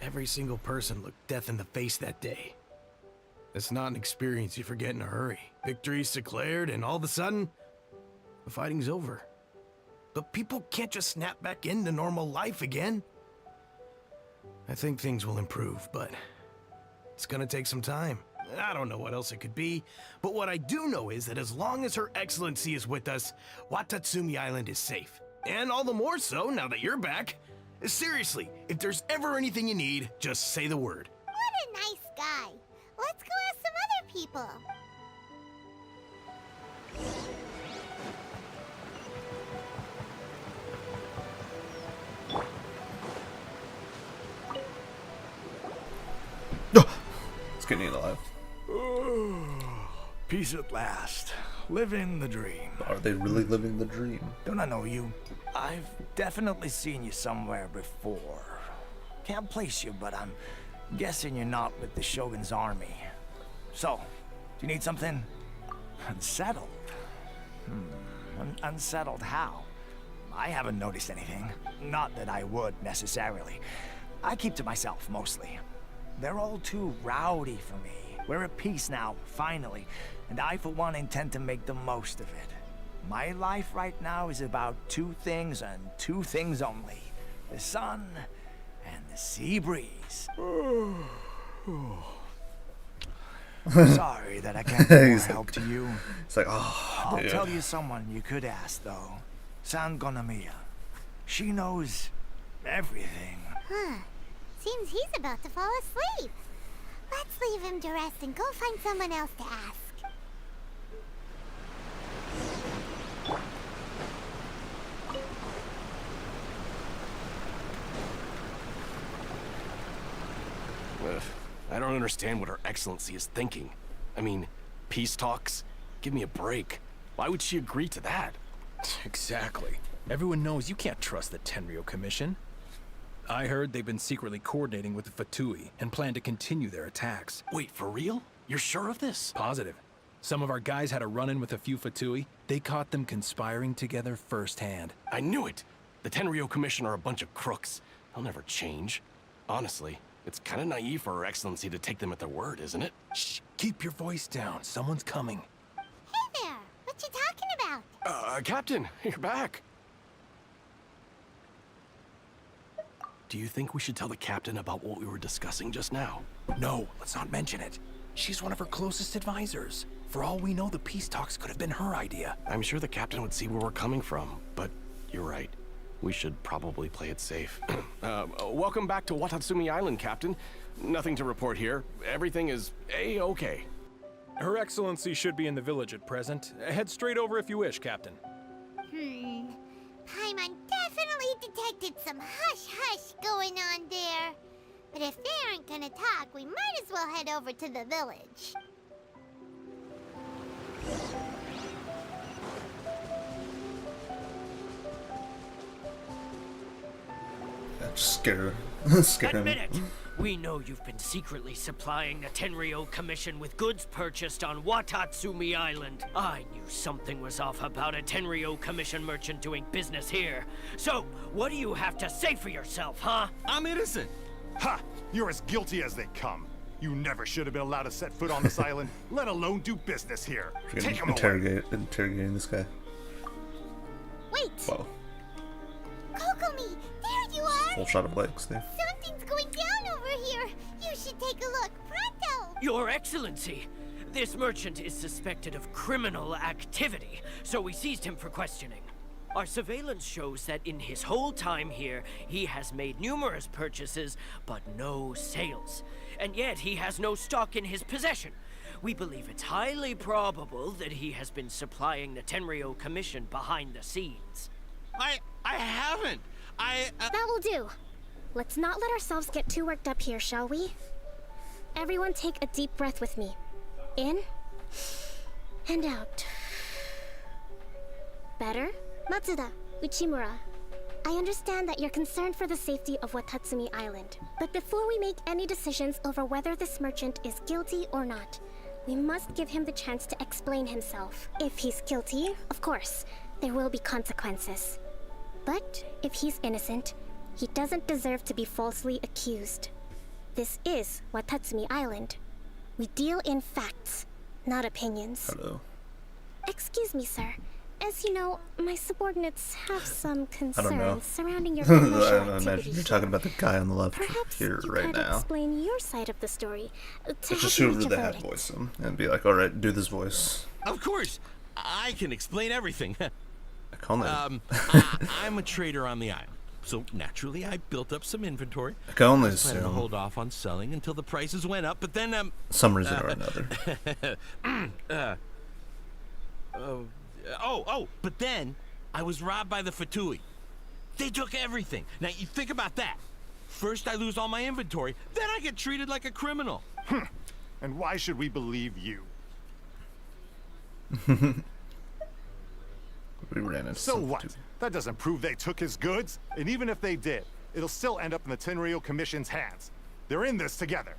[SPEAKER 5] Every single person looked death in the face that day. It's not an experience you forget in a hurry. Victory's declared, and all of a sudden, the fighting's over. But people can't just snap back into normal life again. I think things will improve, but it's gonna take some time. I don't know what else it could be, but what I do know is that as long as Her Excellency is with us, Watatsumi Island is safe. And all the more so now that you're back. Seriously, if there's ever anything you need, just say the word.
[SPEAKER 4] What a nice guy. Let's go ask some other people.
[SPEAKER 1] It's getting alive.
[SPEAKER 12] Peace at last. Living the dream.
[SPEAKER 1] Are they really living the dream?
[SPEAKER 12] Don't I know you? I've definitely seen you somewhere before. Can't place you, but I'm guessing you're not with the Shogun's army. So, do you need something? Unsettled? Unsettled how? I haven't noticed anything. Not that I would, necessarily. I keep to myself, mostly. They're all too rowdy for me. We're at peace now, finally, and I, for one, intend to make the most of it. My life right now is about 2 things and 2 things only. The sun and the sea breeze. Sorry that I can't be more help to you.
[SPEAKER 1] It's like, oh,
[SPEAKER 12] I'll
[SPEAKER 1] dude.
[SPEAKER 12] tell you someone you could ask, though. San Gonamiya. She knows everything.
[SPEAKER 4] Huh. Seems he's about to fall asleep. Let's leave him to rest and go find someone else to ask.
[SPEAKER 13] I don't understand what Her Excellency is thinking. I mean, peace talks? Give me a break. Why would she agree to that?
[SPEAKER 6] Exactly. Everyone knows you can't trust the Tenryo Commission. I heard they've been secretly coordinating with the Fatui and plan to continue their attacks.
[SPEAKER 13] Wait, for real? You're sure of this?
[SPEAKER 6] Positive. Some of our guys had a run-in with a few Fatui. They caught them conspiring together firsthand.
[SPEAKER 13] I knew it! The Tenryo Commission are a bunch of crooks. They'll never change. Honestly, it's kind of naive for Her Excellency to take them at their word, isn't it?
[SPEAKER 6] Shh! Keep your voice down. Someone's coming.
[SPEAKER 4] Hey there! What you talking about?
[SPEAKER 13] Captain, you're back. Do you think we should tell the captain about what we were discussing just now?
[SPEAKER 6] No, let's not mention it. She's one of her closest advisors. For all we know, the peace talks could have been her idea.
[SPEAKER 13] I'm sure the captain would see where we're coming from, but you're right. We should probably play it safe. Welcome back to Watatsumi Island, Captain. Nothing to report here. Everything is A-okay.
[SPEAKER 6] Her Excellency should be in the village at present. Head straight over if you wish, Captain.
[SPEAKER 4] Paimon definitely detected some hush-hush going on there. But if they aren't gonna talk, we might as well head over to the village.
[SPEAKER 1] Yeah, just scare him.
[SPEAKER 14] Admit it! We know you've been secretly supplying the Tenryo Commission with goods purchased on Watatsumi Island. I knew something was off about a Tenryo Commission merchant doing business here. So, what do you have to say for yourself, huh?
[SPEAKER 15] I'm innocent! Ha! You're as guilty as they come. You never should have been allowed to set foot on this island, let alone do business here. Take him away.
[SPEAKER 1] Interrogating this guy.
[SPEAKER 4] Wait!
[SPEAKER 1] Whoa.
[SPEAKER 4] Kokomi, there you are!
[SPEAKER 1] Full shot of legs there.
[SPEAKER 4] Something's going down over here. You should take a look. Pronto!
[SPEAKER 14] Your Excellency, this merchant is suspected of criminal activity, so we seized him for questioning. Our surveillance shows that in his whole time here, he has made numerous purchases, but no sales. And yet he has no stock in his possession. We believe it's highly probable that he has been supplying the Tenryo Commission behind the scenes.
[SPEAKER 15] I haven't!
[SPEAKER 16] That will do. Let's not let ourselves get too worked up here, shall we? Everyone take a deep breath with me. In and out. Better? Matsuda, Uchimura, I understand that you're concerned for the safety of Watatsumi Island. But before we make any decisions over whether this merchant is guilty or not, we must give him the chance to explain himself. If he's guilty, of course, there will be consequences. But if he's innocent, he doesn't deserve to be falsely accused. This is Watatsumi Island. We deal in facts, not opinions.
[SPEAKER 1] Hello.
[SPEAKER 16] Excuse me, sir. As you know, my subordinates have some
[SPEAKER 1] I don't know.
[SPEAKER 16] concerns surrounding your
[SPEAKER 1] I
[SPEAKER 16] commercial
[SPEAKER 1] imagine
[SPEAKER 16] activities.
[SPEAKER 1] you're talking about the guy on the left
[SPEAKER 16] Perhaps
[SPEAKER 1] here
[SPEAKER 16] you
[SPEAKER 1] right
[SPEAKER 16] could
[SPEAKER 1] now.
[SPEAKER 16] explain your side of the story to
[SPEAKER 1] It's
[SPEAKER 16] help
[SPEAKER 1] just
[SPEAKER 16] me
[SPEAKER 1] whoever
[SPEAKER 16] reach a
[SPEAKER 1] the head
[SPEAKER 16] verdict.
[SPEAKER 1] voice him and be like, alright, do this voice.
[SPEAKER 17] Of course, I can explain everything.
[SPEAKER 1] I call that.
[SPEAKER 17] I'm a trader on the island, so naturally I built up some inventory.
[SPEAKER 1] I can only
[SPEAKER 17] I was planning to
[SPEAKER 1] assume.
[SPEAKER 17] hold off on selling until the prices went up, but then
[SPEAKER 1] Some reason or another.
[SPEAKER 17] But then I was robbed by the Fatui. They took everything. Now you think about that. First I lose all my inventory, then I get treated like a criminal.
[SPEAKER 15] And why should we believe you?
[SPEAKER 1] We ran into
[SPEAKER 15] So
[SPEAKER 1] some
[SPEAKER 15] what?
[SPEAKER 1] dude.
[SPEAKER 15] That doesn't prove they took his goods. And even if they did, it'll still end up in the Tenryo Commission's hands. They're in this together.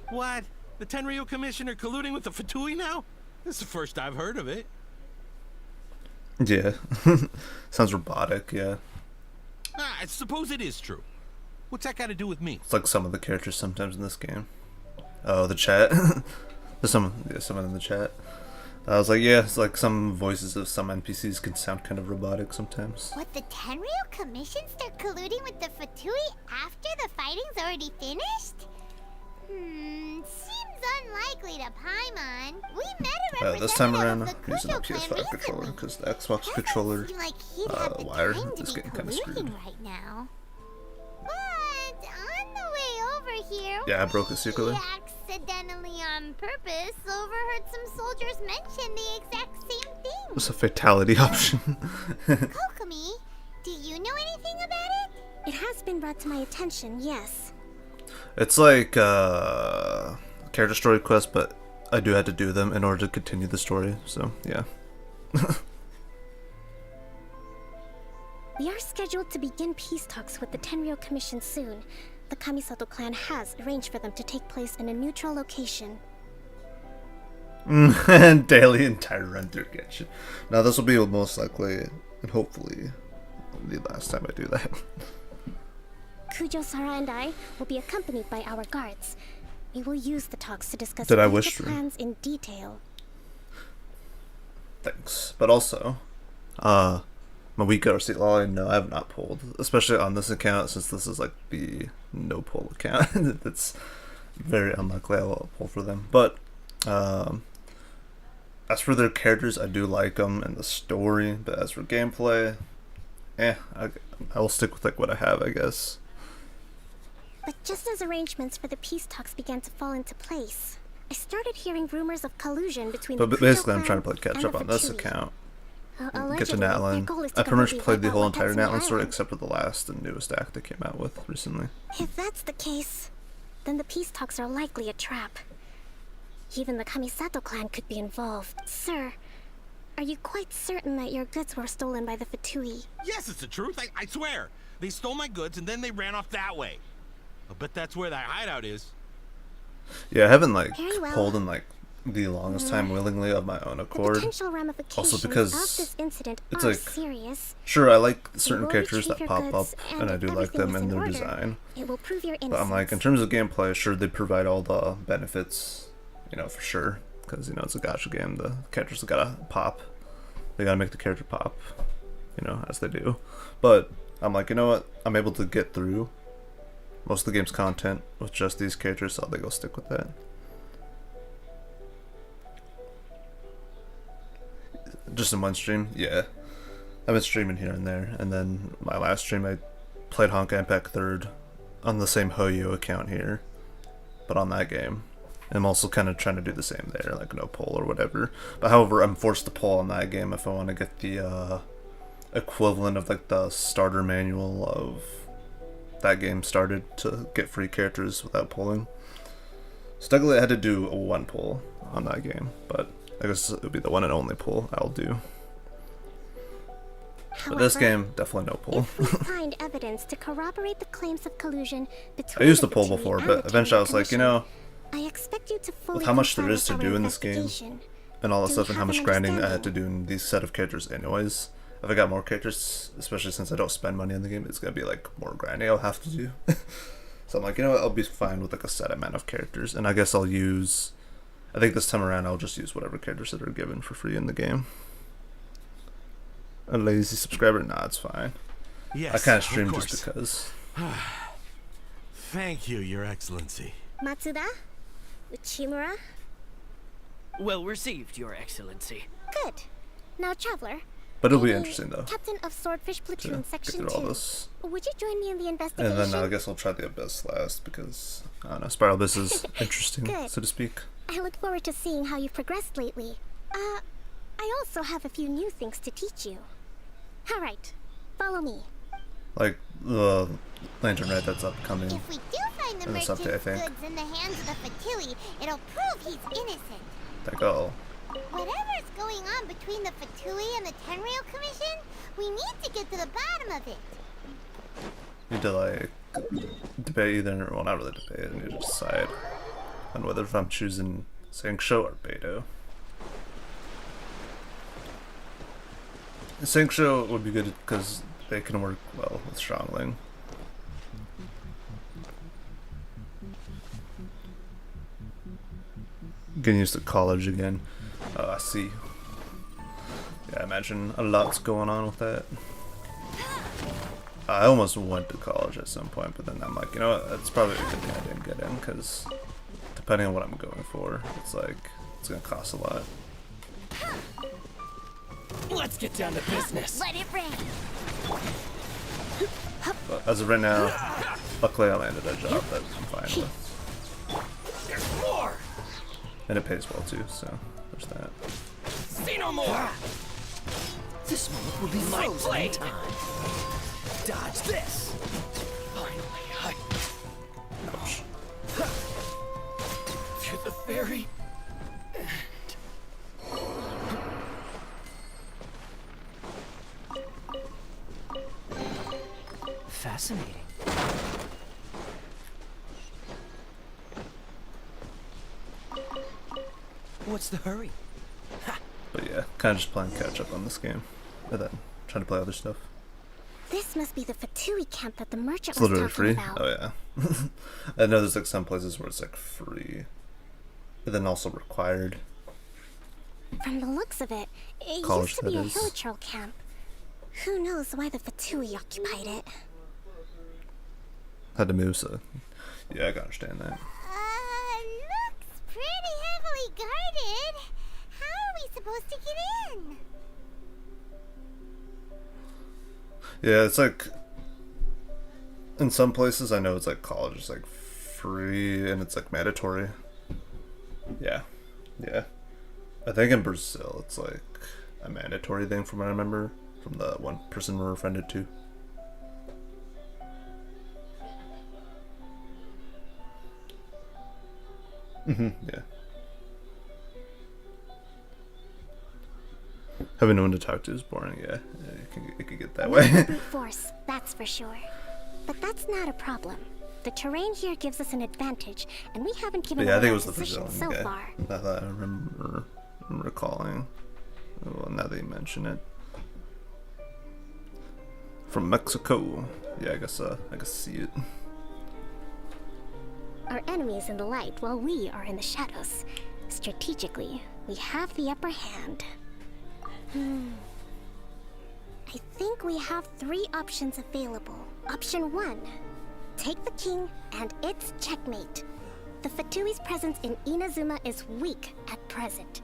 [SPEAKER 17] What? The Tenryo Commission are colluding with the Fatui now? This is the first I've heard of it.
[SPEAKER 1] Yeah. Sounds robotic, yeah.
[SPEAKER 17] I suppose it is true. What's that got to do with me?
[SPEAKER 1] It's like some of the characters sometimes in this game. Oh, the chat. There's someone in the chat. I was like, yeah, it's like some voices of some NPCs can sound kind of robotic sometimes.
[SPEAKER 4] What, the Tenryo Commission start colluding with the Fatui after the fighting's already finished? Seems unlikely to Paimon. We met a
[SPEAKER 1] This time
[SPEAKER 4] representative
[SPEAKER 1] around,
[SPEAKER 4] of
[SPEAKER 1] I'm
[SPEAKER 4] the
[SPEAKER 1] using a
[SPEAKER 4] Kujo clan
[SPEAKER 1] PS5 controller
[SPEAKER 4] recently.
[SPEAKER 1] because the Xbox controller
[SPEAKER 4] Seems like he'd have the
[SPEAKER 1] wire
[SPEAKER 4] time to
[SPEAKER 1] is
[SPEAKER 4] be
[SPEAKER 1] getting kind of
[SPEAKER 4] colluding
[SPEAKER 1] screwed.
[SPEAKER 4] right now. But on the way over here,
[SPEAKER 1] Yeah, I broke it secretly.
[SPEAKER 4] we accidentally on purpose overheard some soldiers mention the exact same thing.
[SPEAKER 1] It's a fatality option.
[SPEAKER 4] Kokomi, do you know anything about it?
[SPEAKER 16] It has been brought to my attention, yes.
[SPEAKER 1] It's like character story quest, but I do have to do them in order to continue the story. So yeah.
[SPEAKER 16] We are scheduled to begin peace talks with the Tenryou Commission soon. The Kamisato clan has arranged for them to take place in a neutral location.
[SPEAKER 1] And daily entire run through Genshin. Now this will be most likely and hopefully the last time I do that.
[SPEAKER 16] Kujo, Sara, and I will be accompanied by our guards. We will use the talks to discuss
[SPEAKER 1] Did I
[SPEAKER 16] all
[SPEAKER 1] wish
[SPEAKER 16] the
[SPEAKER 1] to?
[SPEAKER 16] plans in detail.
[SPEAKER 1] Thanks. But also, Mawika or Seatlali, no, I have not pulled. Especially on this account, since this is like the no pull account. It's very unlikely I will pull for them. But as for their characters, I do like them and the story. But as for gameplay, I will stick with like what I have, I guess.
[SPEAKER 16] But just as arrangements for the peace talks began to fall into place, I started hearing rumors of collusion between
[SPEAKER 1] But
[SPEAKER 16] the
[SPEAKER 1] basically,
[SPEAKER 16] Kujo
[SPEAKER 1] I'm trying to
[SPEAKER 16] clan
[SPEAKER 1] play catch
[SPEAKER 16] and
[SPEAKER 1] up
[SPEAKER 16] the
[SPEAKER 1] on this
[SPEAKER 16] Fatui.
[SPEAKER 1] account. Get to
[SPEAKER 16] Allegedly, their
[SPEAKER 1] Natlan.
[SPEAKER 16] goal is to
[SPEAKER 1] I pretty much
[SPEAKER 16] completely
[SPEAKER 1] played the
[SPEAKER 16] wipe
[SPEAKER 1] whole
[SPEAKER 16] out
[SPEAKER 1] entire
[SPEAKER 16] Watatsumi
[SPEAKER 1] Natlan story
[SPEAKER 16] Island.
[SPEAKER 1] except for the last and newest act they came out with recently.
[SPEAKER 16] If that's the case, then the peace talks are likely a trap. Even the Kamisato clan could be involved. Sir, are you quite certain that your goods were stolen by the Fatui?
[SPEAKER 17] Yes, it's the truth. I swear. They stole my goods and then they ran off that way. I bet that's where that hideout is.
[SPEAKER 1] Yeah, I haven't like
[SPEAKER 16] Very well.
[SPEAKER 1] pulled in like the longest time willingly of my own accord.
[SPEAKER 16] Potential ramifications
[SPEAKER 1] Also because
[SPEAKER 16] of this incident
[SPEAKER 1] it's
[SPEAKER 16] are
[SPEAKER 1] like
[SPEAKER 16] serious.
[SPEAKER 1] sure I like certain
[SPEAKER 16] will
[SPEAKER 1] characters that
[SPEAKER 16] retrieve
[SPEAKER 1] pop
[SPEAKER 16] your
[SPEAKER 1] up
[SPEAKER 16] goods,
[SPEAKER 1] and I do
[SPEAKER 16] if
[SPEAKER 1] like them
[SPEAKER 16] everything is
[SPEAKER 1] and their
[SPEAKER 16] in order,
[SPEAKER 1] design.
[SPEAKER 16] It will prove your innocence.
[SPEAKER 1] But I'm like in terms of gameplay, sure they provide all the benefits, you know, for sure. Because you know it's a gacha game, the characters gotta pop. They gotta make the character pop, you know, as they do. But I'm like, you know what? I'm able to get through most of the game's content with just these characters, so I think I'll stick with that. Just in one stream, yeah. I've been streaming here and there, and then my last stream I played Honkai Impact 3rd on the same Hoyo account here, but on that game. I'm also kind of trying to do the same there, like no pull or whatever. But however, I'm forced to pull on that game if I want to get the equivalent of like the starter manual of that game started to get free characters without pulling. So technically I had to do a one pull on that game, but I guess it would be the one and only pull I'll do. But this game, definitely no pull.
[SPEAKER 16] If we find evidence to corroborate the claims of collusion between
[SPEAKER 1] I used
[SPEAKER 16] the
[SPEAKER 1] to pull
[SPEAKER 16] Fatui
[SPEAKER 1] before,
[SPEAKER 16] and
[SPEAKER 1] but
[SPEAKER 16] the
[SPEAKER 1] eventually I was
[SPEAKER 16] Tenryou
[SPEAKER 1] like, you know,
[SPEAKER 16] I expect you to fully
[SPEAKER 1] with how much there
[SPEAKER 16] confirm
[SPEAKER 1] is to
[SPEAKER 16] our
[SPEAKER 1] do in this game,
[SPEAKER 16] investigation.
[SPEAKER 1] and all that
[SPEAKER 16] Do
[SPEAKER 1] stuff,
[SPEAKER 16] we
[SPEAKER 1] and how
[SPEAKER 16] have
[SPEAKER 1] much
[SPEAKER 16] an
[SPEAKER 1] grinding I had
[SPEAKER 16] understanding?
[SPEAKER 1] to do in these set of characters anyways. If I got more characters, especially since I don't spend money on the game, it's gonna be like more grinding I'll have to do. So I'm like, you know what, I'll be fine with like a set amount of characters, and I guess I'll use, I think this time around I'll just use whatever characters that are given for free in the game. A lazy subscriber? Nah, it's fine.
[SPEAKER 17] Yes,
[SPEAKER 1] I kind of
[SPEAKER 17] of
[SPEAKER 1] stream
[SPEAKER 17] course.
[SPEAKER 1] just because.
[SPEAKER 17] Thank you, Your Excellency.
[SPEAKER 16] Matsuda? Uchimura?
[SPEAKER 14] Well received, Your Excellency.
[SPEAKER 16] Good. Now, Traveler.
[SPEAKER 1] But it'll be
[SPEAKER 16] I'm
[SPEAKER 1] interesting though.
[SPEAKER 16] Captain of Swordfish Platoon
[SPEAKER 1] Get
[SPEAKER 16] Section
[SPEAKER 1] through all
[SPEAKER 16] 2.
[SPEAKER 1] this.
[SPEAKER 16] Would you join me in the investigation?
[SPEAKER 1] And then I guess I'll try the Abyss last because, I don't know, Spiral Abyss is interesting,
[SPEAKER 16] Good.
[SPEAKER 1] so to speak.
[SPEAKER 16] I look forward to seeing how you've progressed lately. I also have a few new things to teach you. Alright, follow me.
[SPEAKER 1] Like the Lantern Red that's upcoming.
[SPEAKER 4] If we do find the
[SPEAKER 1] in this
[SPEAKER 4] merchant's
[SPEAKER 1] update, I think.
[SPEAKER 4] goods in the hands of the Fatui, it'll prove he's innocent.
[SPEAKER 1] Like, oh,
[SPEAKER 4] Whatever's going on between the Fatui and the Tenryou Commission, we need to get to the bottom of it.
[SPEAKER 1] need to like debate either, well, not really debate. I need to decide on whether if I'm choosing Sangsho or Beidou. Sangsho would be good because they can work well with Strongling. Getting used to college again. I see. Yeah, I imagine a lot's going on with that. I almost went to college at some point, but then I'm like, you know what, that's probably a good thing I didn't get in, because depending on what I'm going for, it's like, it's gonna cost a lot.
[SPEAKER 14] Let's get down to business.
[SPEAKER 4] Let it rain.
[SPEAKER 1] But as of right now, luckily I landed a job that I'm fine with.
[SPEAKER 14] There's more.
[SPEAKER 1] And it pays well too, so there's that.
[SPEAKER 14] See no more.
[SPEAKER 18] This moment will be
[SPEAKER 14] My
[SPEAKER 18] frozen in
[SPEAKER 14] blade.
[SPEAKER 18] time. Dodge this.
[SPEAKER 14] Finally,
[SPEAKER 1] Ouch.
[SPEAKER 14] scary.
[SPEAKER 12] Fascinating. What's the hurry?
[SPEAKER 1] But yeah, kind of just playing catch up on this game, and then trying to play other stuff.
[SPEAKER 16] This must be the Fatui camp that the merchant
[SPEAKER 1] It's
[SPEAKER 16] was
[SPEAKER 1] literally
[SPEAKER 16] talking
[SPEAKER 1] free.
[SPEAKER 16] about.
[SPEAKER 1] Oh yeah. I know there's like some places where it's like free, but then also required.
[SPEAKER 16] From the looks of it, it
[SPEAKER 1] College,
[SPEAKER 16] used to be
[SPEAKER 1] that
[SPEAKER 16] a
[SPEAKER 1] is.
[SPEAKER 16] Hilichurl camp. Who knows why the Fatui occupied it?
[SPEAKER 1] Had to move, so yeah, I can understand that.
[SPEAKER 4] Looks pretty heavily guarded. How are we supposed to get in?
[SPEAKER 1] Yeah, it's like in some places I know it's like college is like free and it's like mandatory. Yeah, yeah. I think in Brazil it's like a mandatory thing from what I remember from the one person we're offended to. Yeah. Having no one to talk to is boring, yeah. It can get that
[SPEAKER 16] Not
[SPEAKER 1] way.
[SPEAKER 16] the brute force, that's for sure. But that's not a problem. The terrain here gives us an advantage, and we haven't
[SPEAKER 1] But
[SPEAKER 16] given
[SPEAKER 1] yeah, I
[SPEAKER 16] away
[SPEAKER 1] think it
[SPEAKER 16] our
[SPEAKER 1] was the
[SPEAKER 16] position
[SPEAKER 1] Brazilian
[SPEAKER 16] so
[SPEAKER 1] guy.
[SPEAKER 16] far.
[SPEAKER 1] Now that I remember recalling. Well, now that you mention it. From Mexico. Yeah, I guess see it.
[SPEAKER 16] Our enemy is in the light while we are in the shadows. Strategically, we have the upper hand. I think we have 3 options available. Option 1. Take the king and it's checkmate. The Fatui's presence in Inazuma is weak at present.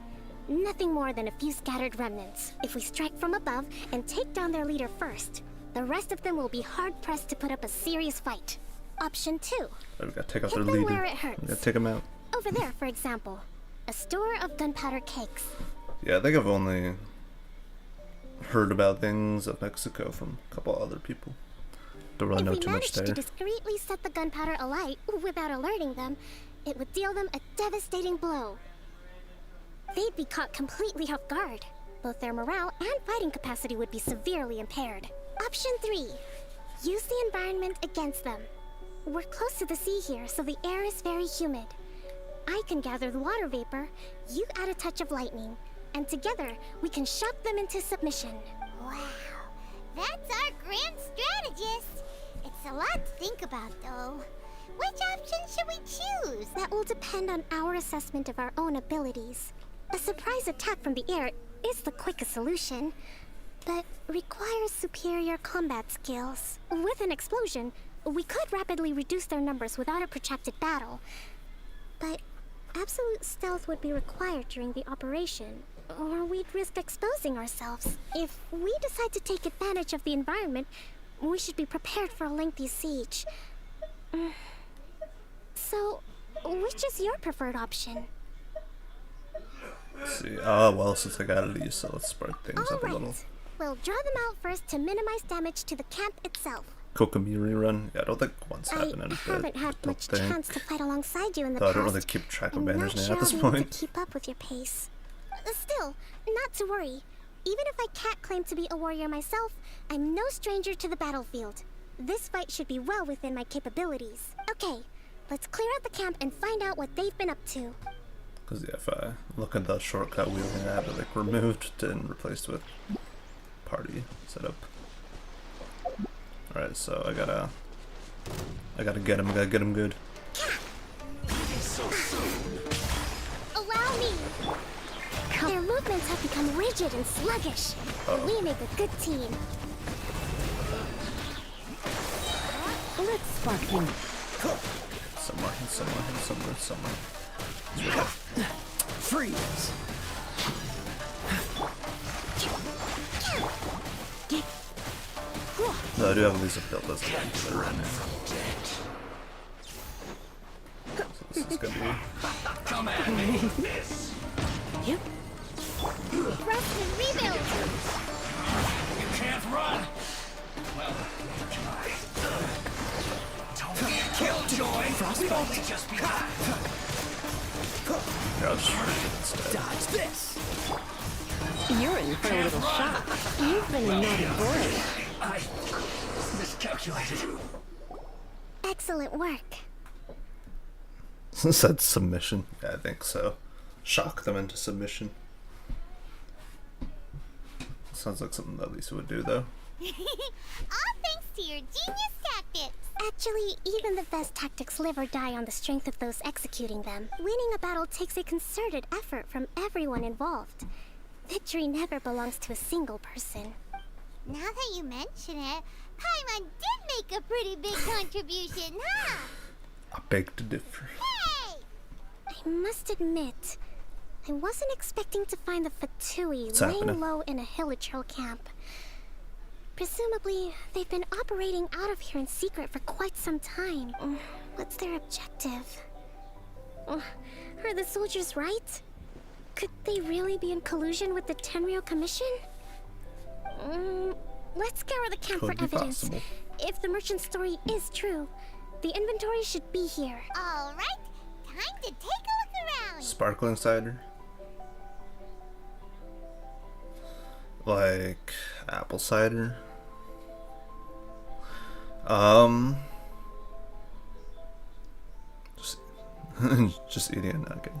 [SPEAKER 16] Nothing more than a few scattered remnants. If we strike from above and take down their leader first, the rest of them will be hard-pressed to put up a serious fight. Option 2.
[SPEAKER 1] We gotta take out
[SPEAKER 16] Hit
[SPEAKER 1] their
[SPEAKER 16] them
[SPEAKER 1] leader.
[SPEAKER 16] where it hurts.
[SPEAKER 1] We gotta take him out.
[SPEAKER 16] Over there, for example. A store of gunpowder cakes.
[SPEAKER 1] Yeah, I think I've only heard about things of Mexico from a couple other people. Don't really know
[SPEAKER 16] If we
[SPEAKER 1] too much
[SPEAKER 16] managed
[SPEAKER 1] there.
[SPEAKER 16] to discreetly set the gunpowder alight without alerting them, it would deal them a devastating blow. They'd be caught completely off guard. Both their morale and fighting capacity would be severely impaired. Option 3. Use the environment against them. We're close to the sea here, so the air is very humid. I can gather the water vapor, you add a touch of lightning, and together we can shock them into submission.
[SPEAKER 4] Wow, that's our grand strategist. It's a lot to think about, though. Which option should we choose?
[SPEAKER 16] That will depend on our assessment of our own abilities. A surprise attack from the air is the quickest solution, but requires superior combat skills. With an explosion, we could rapidly reduce their numbers without a protracted battle, but absolute stealth would be required during the operation, or we'd risk exposing ourselves. If we decide to take advantage of the environment, we should be prepared for a lengthy siege. So, which is your preferred option?
[SPEAKER 1] Let's see. Oh, well, since I got Elise, so let's spark things up a little.
[SPEAKER 16] We'll draw them out first to minimize damage to the camp itself.
[SPEAKER 1] Kokomiri run? Yeah, I don't think once
[SPEAKER 16] I
[SPEAKER 1] happened in a bit.
[SPEAKER 16] haven't had much chance to fight alongside you in the
[SPEAKER 1] Though I
[SPEAKER 16] past.
[SPEAKER 1] don't really keep track of
[SPEAKER 16] I'm
[SPEAKER 1] banners
[SPEAKER 16] not
[SPEAKER 1] now
[SPEAKER 16] sure
[SPEAKER 1] at this
[SPEAKER 16] I'll be able
[SPEAKER 1] point.
[SPEAKER 16] to keep up with your pace. Still, not to worry. Even if I can't claim to be a warrior myself, I'm no stranger to the battlefield. This fight should be well within my capabilities. Okay, let's clear out the camp and find out what they've been up to.
[SPEAKER 1] Because yeah, if I look at the shortcut wheel and I have it like removed and replaced with party setup. Alright, so I gotta get him, gotta get him good.
[SPEAKER 16] Allow me! Their movements have become rigid and sluggish. We make a good team.
[SPEAKER 18] Let's spark things.
[SPEAKER 1] Somewhere.
[SPEAKER 18] Freeze!
[SPEAKER 1] No, I do have Elisa built as a gangster right now. So this is gonna be...
[SPEAKER 4] Come at me.
[SPEAKER 16] You?
[SPEAKER 4] Rest and rebuild.
[SPEAKER 6] You can't run. Well, try. Don't be a killjoy. We've only just begun.
[SPEAKER 1] Here, I'll just shoot it instead.
[SPEAKER 14] Dodge this.
[SPEAKER 18] You're in for a little shock. You've been a naughty boy.
[SPEAKER 3] I miscalculated.
[SPEAKER 16] Excellent work.
[SPEAKER 1] Said submission. Yeah, I think so. Shock them into submission. Sounds like something that Lisa would do, though.
[SPEAKER 4] All thanks to your genius tactics.
[SPEAKER 16] Actually, even the best tactics live or die on the strength of those executing them. Winning a battle takes a concerted effort from everyone involved. Victory never belongs to a single person.
[SPEAKER 4] Now that you mention it, Paimon did make a pretty big contribution, huh?
[SPEAKER 1] I beg to differ.
[SPEAKER 4] Hey!
[SPEAKER 16] I must admit, I wasn't expecting to find the Fatui
[SPEAKER 1] What's
[SPEAKER 16] laying
[SPEAKER 1] happening?
[SPEAKER 16] low in a Hilichurl camp. Presumably, they've been operating out of here in secret for quite some time. What's their objective? Are the soldiers right? Could they really be in collusion with the Tenryou Commission? Let's scour the camp
[SPEAKER 1] Could
[SPEAKER 16] for
[SPEAKER 1] be
[SPEAKER 16] evidence.
[SPEAKER 1] possible.
[SPEAKER 16] If the merchant's story is true, the inventory should be here.
[SPEAKER 4] All right, time to take a look around.
[SPEAKER 1] Sparkling cider? Like apple cider? Just, just eating a nugget.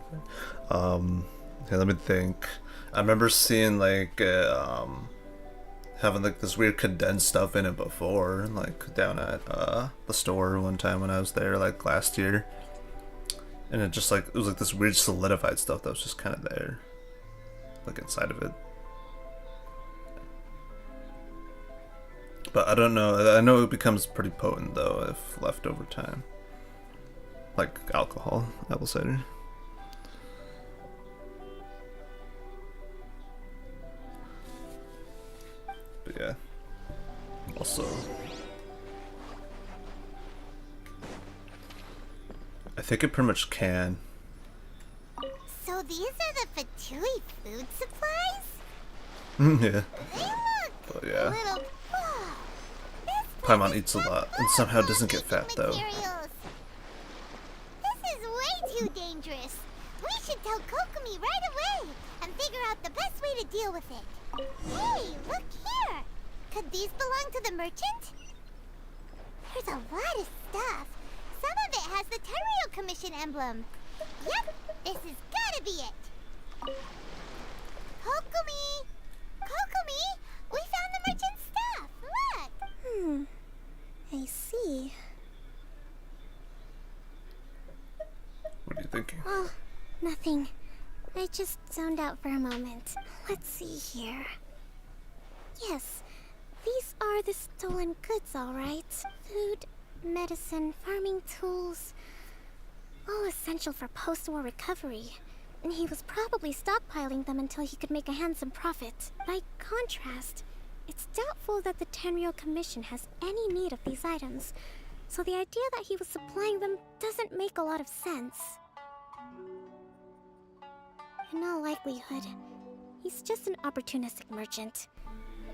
[SPEAKER 1] Okay, let me think. I remember seeing like having like this weird condensed stuff in it before, like down at the store one time when I was there, like last year. And it just like, it was like this weird solidified stuff that was just kind of there, like inside of it. But I don't know, I know it becomes pretty potent though if left over time. Like alcohol, apple cider. But yeah. Also, I think it pretty much can.
[SPEAKER 4] So these are the Fatui food supplies?
[SPEAKER 1] Yeah.
[SPEAKER 4] They look
[SPEAKER 1] But yeah.
[SPEAKER 4] a little full.
[SPEAKER 1] Paimon eats a lot and somehow doesn't get fat though.
[SPEAKER 4] Materials. This is way too dangerous. We should tell Kokomi right away and figure out the best way to deal with it. Hey, look here. Could these belong to the merchant? There's a lot of stuff. Some of it has the Tenryou Commission emblem. Yep, this has gotta be it. Kokomi! Kokomi! We found the merchant's stuff. Look!
[SPEAKER 16] I see.
[SPEAKER 1] What are you thinking?
[SPEAKER 16] Oh, nothing. I just zoned out for a moment. Let's see here. Yes, these are the stolen goods, all right. Food, medicine, farming tools. All essential for post-war recovery. And he was probably stockpiling them until he could make a handsome profit. By contrast, it's doubtful that the Tenryou Commission has any need of these items, so the idea that he was supplying them doesn't make a lot of sense. In all likelihood, he's just an opportunistic merchant.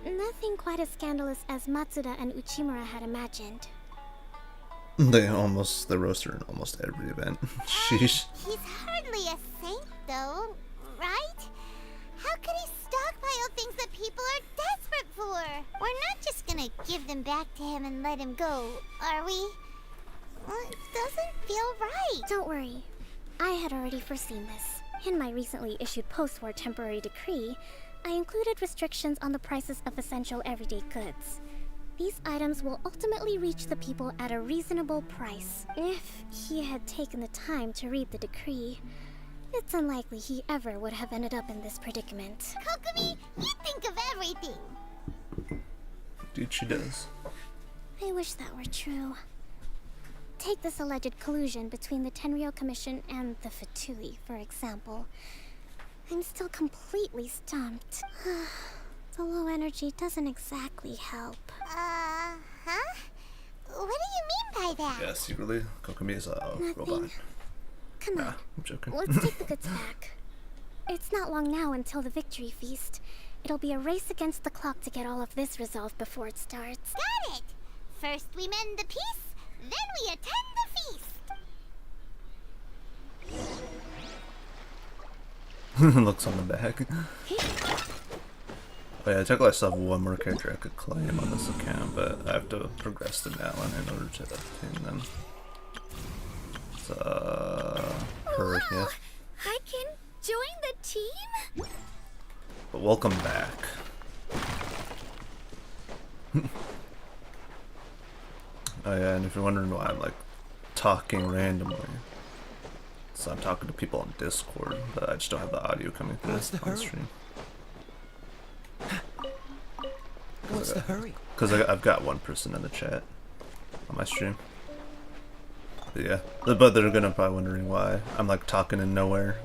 [SPEAKER 16] Nothing quite as scandalous as Matsuda and Uchimura had imagined.
[SPEAKER 1] They roast her in almost every event. Sheesh.
[SPEAKER 4] He's hardly a saint, though, right? How could he stockpile things that people are desperate for? We're not just gonna give them back to him and let him go, are we? Well, it doesn't feel right.
[SPEAKER 16] Don't worry. I had already foreseen this. In my recently issued post-war temporary decree, I included restrictions on the prices of essential everyday goods. These items will ultimately reach the people at a reasonable price. If he had taken the time to read the decree, it's unlikely he ever would have ended up in this predicament.
[SPEAKER 4] Kokomi, you think of everything.
[SPEAKER 1] Dude, she does.
[SPEAKER 16] I wish that were true. Take this alleged collusion between the Tenryou Commission and the Fatui, for example. I'm still completely stumped. The low energy doesn't exactly help.
[SPEAKER 4] Huh? What do you mean by that?
[SPEAKER 1] Yeah, secretly, Kokomi is a robot.
[SPEAKER 16] Come on,
[SPEAKER 1] I'm joking.
[SPEAKER 16] let's take the goods back. It's not long now until the victory feast. It'll be a race against the clock to get all of this resolved before it starts.
[SPEAKER 4] Got it! First we mend the peace, then we attend the feast.
[SPEAKER 1] Looks on the back. Oh yeah, technically I still have one more character I could claim on this account, but I have to progress to that one in order to obtain them. It's her, yeah.
[SPEAKER 4] I can join the team?
[SPEAKER 1] But welcome back. Oh yeah, and if you're wondering why I'm like talking randomly, so I'm talking to people on Discord, but I just don't have the audio coming through on stream.
[SPEAKER 14] What's the hurry?
[SPEAKER 1] Because I've got one person in the chat on my stream. But yeah, but they're gonna probably wondering why I'm like talking in nowhere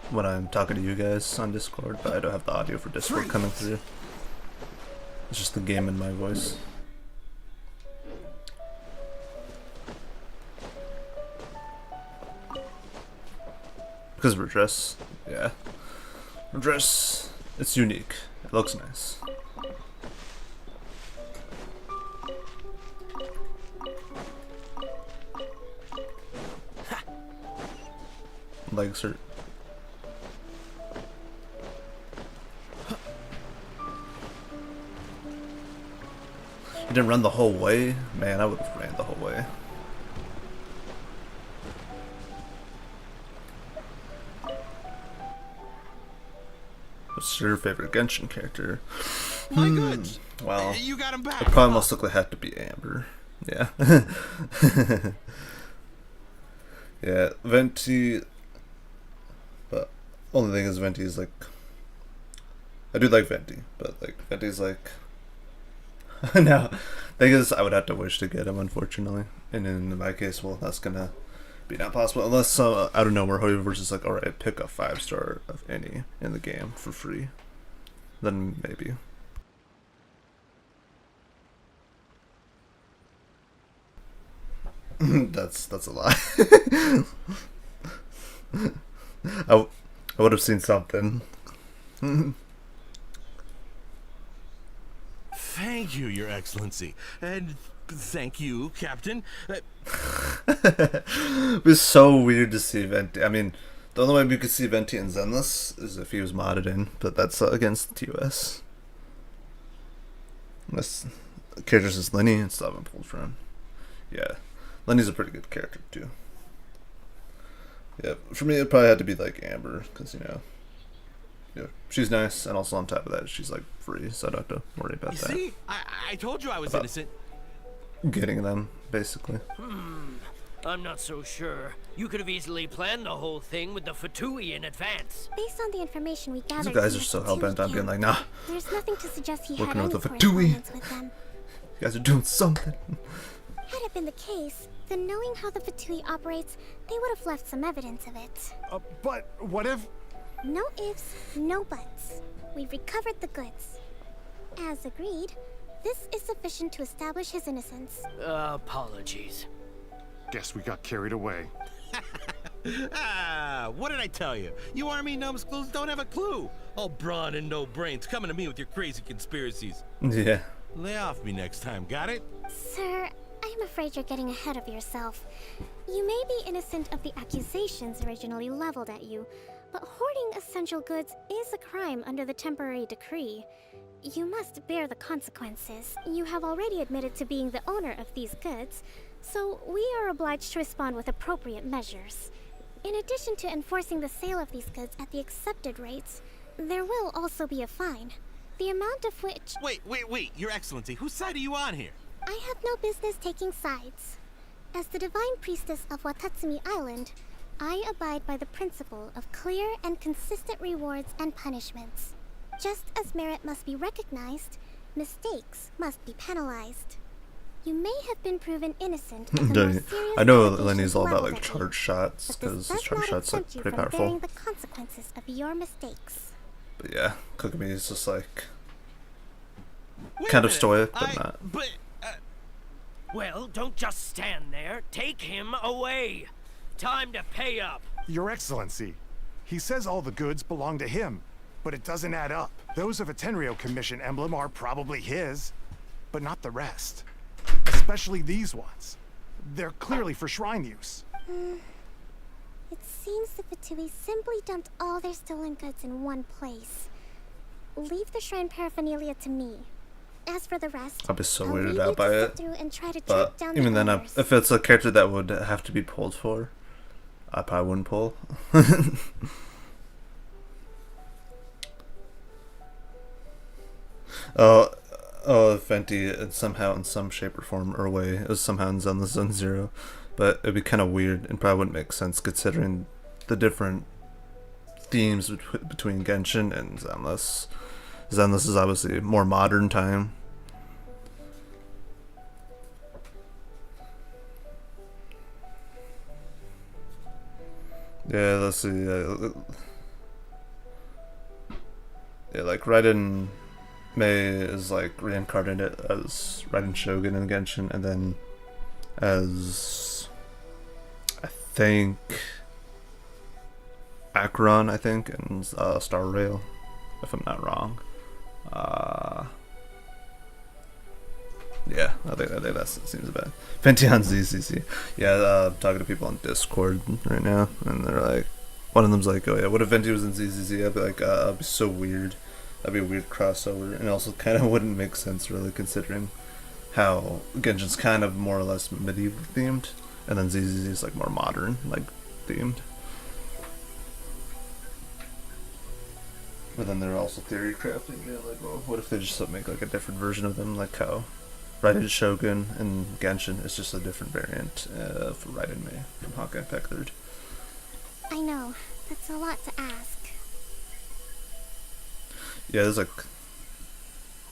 [SPEAKER 1] when I'm talking to you guys on Discord, but I don't have the audio for Discord coming through. It's just the game in my voice. Because of her dress, yeah. Her dress, it's unique. It looks nice. Legs hurt. You didn't run the whole way? Man, I would have ran the whole way. What's your favorite Genshin character?
[SPEAKER 17] My goods.
[SPEAKER 1] Well,
[SPEAKER 17] You got him back.
[SPEAKER 1] it probably most likely have to be Amber. Yeah. Yeah, Venti. But only thing is, Venti is like. I do like Venti, but like Venti's like. No, thing is, I would have to wish to get him, unfortunately. And in my case, well, that's gonna be not possible unless out of nowhere Hoyoverse is like, all right, pick a 5-star of any in the game for free. Then maybe. that's a lie. I would have seen something.
[SPEAKER 17] Thank you, Your Excellency. And thank you, Captain.
[SPEAKER 1] It was so weird to see Venti. I mean, the only way we could see Venti in Zenless is if he was modded in, but that's against TOS. Unless characters is Lenny and still haven't pulled for him. Yeah, Lenny's a pretty good character too. Yeah, for me it probably had to be like Amber, because yeah, she's nice, and also on top of that, she's like free, so I don't have to worry about that.
[SPEAKER 17] See, I told you I was innocent.
[SPEAKER 1] Getting them, basically.
[SPEAKER 14] I'm not so sure. You could have easily planned the whole thing with the Fatui in advance.
[SPEAKER 16] Based on the information we gathered,
[SPEAKER 1] These guys are so hell-bent on being like, nah,
[SPEAKER 16] there's nothing to suggest he had
[SPEAKER 1] working
[SPEAKER 16] any
[SPEAKER 1] with the Fatui.
[SPEAKER 16] correspondence with them.
[SPEAKER 1] You guys are doing something.
[SPEAKER 16] Had it been the case, then knowing how the Fatui operates, they would have left some evidence of it.
[SPEAKER 15] But what if...
[SPEAKER 16] No ifs, no buts. We've recovered the goods. As agreed, this is sufficient to establish his innocence.
[SPEAKER 14] Apologies.
[SPEAKER 15] Guess we got carried away.
[SPEAKER 17] What did I tell you? You army numbskulls don't have a clue. All brawn and no brains coming to me with your crazy conspiracies.
[SPEAKER 1] Yeah.
[SPEAKER 17] Lay off me next time, got it?
[SPEAKER 16] Sir, I'm afraid you're getting ahead of yourself. You may be innocent of the accusations originally leveled at you, but hoarding essential goods is a crime under the temporary decree. You must bear the consequences. You have already admitted to being the owner of these goods, so we are obliged to respond with appropriate measures. In addition to enforcing the sale of these goods at the accepted rates, there will also be a fine, the amount of which...
[SPEAKER 17] Wait, Your Excellency, whose side are you on here?
[SPEAKER 16] I have no business taking sides. As the Divine Priestess of Watatsumi Island, I abide by the principle of clear and consistent rewards and punishments. Just as merit must be recognized, mistakes must be penalized. You may have been proven innocent of the most serious
[SPEAKER 1] I know
[SPEAKER 16] allegations
[SPEAKER 1] Lenny's all about
[SPEAKER 16] leveled
[SPEAKER 1] like
[SPEAKER 16] at you,
[SPEAKER 1] charge shots,
[SPEAKER 16] but
[SPEAKER 1] because
[SPEAKER 16] this
[SPEAKER 1] his
[SPEAKER 16] does
[SPEAKER 1] charge
[SPEAKER 16] not
[SPEAKER 1] shots like
[SPEAKER 16] exempt you
[SPEAKER 1] pretty
[SPEAKER 16] from bearing
[SPEAKER 1] powerful.
[SPEAKER 16] the consequences of your mistakes.
[SPEAKER 1] But yeah, Kokumi is just like
[SPEAKER 17] Wait
[SPEAKER 1] kind
[SPEAKER 17] a
[SPEAKER 1] of
[SPEAKER 17] minute,
[SPEAKER 1] stoic, but not.
[SPEAKER 14] Well, don't just stand there. Take him away. Time to pay up.
[SPEAKER 15] Your Excellency, he says all the goods belong to him, but it doesn't add up. Those of a Tenryo Commission emblem are probably his, but not the rest. Especially these ones. They're clearly for shrine use.
[SPEAKER 16] It seems the Fatui simply dumped all their stolen goods in one place. Leave the shrine paraphernalia to me. As for the rest,
[SPEAKER 1] I'll be so
[SPEAKER 16] I'll
[SPEAKER 1] weirded
[SPEAKER 16] leave
[SPEAKER 1] out
[SPEAKER 16] you
[SPEAKER 1] by
[SPEAKER 16] to
[SPEAKER 1] it.
[SPEAKER 16] sift through and try to
[SPEAKER 1] But
[SPEAKER 16] track down
[SPEAKER 1] even
[SPEAKER 16] the
[SPEAKER 1] then,
[SPEAKER 16] owners.
[SPEAKER 1] if it's a character that would have to be pulled for, I probably wouldn't pull. Oh, Fenty, somehow in some shape or form or way, it was somehow in Zenless Zone Zero, but it'd be kind of weird and probably wouldn't make sense considering the different themes between Genshin and Zenless. Zenless is obviously more modern time. Yeah, let's see. Yeah, like Raiden Mei is like reincarnated as Raiden Shogun in Genshin, and then as I think Acheron, I think, and Star Rail, if I'm not wrong. Yeah, I think that seems bad. Fenty on ZCC. Yeah, talking to people on Discord right now, and they're like, one of them's like, oh yeah, what if Fenty was in ZCC? I'd be like, that'd be so weird. That'd be a weird crossover, and also kind of wouldn't make sense really considering how Genshin's kind of more or less medieval themed, and then ZCC is like more modern, like themed. But then they're also theory crafting, like, well, what if they just make like a different version of them, like how Raiden Shogun and Genshin is just a different variant for Raiden Mei from Honkai Impact 3rd.
[SPEAKER 16] I know, that's a lot to ask.
[SPEAKER 1] Yeah, there's like...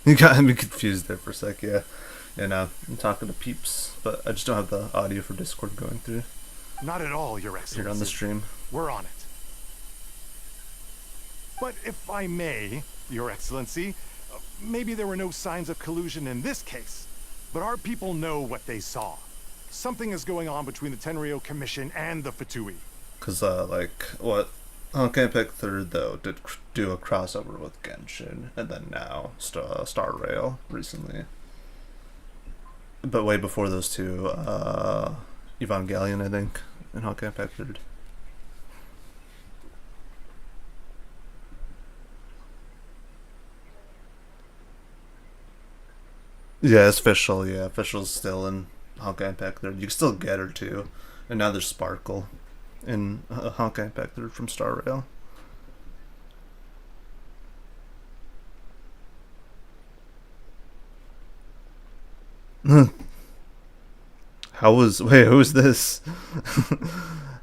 [SPEAKER 1] You got me confused there for a sec, yeah. And I'm talking to peeps, but I just don't have the audio for Discord going through.
[SPEAKER 15] Not at all, Your Excellency.
[SPEAKER 1] Here on the stream.
[SPEAKER 15] We're on it. But if I may, Your Excellency, maybe there were no signs of collusion in this case, but our people know what they saw. Something is going on between the Tenryou Commission and the Fatui.
[SPEAKER 1] Cause like what Honkai Impact 3rd though did do a crossover with Genshin, and then now Star Rail recently. But way before those two, Evangelion, I think, in Honkai Impact 3rd. Yeah, it's official. Yeah, official's still in Honkai Impact 3rd. You can still get her too, and now there's Sparkle in Honkai Impact 3rd from Star Rail. How was who was this?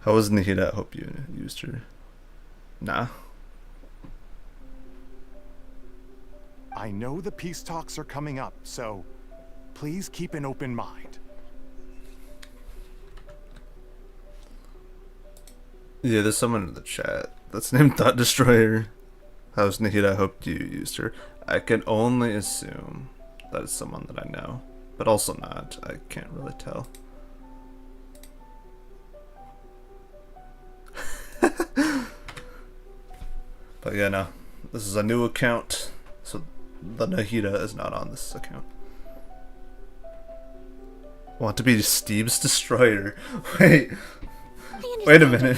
[SPEAKER 1] How was Nihida? I hope you used her. Nah.
[SPEAKER 15] I know the peace talks are coming up, so please keep an open mind.
[SPEAKER 1] Yeah, there's someone in the chat that's named Thought Destroyer. How's Nihida? I hope you used her. I can only assume that it's someone that I know, but also not. I can't really tell. But yeah, no. This is a new account, so the Nahida is not on this account. Want to be Steve's Destroyer? Wait a minute.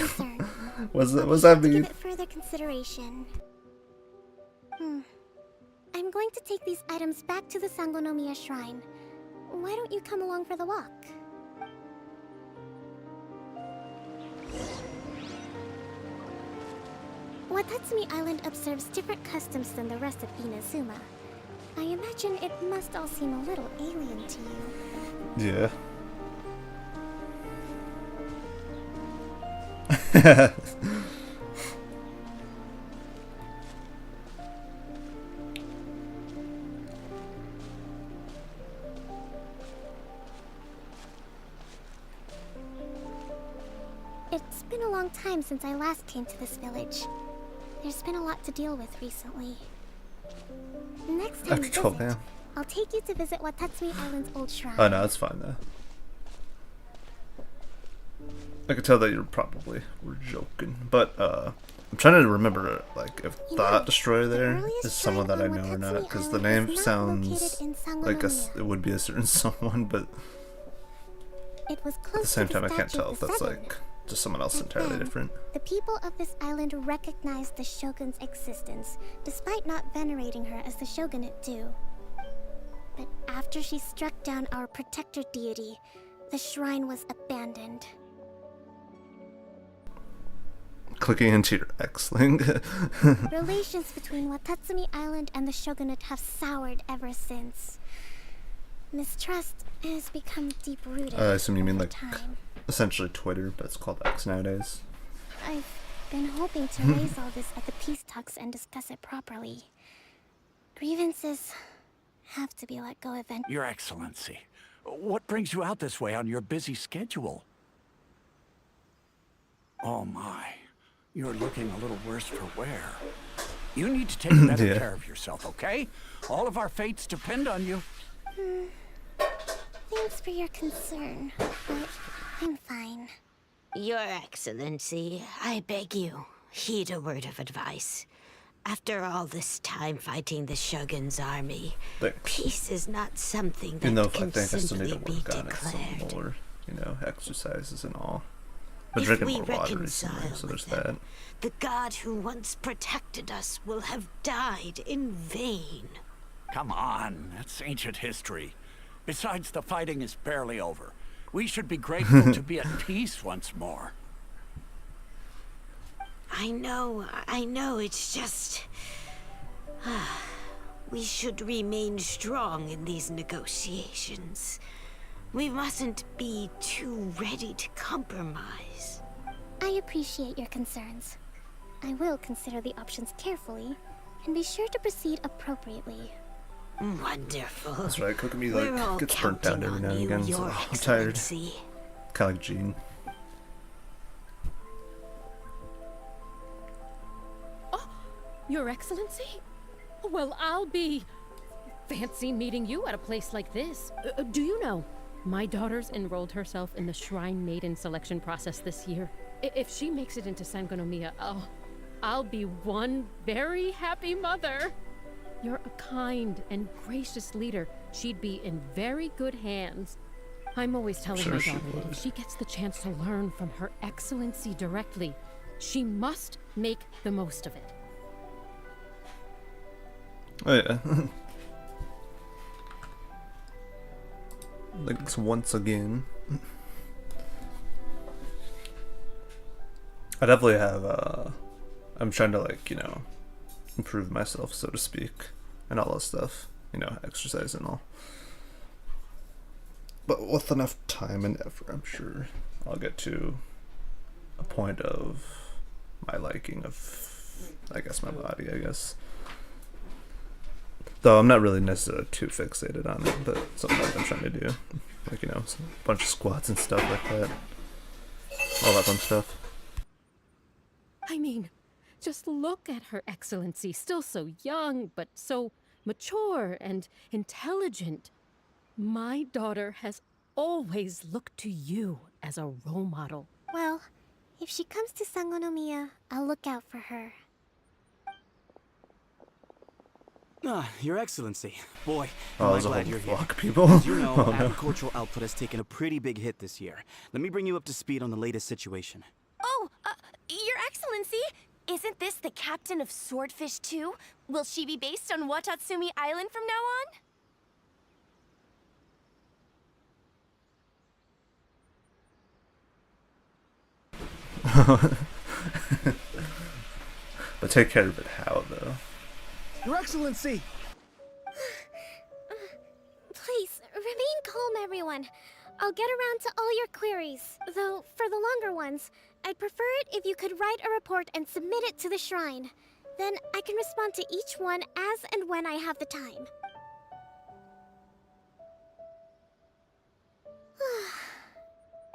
[SPEAKER 1] What's that mean?
[SPEAKER 16] Give it further consideration. I'm going to take these items back to the Sangonomiya Shrine. Why don't you come along for the walk? Watatsumi Island observes different customs than the rest of Inazuma. I imagine it must all seem a little alien to you.
[SPEAKER 1] Yeah.
[SPEAKER 16] It's been a long time since I last came to this village. There's been a lot to deal with recently. Next time we visit, I'll take you to visit Watatsumi Island's old shrine.
[SPEAKER 1] Oh no, it's fine though. I could tell that you probably were joking, but I'm trying to remember like if Thought Destroyer there is someone that I know or not, because the name sounds like it would be a certain someone, but
[SPEAKER 16] it was
[SPEAKER 1] at the same time I can't tell if that's like just someone else
[SPEAKER 16] But
[SPEAKER 1] entirely
[SPEAKER 16] then,
[SPEAKER 1] different.
[SPEAKER 16] the people of this island recognized the Shogun's existence, despite not venerating her as the Shogunate do. But after she struck down our protector deity, the shrine was abandoned.
[SPEAKER 1] Clicking into your X-Link.
[SPEAKER 16] Relations between Watatsumi Island and the Shogunate have soured ever since. Mistrust has become deep-rooted
[SPEAKER 1] I assume you mean
[SPEAKER 16] over
[SPEAKER 1] like
[SPEAKER 16] time.
[SPEAKER 1] essentially Twitter, but it's called X nowadays.
[SPEAKER 16] I've been hoping to raise all this at the peace talks and discuss it properly. Grievances have to be let go eventually.
[SPEAKER 19] Your Excellency, what brings you out this way on your busy schedule? Oh my, you're looking a little worse for wear. You need to take better
[SPEAKER 1] Yeah.
[SPEAKER 19] care of yourself, okay? All of our fates depend on you.
[SPEAKER 16] Thanks for your concern, but I'm fine.
[SPEAKER 20] Your Excellency, I beg you, heed a word of advice. After all this time fighting the Shogun's army,
[SPEAKER 1] Thanks.
[SPEAKER 20] peace is not something
[SPEAKER 1] Even though
[SPEAKER 20] that
[SPEAKER 1] I
[SPEAKER 20] can
[SPEAKER 1] think I still need
[SPEAKER 20] simply
[SPEAKER 1] to
[SPEAKER 20] be
[SPEAKER 1] work on it
[SPEAKER 20] declared.
[SPEAKER 1] some more, you know, exercises and all. But
[SPEAKER 20] If
[SPEAKER 1] drinking
[SPEAKER 20] we
[SPEAKER 1] more water
[SPEAKER 20] reconcile
[SPEAKER 1] recently, so there's
[SPEAKER 20] with
[SPEAKER 1] that.
[SPEAKER 20] The god who once protected us will have died in vain.
[SPEAKER 19] Come on, that's ancient history. Besides, the fighting is barely over. We should be grateful to be at peace once more.
[SPEAKER 20] I know, it's just... we should remain strong in these negotiations. We mustn't be too ready to compromise.
[SPEAKER 16] I appreciate your concerns. I will consider the options carefully and be sure to proceed appropriately.
[SPEAKER 20] Wonderful.
[SPEAKER 1] That's right, Kokomi
[SPEAKER 20] We're all
[SPEAKER 1] like gets burnt down
[SPEAKER 20] counting
[SPEAKER 1] every now
[SPEAKER 20] on
[SPEAKER 1] and
[SPEAKER 20] you,
[SPEAKER 1] again, so
[SPEAKER 20] Your
[SPEAKER 1] I'm tired.
[SPEAKER 20] Excellency.
[SPEAKER 1] Kinda like Jean.
[SPEAKER 21] Your Excellency? Well, I'll be... fancy meeting you at a place like this. Do you know, my daughter's enrolled herself in the Shrine Maiden selection process this year. If she makes it into Sangonomiya, I'll be one very happy mother. You're a kind and gracious leader. She'd be in very good hands. I'm always telling
[SPEAKER 1] Sure
[SPEAKER 21] my
[SPEAKER 1] she
[SPEAKER 21] daughter that
[SPEAKER 1] would.
[SPEAKER 21] if she gets the chance to learn from Her Excellency directly, she must make the most of it.
[SPEAKER 1] Oh yeah. Thanks once again. I definitely have, I'm trying to, like, you know, improve myself, so to speak, and all that stuff. You know, exercise and all. But with enough time and effort, I'm sure I'll get to a point of my liking of, I guess, my body, I guess. Though I'm not really necessarily too fixated on it, but sometimes I'm trying to do, like, you know, a bunch of squats and stuff like that. All that fun stuff.
[SPEAKER 21] I mean, just look at Her Excellency, still so young, but so mature and intelligent. My daughter has always looked to you as a role model.
[SPEAKER 16] Well, if she comes to Sangonomiya, I'll look out for her.
[SPEAKER 22] Your Excellency. Boy,
[SPEAKER 1] Oh,
[SPEAKER 22] am I
[SPEAKER 1] there's a
[SPEAKER 22] glad
[SPEAKER 1] whole
[SPEAKER 22] you're here.
[SPEAKER 1] flock of people.
[SPEAKER 22] As you know,
[SPEAKER 1] Oh, no.
[SPEAKER 22] agricultural output has taken a pretty big hit this year. Let me bring you up to speed on the latest situation.
[SPEAKER 23] Oh, Your Excellency, isn't this the captain of Swordfish 2? Will she be based on Watatsumi Island from now
[SPEAKER 1] But take care of it how, though?
[SPEAKER 12] Your Excellency!
[SPEAKER 16] Please, remain calm, everyone. I'll get around to all your queries. Though, for the longer ones, I'd prefer it if you could write a report and submit it to the shrine. Then I can respond to each one as and when I have the time.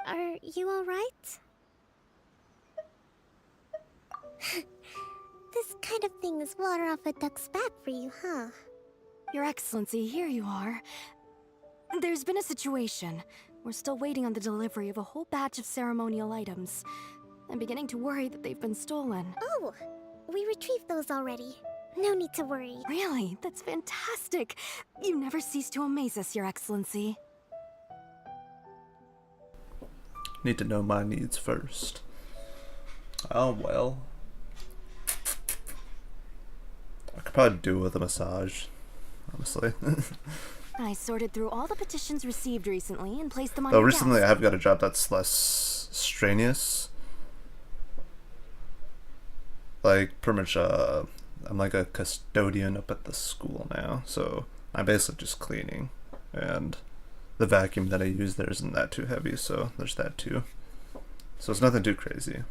[SPEAKER 16] Are you alright? This kind of thing is water off a duck's back for you, huh?
[SPEAKER 24] Your Excellency, here you are. There's been a situation. We're still waiting on the delivery of a whole batch of ceremonial items. I'm beginning to worry that they've been stolen.
[SPEAKER 16] Oh, we retrieved those already. No need to worry.
[SPEAKER 24] Really? That's fantastic. You never cease to amaze us, Your Excellency.
[SPEAKER 1] Need to know my needs first. Oh well. I could probably do with a massage, honestly.
[SPEAKER 24] I sorted through all the petitions received recently and placed them on
[SPEAKER 1] Though
[SPEAKER 24] your
[SPEAKER 1] recently I
[SPEAKER 24] desk.
[SPEAKER 1] have got a job that's less strenuous. Like, pretty much, I'm like a custodian up at the school now, so I'm basically just cleaning. And the vacuum that I use there isn't that too heavy, so there's that too. So it's nothing too crazy.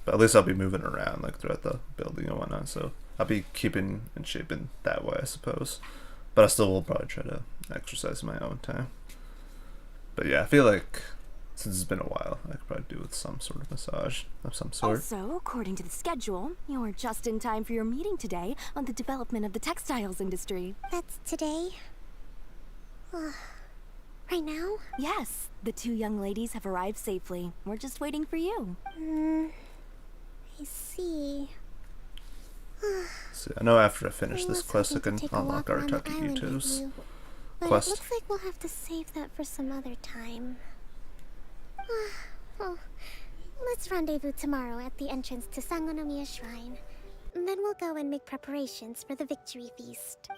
[SPEAKER 1] But at least I'll be moving around, like, throughout the building and whatnot, so I'll be keeping in shape in that way, I suppose. But I still will probably try to exercise in my own time. But yeah, I feel like since it's been a while, I could probably do with some sort of massage of some sort.
[SPEAKER 24] Also, according to the schedule, you're just in time for your meeting today on the development of the textiles industry.
[SPEAKER 16] That's today? Right now?
[SPEAKER 24] Yes, the two young ladies have arrived safely. We're just waiting for you.
[SPEAKER 16] I see.
[SPEAKER 1] So I know after I finish this quest I
[SPEAKER 16] hoping to
[SPEAKER 1] can
[SPEAKER 16] take a
[SPEAKER 1] unlock
[SPEAKER 16] walk around the island with
[SPEAKER 1] Artakiyuto's
[SPEAKER 16] you, but
[SPEAKER 1] quest.
[SPEAKER 16] it looks like we'll have to save that for some other time. Well, let's rendezvous tomorrow at the entrance to Sangonomiya Shrine. And then we'll go and make preparations for the victory feast.
[SPEAKER 4] Yay!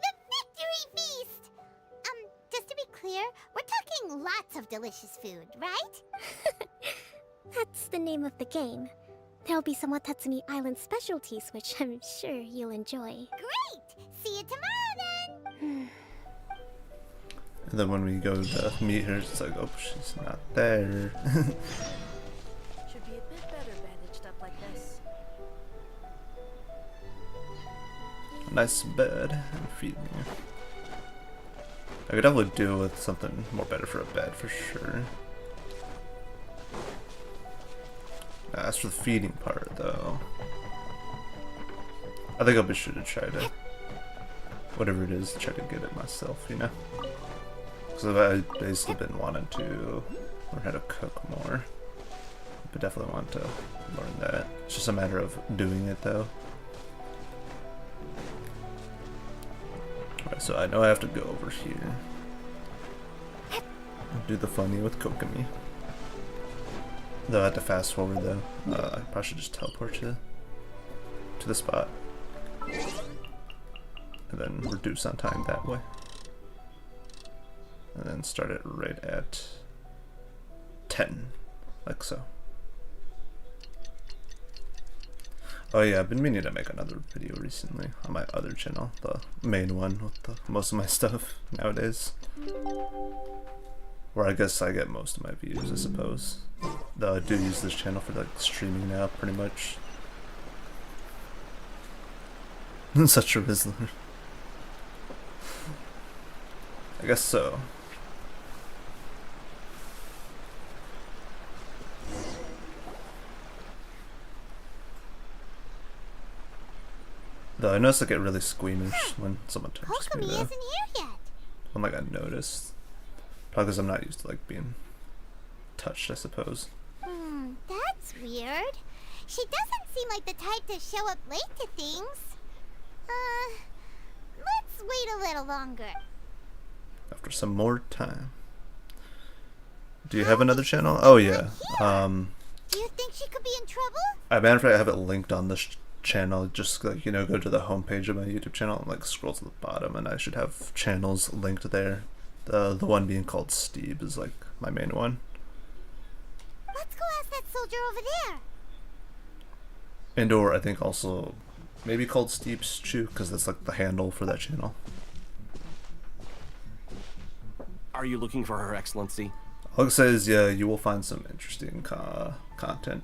[SPEAKER 4] The victory feast! Just to be clear, we're talking lots of delicious food, right?
[SPEAKER 16] That's the name of the game. There'll be some Watatsumi Island specialties, which I'm sure you'll enjoy.
[SPEAKER 4] Great! See you tomorrow then!
[SPEAKER 1] And then when we go to meet her, it's like, oh, she's not there.
[SPEAKER 24] Should be a bit better bandaged up like this.
[SPEAKER 1] A nice bed and feeding you. I could definitely do with something more better for a bed, for sure. As for the feeding part, though, I think I'll be sure to try to, whatever it is, try to get it myself, you know? Because I've basically been wanting to learn how to cook more. But definitely want to learn that. It's just a matter of doing it, though. Alright, so I know I have to go over here. Do the funny with Kokomi. Though I have to fast forward though. I probably should just teleport to the spot. And then reduce on time that way. And then start it right at 10. Like so. Oh yeah, I've been meaning to make another video recently on my other channel, the main one with most of my stuff nowadays. Where I guess I get most of my views, I suppose. Though I do use this channel for like streaming now, pretty much. Such a Rizzler. I guess so. Though I notice I get really squeamish when someone touches me
[SPEAKER 4] Kokomi
[SPEAKER 1] though.
[SPEAKER 4] isn't here yet.
[SPEAKER 1] I'm like, I noticed. Probably because I'm not used to like being touched, I suppose.
[SPEAKER 4] That's weird. She doesn't seem like the type to show up late to things. Let's wait a little longer.
[SPEAKER 1] After some more time. Do you have another channel? Oh yeah.
[SPEAKER 4] Do you think she could be in trouble?
[SPEAKER 1] I matter of fact, I have it linked on this channel. Just like, you know, go to the homepage of my YouTube channel and like scroll to the bottom, and I should have channels linked there. The one being called Steve is like my main one.
[SPEAKER 4] Let's go ask that soldier over there.
[SPEAKER 1] And or I think also maybe called Steve's Chew, because that's like the handle for that channel.
[SPEAKER 13] Are you looking for Her Excellency?
[SPEAKER 1] All it says, yeah, you will find some interesting content,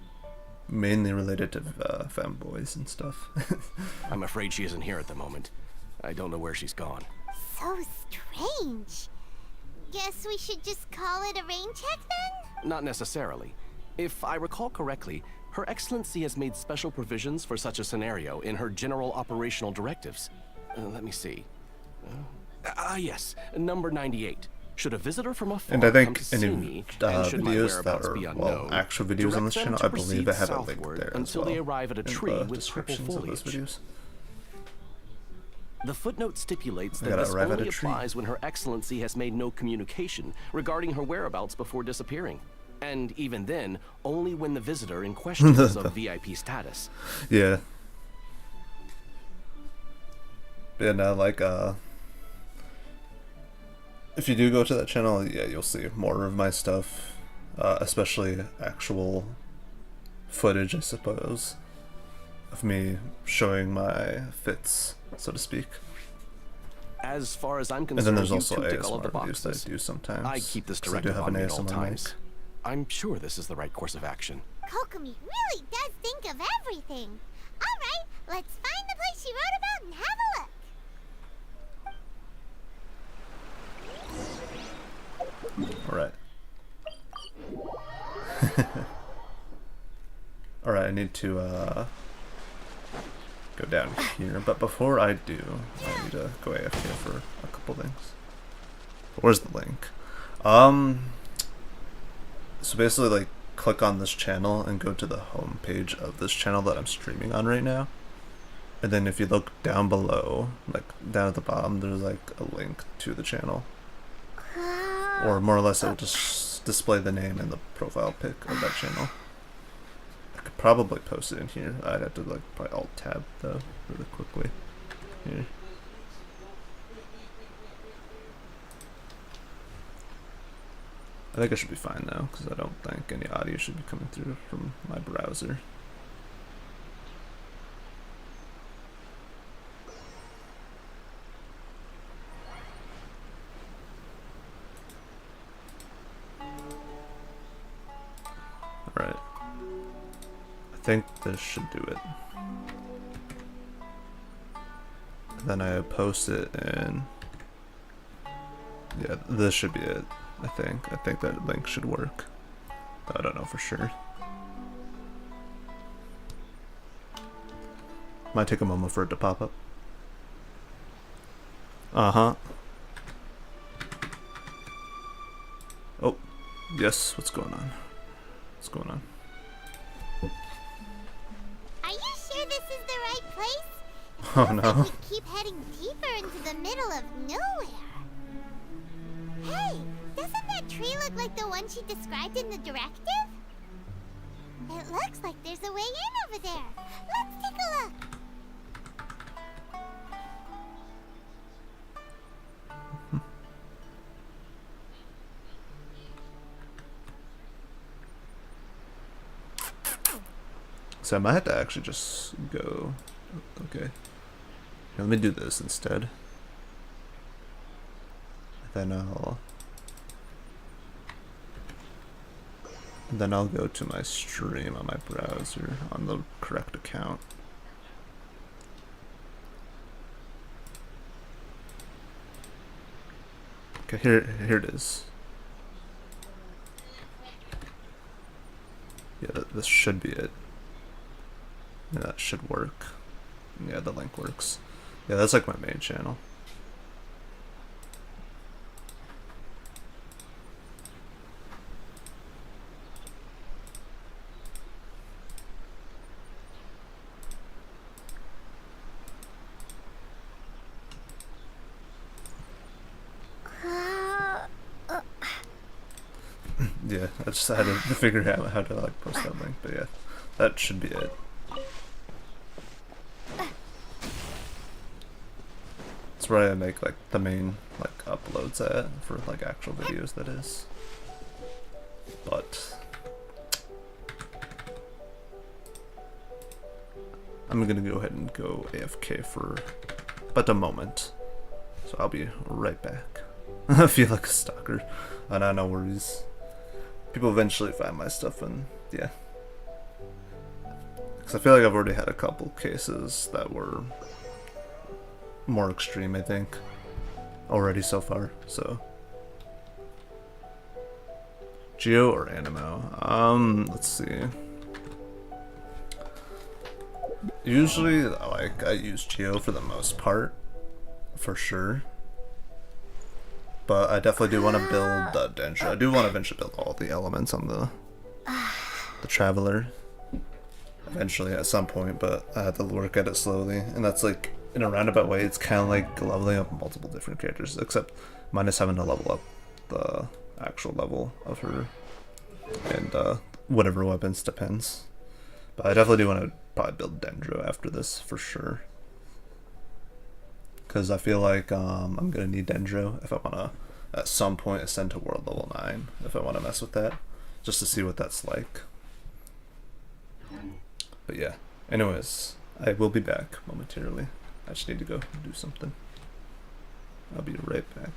[SPEAKER 1] mainly related to femboys and stuff.
[SPEAKER 13] I'm afraid she isn't here at the moment. I don't know where she's gone.
[SPEAKER 4] So strange. Guess we should just call it a rain check then?
[SPEAKER 13] Not necessarily. If I recall correctly, Her Excellency has made special provisions for such a scenario in her general operational directives. Let me see. Yes, number 98. Should a visitor from afar
[SPEAKER 1] And I think
[SPEAKER 13] come to see me,
[SPEAKER 1] any
[SPEAKER 13] and should my
[SPEAKER 1] videos that
[SPEAKER 13] whereabouts
[SPEAKER 1] are,
[SPEAKER 13] be unknown,
[SPEAKER 1] well, actual videos on this
[SPEAKER 13] direct them
[SPEAKER 1] channel,
[SPEAKER 13] to
[SPEAKER 1] I believe I
[SPEAKER 13] proceed
[SPEAKER 1] have a link
[SPEAKER 13] southward
[SPEAKER 1] there as
[SPEAKER 13] until
[SPEAKER 1] well.
[SPEAKER 13] they arrive at a
[SPEAKER 1] in
[SPEAKER 13] tree
[SPEAKER 1] the
[SPEAKER 13] with purple
[SPEAKER 1] descriptions of those
[SPEAKER 13] foliage.
[SPEAKER 1] videos.
[SPEAKER 13] The footnote stipulates
[SPEAKER 1] I
[SPEAKER 13] that
[SPEAKER 1] gotta
[SPEAKER 13] this
[SPEAKER 1] arrive at
[SPEAKER 13] only
[SPEAKER 1] a tree.
[SPEAKER 13] applies when Her Excellency has made no communication regarding her whereabouts before disappearing. And even then, only when the visitor in question is of VIP status.
[SPEAKER 1] Yeah. Yeah, no, like, if you do go to that channel, yeah, you'll see more of my stuff, especially actual footage, I suppose, of me showing my fits, so to speak.
[SPEAKER 13] As far as I'm concerned,
[SPEAKER 1] And then there's
[SPEAKER 13] you
[SPEAKER 1] also
[SPEAKER 13] two tick all of the
[SPEAKER 1] ASMR videos that
[SPEAKER 13] boxes.
[SPEAKER 1] I do sometimes.
[SPEAKER 13] I keep this
[SPEAKER 1] 'cause I do
[SPEAKER 13] directive
[SPEAKER 1] have
[SPEAKER 13] on
[SPEAKER 1] an
[SPEAKER 13] me at all
[SPEAKER 1] ASMR
[SPEAKER 13] times.
[SPEAKER 1] mic.
[SPEAKER 13] I'm sure this is the right course of action.
[SPEAKER 4] Kokomi really does think of everything. Alright, let's find the place she wrote about and have a look.
[SPEAKER 1] Alright. Alright, I need to go down here, but before I do, I need to go AFK for a couple things. Where's the link? So basically, like, click on this channel and go to the home page of this channel that I'm streaming on right now. And then if you look down below, like down at the bottom, there's like a link to the channel. Or more or less, it will just display the name and the profile pic of that channel. I could probably post it in here. I'd have to like probably alt tab though, really quickly. Here. I think I should be fine now, because I don't think any audio should be coming through from my browser. Alright. I think this should do it. And then I post it and yeah, this should be it. I think that link should work. I don't know for sure. Might take a moment for it to pop up. Uh-huh. Oh, yes, what's going on? What's going on?
[SPEAKER 4] Are you sure this is the right place?
[SPEAKER 1] Oh no.
[SPEAKER 4] We keep heading deeper into the middle of nowhere. Hey, doesn't that tree look like the one she described in the directive? It looks like there's a way in over there. Let's take a look.
[SPEAKER 1] So I might have to actually just go. Okay. Here, let me do this instead. Then I'll go to my stream on my browser on the correct account. Okay, here it is. Yeah, this should be it. Yeah, that should work. Yeah, the link works. Yeah, that's like my main channel. Yeah, I just had to figure out how to like post that link, but yeah, that should be it. That's where I make like the main like uploads at for like actual videos, that is. But I'm gonna go ahead and go AFK for but a moment. So I'll be right back. I feel like a stalker. No worries. People eventually find my stuff and yeah. Because I feel like I've already had a couple cases that were more extreme, I think, already so far, so. Geo or Animo? Let's see. Usually, like, I use Geo for the most part, for sure. But I definitely do want to build Dendra. I do want to eventually build all the elements on the Traveler. Eventually, at some point, but I have to work at it slowly. And that's like, in a roundabout way, it's kind of like leveling up multiple different characters, except minus having to level up the actual level of her and whatever weapons depends. But I definitely do want to probably build Dendro after this for sure, because I feel like I'm gonna need Dendro if I want to at some point ascend to world level 9, if I want to mess with that, just to see what that's like. But yeah, anyways, I will be back momentarily. I just need to go do something. I'll be right back.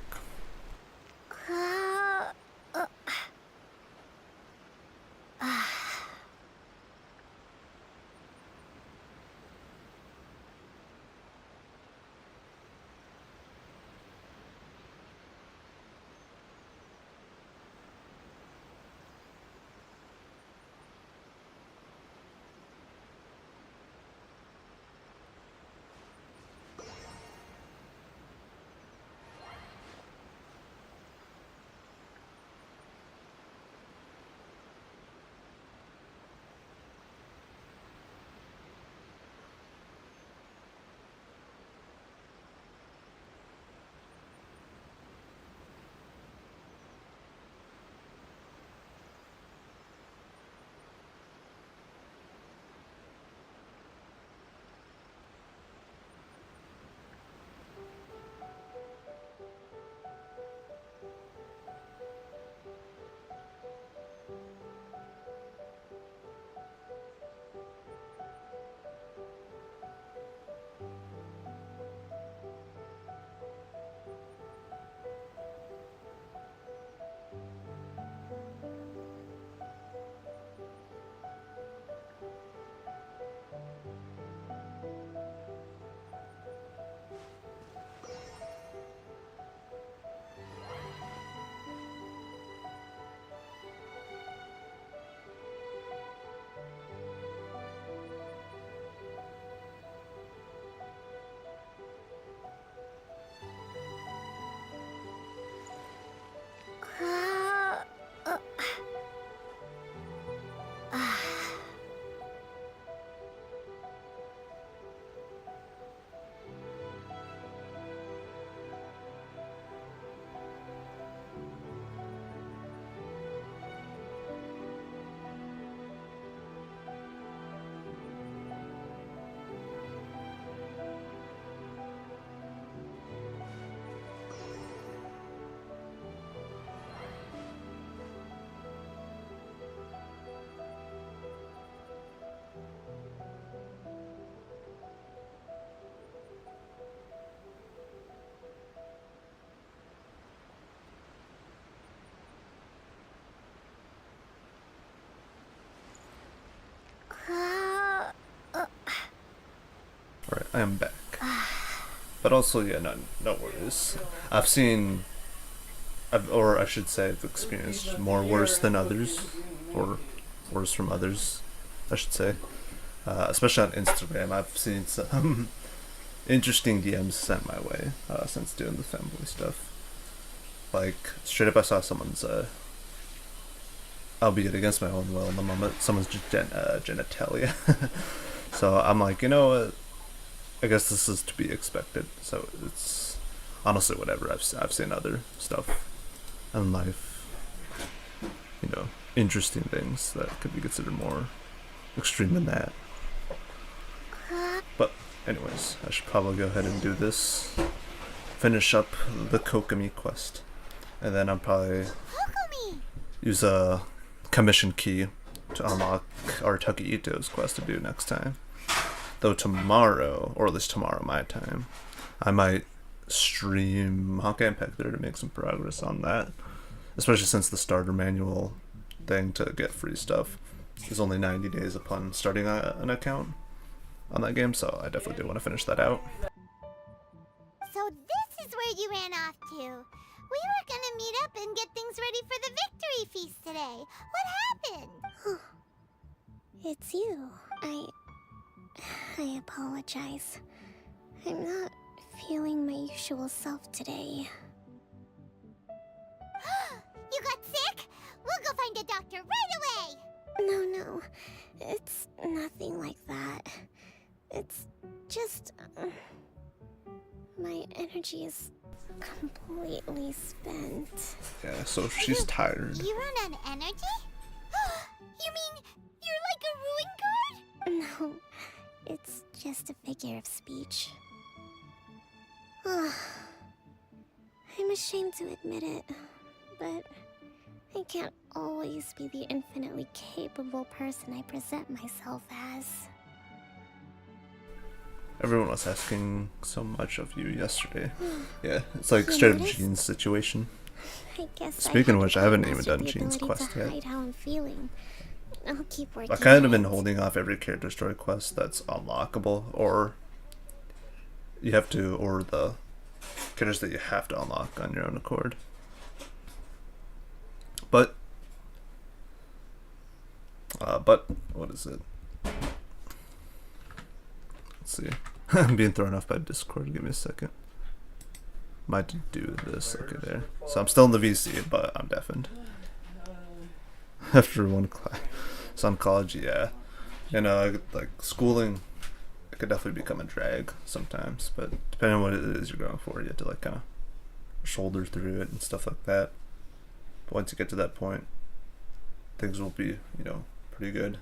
[SPEAKER 1] Alright, I am back. But also, yeah, no worries. I've seen, or I should say, I've experienced more worse than others, or worse from others, I should say. Especially on Instagram, I've seen some interesting DMs sent my way since doing the family stuff. Like, straight up I saw someone's, albeit against my own will in the moment, someone's genitalia. So I'm like, you know what? I guess this is to be expected. So it's honestly whatever. I've seen other stuff in life, you know, interesting things that could be considered more extreme than that. But anyways, I should probably go ahead and do this. Finish up the Kokomi quest, and then I'll probably use a commission key to unlock Arataki Ito's quest to do next time. Though tomorrow, or at least tomorrow my time, I might stream Honkai Impact there to make some progress on that. Especially since the starter manual thing to get free stuff is only 90 days upon starting an account on that game, so I definitely do want to finish that out.
[SPEAKER 4] So this is where you ran off to. We were gonna meet up and get things ready for the victory feast today. What happened?
[SPEAKER 16] It's you. I apologize. I'm not feeling my usual self today.
[SPEAKER 4] You got sick? We'll go find a doctor right away!
[SPEAKER 16] No. It's nothing like that. It's just... my energy is completely spent.
[SPEAKER 1] Yeah, so she's tired.
[SPEAKER 4] You run on energy? You mean you're like a ruin guard?
[SPEAKER 16] No, it's just a figure of speech. I'm ashamed to admit it, but I can't always be the infinitely capable person I present myself as.
[SPEAKER 1] Everyone was asking so much of you yesterday. Yeah, it's like straight up Jean's situation.
[SPEAKER 16] I guess
[SPEAKER 1] Speaking of which, I haven't even
[SPEAKER 16] mastered
[SPEAKER 1] done
[SPEAKER 16] the
[SPEAKER 1] Jean's
[SPEAKER 16] ability
[SPEAKER 1] quest
[SPEAKER 16] to
[SPEAKER 1] yet.
[SPEAKER 16] hide how I'm feeling. I'll keep working
[SPEAKER 1] I kind of
[SPEAKER 16] on
[SPEAKER 1] been
[SPEAKER 16] it.
[SPEAKER 1] holding off every character story quest that's unlockable, or you have to, or the characters that you have to unlock on your own accord. But what is it? Let's see. I'm being thrown off by Discord. Give me a second. Might do this. Okay, there. So I'm still in the VC, but I'm deafened. After one class, some college, yeah. You know, like schooling, it could definitely become a drag sometimes. But depending on what it is you're going for, you have to like kind of shoulder through it and stuff like that. But once you get to that point, things will be, you know, pretty good.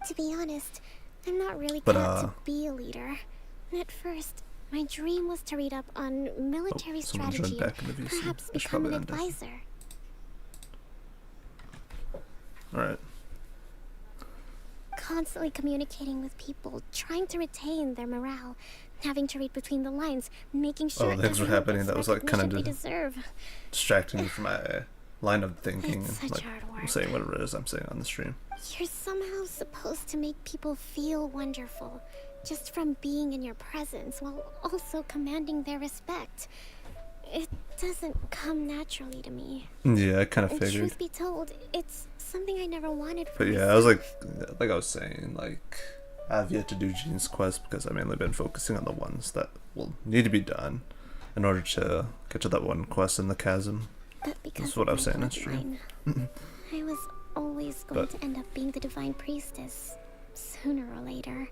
[SPEAKER 16] To be honest, I'm not really
[SPEAKER 1] But,
[SPEAKER 16] cut to be a leader. At first, my dream was to read up on military
[SPEAKER 1] someone
[SPEAKER 16] strategy
[SPEAKER 1] joined back
[SPEAKER 16] and
[SPEAKER 1] in the VC.
[SPEAKER 16] perhaps
[SPEAKER 1] I should
[SPEAKER 16] become an
[SPEAKER 1] probably end this.
[SPEAKER 16] advisor.
[SPEAKER 1] Alright.
[SPEAKER 16] Constantly communicating with people, trying to retain their morale, having to read between the lines, making sure
[SPEAKER 1] Things were
[SPEAKER 16] everyone
[SPEAKER 1] happening
[SPEAKER 16] gets
[SPEAKER 1] that was like kind
[SPEAKER 16] recognition
[SPEAKER 1] of
[SPEAKER 16] they deserve.
[SPEAKER 1] distracting me from my line of thinking
[SPEAKER 16] It's
[SPEAKER 1] and
[SPEAKER 16] such
[SPEAKER 1] like
[SPEAKER 16] hard work.
[SPEAKER 1] saying whatever it is I'm saying on the stream.
[SPEAKER 16] You're somehow supposed to make people feel wonderful, just from being in your presence, while also commanding their respect. It doesn't come naturally to me.
[SPEAKER 1] Yeah, I kind of
[SPEAKER 16] And
[SPEAKER 1] figured.
[SPEAKER 16] truth be told, it's something I never wanted for
[SPEAKER 1] But yeah,
[SPEAKER 16] myself.
[SPEAKER 1] I was like I was saying, like I've yet to do Jean's quest because I've mainly been focusing on the ones that will need to be done in order to get to that one quest in the chasm.
[SPEAKER 16] But because
[SPEAKER 1] That's what I
[SPEAKER 16] of
[SPEAKER 1] was
[SPEAKER 16] my
[SPEAKER 1] saying in stream.
[SPEAKER 16] bloodline, I was always going
[SPEAKER 1] But-
[SPEAKER 16] to end up being the divine priestess, sooner or later.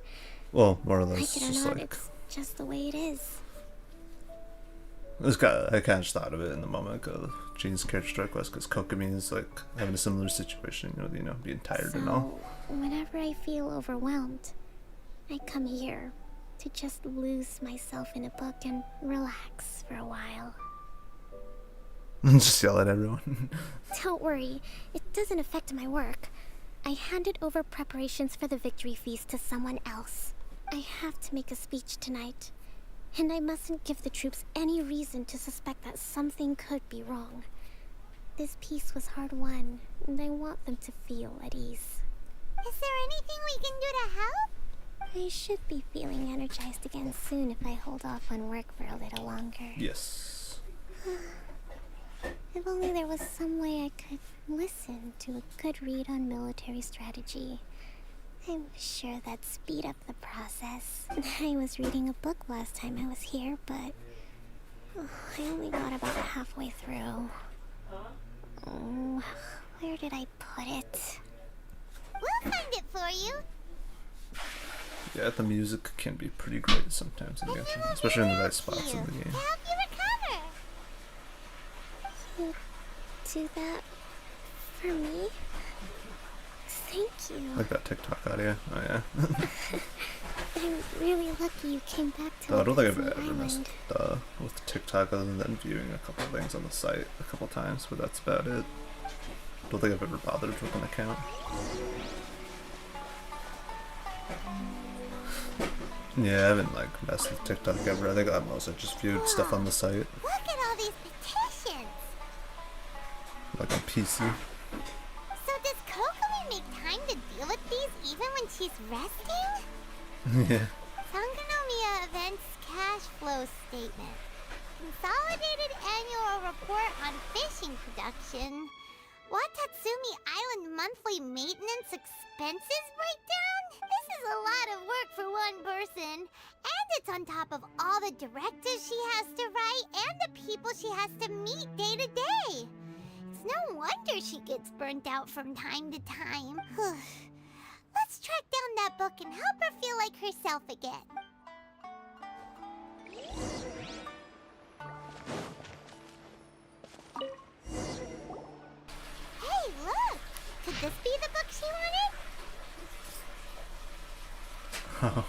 [SPEAKER 1] Well, more or
[SPEAKER 16] Like
[SPEAKER 1] less,
[SPEAKER 16] it or
[SPEAKER 1] just
[SPEAKER 16] not,
[SPEAKER 1] like
[SPEAKER 16] it's just the way it is.
[SPEAKER 1] I kind of just thought of it in the moment of Jean's character story quest because Kokomi is like having a similar situation, you know, being tired and all.
[SPEAKER 16] So, whenever I feel overwhelmed, I come here to just lose myself in a book and relax for a while.
[SPEAKER 1] Just yell at everyone.
[SPEAKER 16] Don't worry, it doesn't affect my work. I handed over preparations for the victory feast to someone else. I have to make a speech tonight, and I mustn't give the troops any reason to suspect that something could be wrong. This peace was hard won, and I want them to feel at ease.
[SPEAKER 4] Is there anything we can do to help?
[SPEAKER 16] I should be feeling energized again soon if I hold off on work for a little longer.
[SPEAKER 1] Yes.
[SPEAKER 16] If only there was some way I could listen to a good read on military strategy. I'm sure that'd speed up the process. I was reading a book last time I was here, but I only got about halfway through. Oh, where did I put it?
[SPEAKER 4] We'll find it for you.
[SPEAKER 1] Yeah, the music can be pretty great sometimes in Genshin, especially in the right spots in the game.
[SPEAKER 4] To help you recover.
[SPEAKER 16] You do that for me? Thank you.
[SPEAKER 1] Like that TikTok audio. Oh yeah.
[SPEAKER 16] I'm really lucky you came back to
[SPEAKER 1] So I don't think I've
[SPEAKER 16] Watatsumi
[SPEAKER 1] ever messed
[SPEAKER 16] Island.
[SPEAKER 1] with TikTok other than viewing a couple things on the site a couple times, but that's about it. Don't think I've ever bothered with an account. Yeah, I haven't like messed with TikTok ever. I think I mostly just viewed stuff on the site,
[SPEAKER 4] Look at all these petitions.
[SPEAKER 1] like on PC.
[SPEAKER 4] So does Kokomi make time to deal with these even when she's resting?
[SPEAKER 1] Yeah.
[SPEAKER 4] Sangonomiya Events Cash Flow Statement. Consolidated Annual Report on Fishing Production. Watatsumi Island Monthly Maintenance Expenses Breakdown? This is a lot of work for one person. And it's on top of all the directives she has to write and the people she has to meet day to day. It's no wonder she gets burnt out from time to time. Let's track down that book and help her feel like herself again. Hey, look! this be the book she wanted?
[SPEAKER 1] Oh.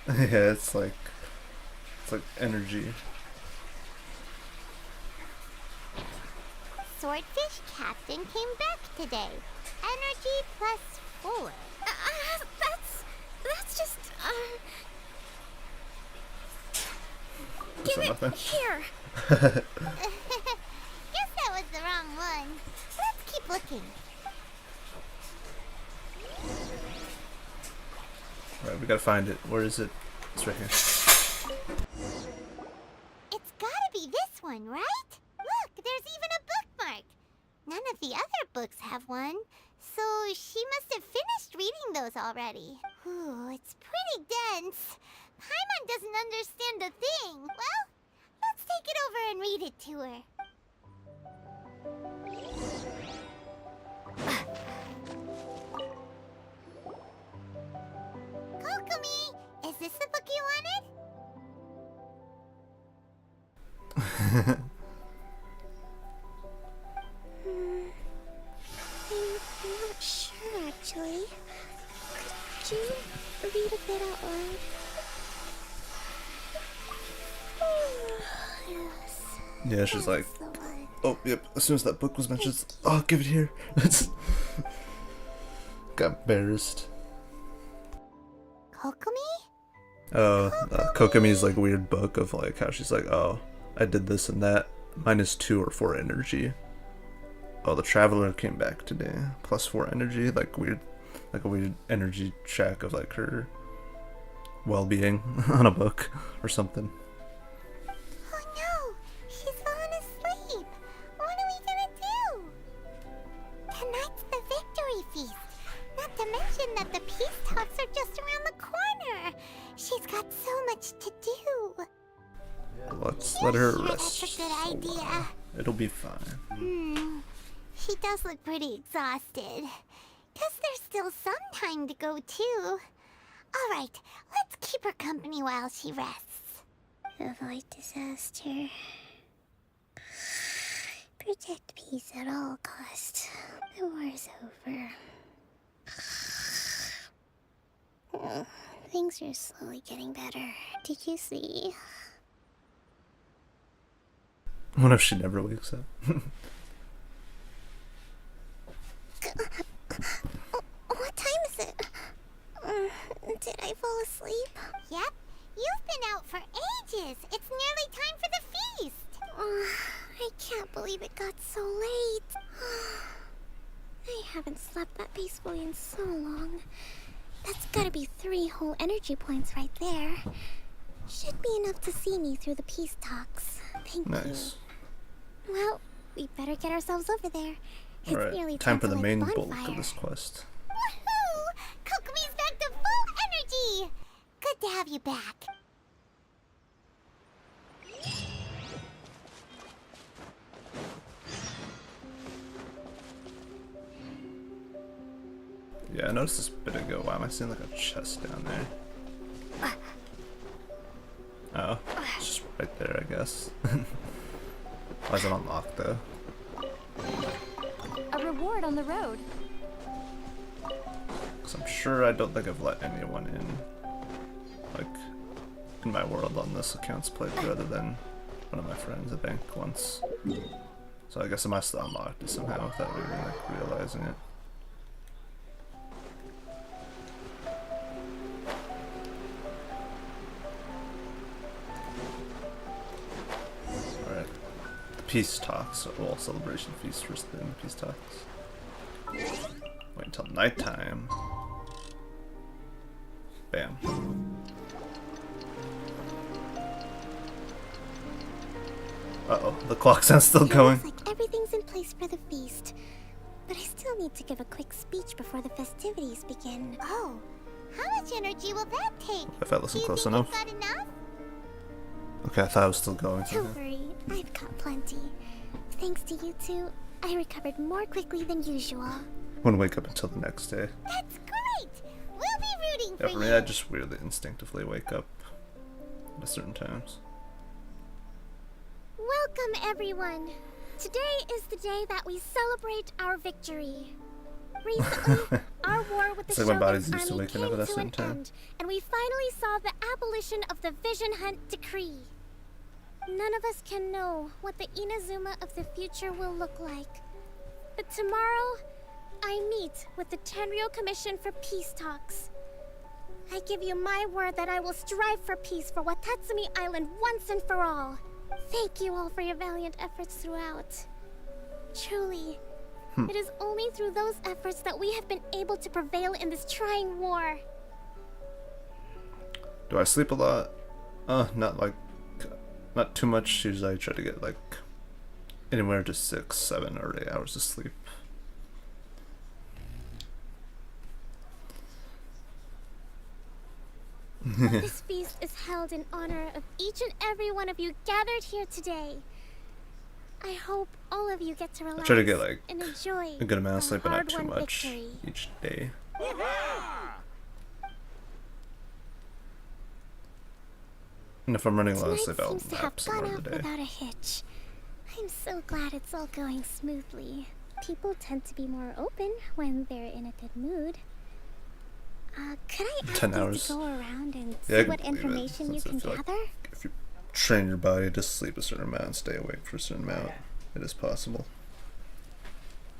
[SPEAKER 1] Yeah, it's like energy.
[SPEAKER 4] Swordfish Captain came back today. Energy +4.
[SPEAKER 16] That's just,
[SPEAKER 1] Is
[SPEAKER 16] Give
[SPEAKER 1] that
[SPEAKER 16] it
[SPEAKER 1] nothing?
[SPEAKER 16] here.
[SPEAKER 4] Guess that was the wrong one. Let's keep looking.
[SPEAKER 1] Alright, we gotta find it. Where is it? It's right here.
[SPEAKER 4] It's gotta be this one, right? Look, there's even a bookmark. None of the other books have one, so she must have finished reading those already. Ooh, it's pretty dense. Paimon doesn't understand a thing. Well, let's take it over and read it to her. Kokomi, is this the book you wanted?
[SPEAKER 16] I'm not sure, actually. Could you read a bit out loud? Yes.
[SPEAKER 1] Yeah, she's like, oh, yep, as soon as that book was mentioned, oh, give it here. Got embarrassed.
[SPEAKER 4] Kokomi?
[SPEAKER 1] Kokomi's like weird book of like how she's like, oh, I did this and that. -2 or 4 energy. Oh, the traveler came back today. +4 energy, like weird, like a weird energy check of like her well-being on a book or something.
[SPEAKER 4] Oh no, she's fallen asleep. What are we gonna do? Tonight's the victory feast. Not to mention that the peace talks are just around the corner. She's got so much to do.
[SPEAKER 1] Let's let her
[SPEAKER 4] Yeah,
[SPEAKER 1] rest.
[SPEAKER 4] that's a good idea.
[SPEAKER 1] It'll be fine.
[SPEAKER 4] She does look pretty exhausted. Guess there's still some time to go too. Alright, let's keep her company while she rests.
[SPEAKER 16] Avoid disaster. Protect peace at all costs. The war is over. Things are slowly getting better. Did you see?
[SPEAKER 1] What if she never wakes up?
[SPEAKER 16] What time is it? Did I fall asleep?
[SPEAKER 4] Yep, you've been out for ages. It's nearly time for the feast.
[SPEAKER 16] I can't believe it got so late. I haven't slept that peacefully in so long. That's gotta be 3 whole energy points right there. Should be enough to see me through the peace talks. Thank
[SPEAKER 1] Nice.
[SPEAKER 16] you. Well, we better get ourselves over there. It's nearly
[SPEAKER 1] Alright, time for
[SPEAKER 16] to
[SPEAKER 1] the
[SPEAKER 16] light
[SPEAKER 1] main
[SPEAKER 16] bonfire.
[SPEAKER 1] bulk of this quest.
[SPEAKER 4] Woohoo! Kokomi's back to full energy! Good to have you back.
[SPEAKER 1] Yeah, I noticed this a bit ago. Why am I seeing like a chest down there? Oh, it's just right there, I guess. Why is it unlocked though?
[SPEAKER 24] A reward on the road.
[SPEAKER 1] Because I'm sure I don't think I've let anyone in, like, in my world on this account's playthrough other than one of my friends, I think, once. So I guess I must have unlocked it somehow without really like realizing it. Alright. The peace talks. Well, celebration feast first, then the peace talks. Wait until nighttime. Bam. Uh-oh, the clock sounds still going.
[SPEAKER 16] Looks like everything's in place for the feast. But I still need to give a quick speech before the festivities begin.
[SPEAKER 4] Oh, how much energy will that take?
[SPEAKER 1] If I listen
[SPEAKER 4] Do you
[SPEAKER 1] close
[SPEAKER 4] think
[SPEAKER 1] enough.
[SPEAKER 4] you've got enough?
[SPEAKER 1] Okay, I thought I was still going.
[SPEAKER 16] Don't worry, I've got plenty. Thanks to you two, I recovered more quickly than usual.
[SPEAKER 1] Wouldn't wake up until the next day.
[SPEAKER 4] That's great! We'll be rooting
[SPEAKER 1] Yeah,
[SPEAKER 4] for
[SPEAKER 1] for me,
[SPEAKER 4] you.
[SPEAKER 1] I just weirdly instinctively wake up at certain times.
[SPEAKER 16] Welcome, everyone. Today is the day that we celebrate our victory. Recently, our war with the
[SPEAKER 1] It's like my body's
[SPEAKER 16] Shogun's
[SPEAKER 1] used to
[SPEAKER 16] army
[SPEAKER 1] waking
[SPEAKER 16] came
[SPEAKER 1] up at a
[SPEAKER 16] to
[SPEAKER 1] certain
[SPEAKER 16] an
[SPEAKER 1] time.
[SPEAKER 16] end, and we finally saw the abolition of the Vision Hunt Decree. None of us can know what the Inazuma of the future will look like. But tomorrow, I meet with the Tenryou Commission for peace talks. I give you my word that I will strive for peace for Watatsumi Island once and for all. Thank you all for your valiant efforts throughout. Truly, it is only through those efforts that we have been able to prevail in this trying war.
[SPEAKER 1] Do I sleep a lot? Not too much. Usually I try to get like anywhere to 6, 7, or 8 hours of sleep.
[SPEAKER 16] This feast is held in honor of each and every one of you gathered here today. I hope all of you get to relax
[SPEAKER 1] I try to get like
[SPEAKER 16] and enjoy
[SPEAKER 1] a good amount of
[SPEAKER 16] the
[SPEAKER 1] sleep, but not too
[SPEAKER 16] hard-won
[SPEAKER 1] much
[SPEAKER 16] victory.
[SPEAKER 1] each day. And if I'm running low on
[SPEAKER 16] Tonight
[SPEAKER 1] sleep, I'll
[SPEAKER 16] seems to have
[SPEAKER 1] nap somewhere
[SPEAKER 16] gone
[SPEAKER 1] in
[SPEAKER 16] off
[SPEAKER 1] the day.
[SPEAKER 16] without a hitch. I'm so glad it's all going smoothly. People tend to be more open when they're in a good mood. Could I ask
[SPEAKER 1] 10
[SPEAKER 16] you
[SPEAKER 1] hours.
[SPEAKER 16] to go around and
[SPEAKER 1] Yeah, I
[SPEAKER 16] see
[SPEAKER 1] can
[SPEAKER 16] what
[SPEAKER 1] believe it,
[SPEAKER 16] information you
[SPEAKER 1] since
[SPEAKER 16] can
[SPEAKER 1] I feel
[SPEAKER 16] gather?
[SPEAKER 1] like if you train your body to sleep a certain amount and stay awake for a certain amount, it is possible.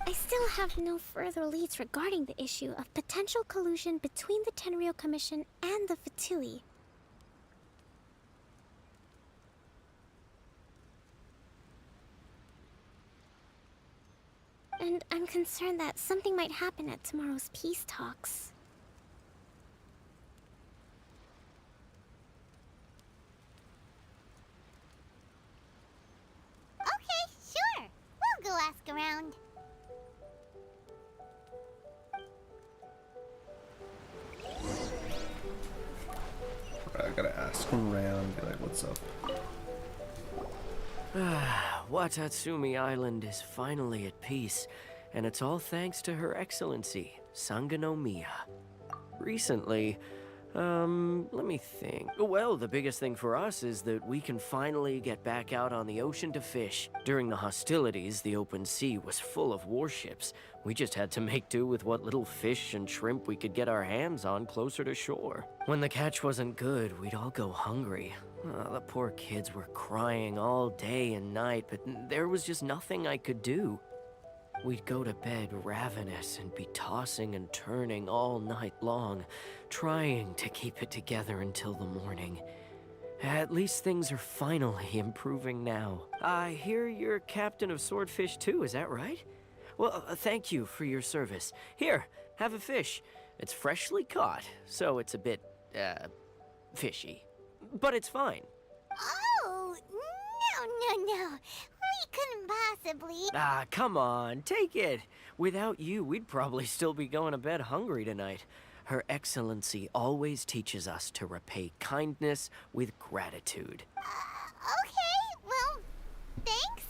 [SPEAKER 16] I still have no further leads regarding the issue of potential collusion between the Tenryou Commission and the Fatui. And I'm concerned that something might happen at tomorrow's peace talks.
[SPEAKER 4] Okay, sure. We'll go ask around.
[SPEAKER 1] I gotta ask around, be like, what's up?
[SPEAKER 14] Watatsumi Island is finally at peace, and it's all thanks to Her Excellency, Sangonomiya. Recently, let me think. Well, the biggest thing for us is that we can finally get back out on the ocean to fish. During the hostilities, the open sea was full of warships. We just had to make do with what little fish and shrimp we could get our hands on closer to shore. When the catch wasn't good, we'd all go hungry. The poor kids were crying all day and night, but there was just nothing I could do. We'd go to bed ravenous and be tossing and turning all night long, trying to keep it together until the morning. At least things are finally improving now. I hear you're captain of Swordfish too, is that right? Well, thank you for your service. Here, have a fish. It's freshly caught, so it's a bit, fishy. But it's fine.
[SPEAKER 4] Oh, no. We couldn't possibly.
[SPEAKER 14] Ah, come on, take it. Without you, we'd probably still be going to bed hungry tonight. Her Excellency always teaches us to repay kindness with gratitude.
[SPEAKER 4] Okay, well, thanks.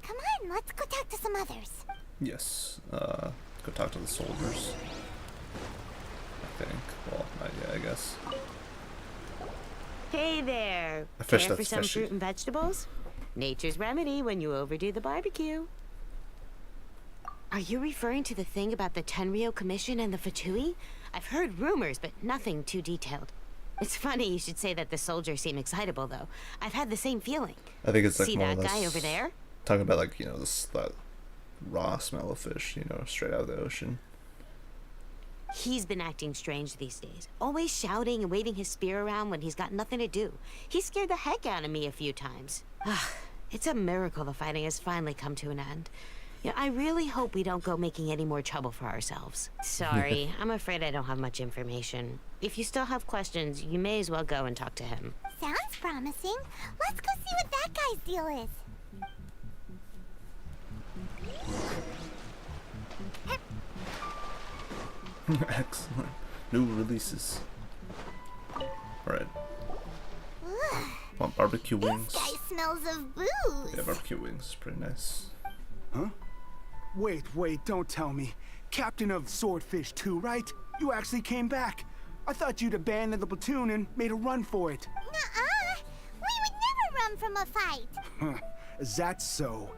[SPEAKER 4] Come on, let's go talk to some others.
[SPEAKER 1] Yes, go talk to the soldiers. I think. Well, not yet, I guess.
[SPEAKER 20] Hey there.
[SPEAKER 1] A fish
[SPEAKER 20] Care for
[SPEAKER 1] that's
[SPEAKER 20] some
[SPEAKER 1] fishy.
[SPEAKER 20] fruit and vegetables? Nature's remedy when you overdo the barbecue. Are you referring to the thing about the Tenryou Commission and the Fatui? I've heard rumors, but nothing too detailed. It's funny you should say that the soldiers seem excitable, though. I've had the same feeling.
[SPEAKER 1] I think it's like
[SPEAKER 20] See
[SPEAKER 1] more or
[SPEAKER 20] that
[SPEAKER 1] less
[SPEAKER 20] guy over there?
[SPEAKER 1] talking about like, you know, that raw smell of fish, you know, straight out of the ocean.
[SPEAKER 20] He's been acting strange these days. Always shouting and waving his spear around when he's got nothing to do. He scared the heck out of me a few times. It's a miracle the fighting has finally come to an end. Yeah, I really hope we don't go making any more trouble for ourselves. Sorry, I'm afraid I don't have much information. If you still have questions, you may as well go and talk to him.
[SPEAKER 4] Sounds promising. Let's go see what that guy's deal is.
[SPEAKER 1] Excellent. New releases. Alright. Want barbecue wings?
[SPEAKER 4] This guy smells of booze.
[SPEAKER 1] Yeah, barbecue wings is pretty nice.
[SPEAKER 15] Huh?
[SPEAKER 2] Wait, don't tell me. Captain of Swordfish 2, right? You actually came back. I thought you'd abandoned the platoon and made a run for it.
[SPEAKER 4] Nuh-uh. We would never run from a fight.
[SPEAKER 2] Is that so?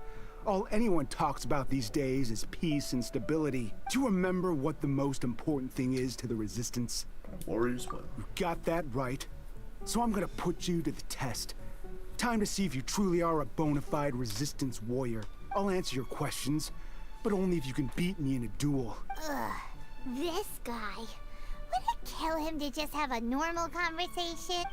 [SPEAKER 2] All anyone talks about these days is peace and stability. Do you remember what the most important thing is to the Resistance?
[SPEAKER 1] Warriors what?
[SPEAKER 2] You got that right. So I'm gonna put you to the test. Time to see if you truly are a bona fide Resistance warrior. I'll answer your questions, but only if you can beat me in a duel.
[SPEAKER 4] Ugh, this guy. Would it kill him to just have a normal conversation?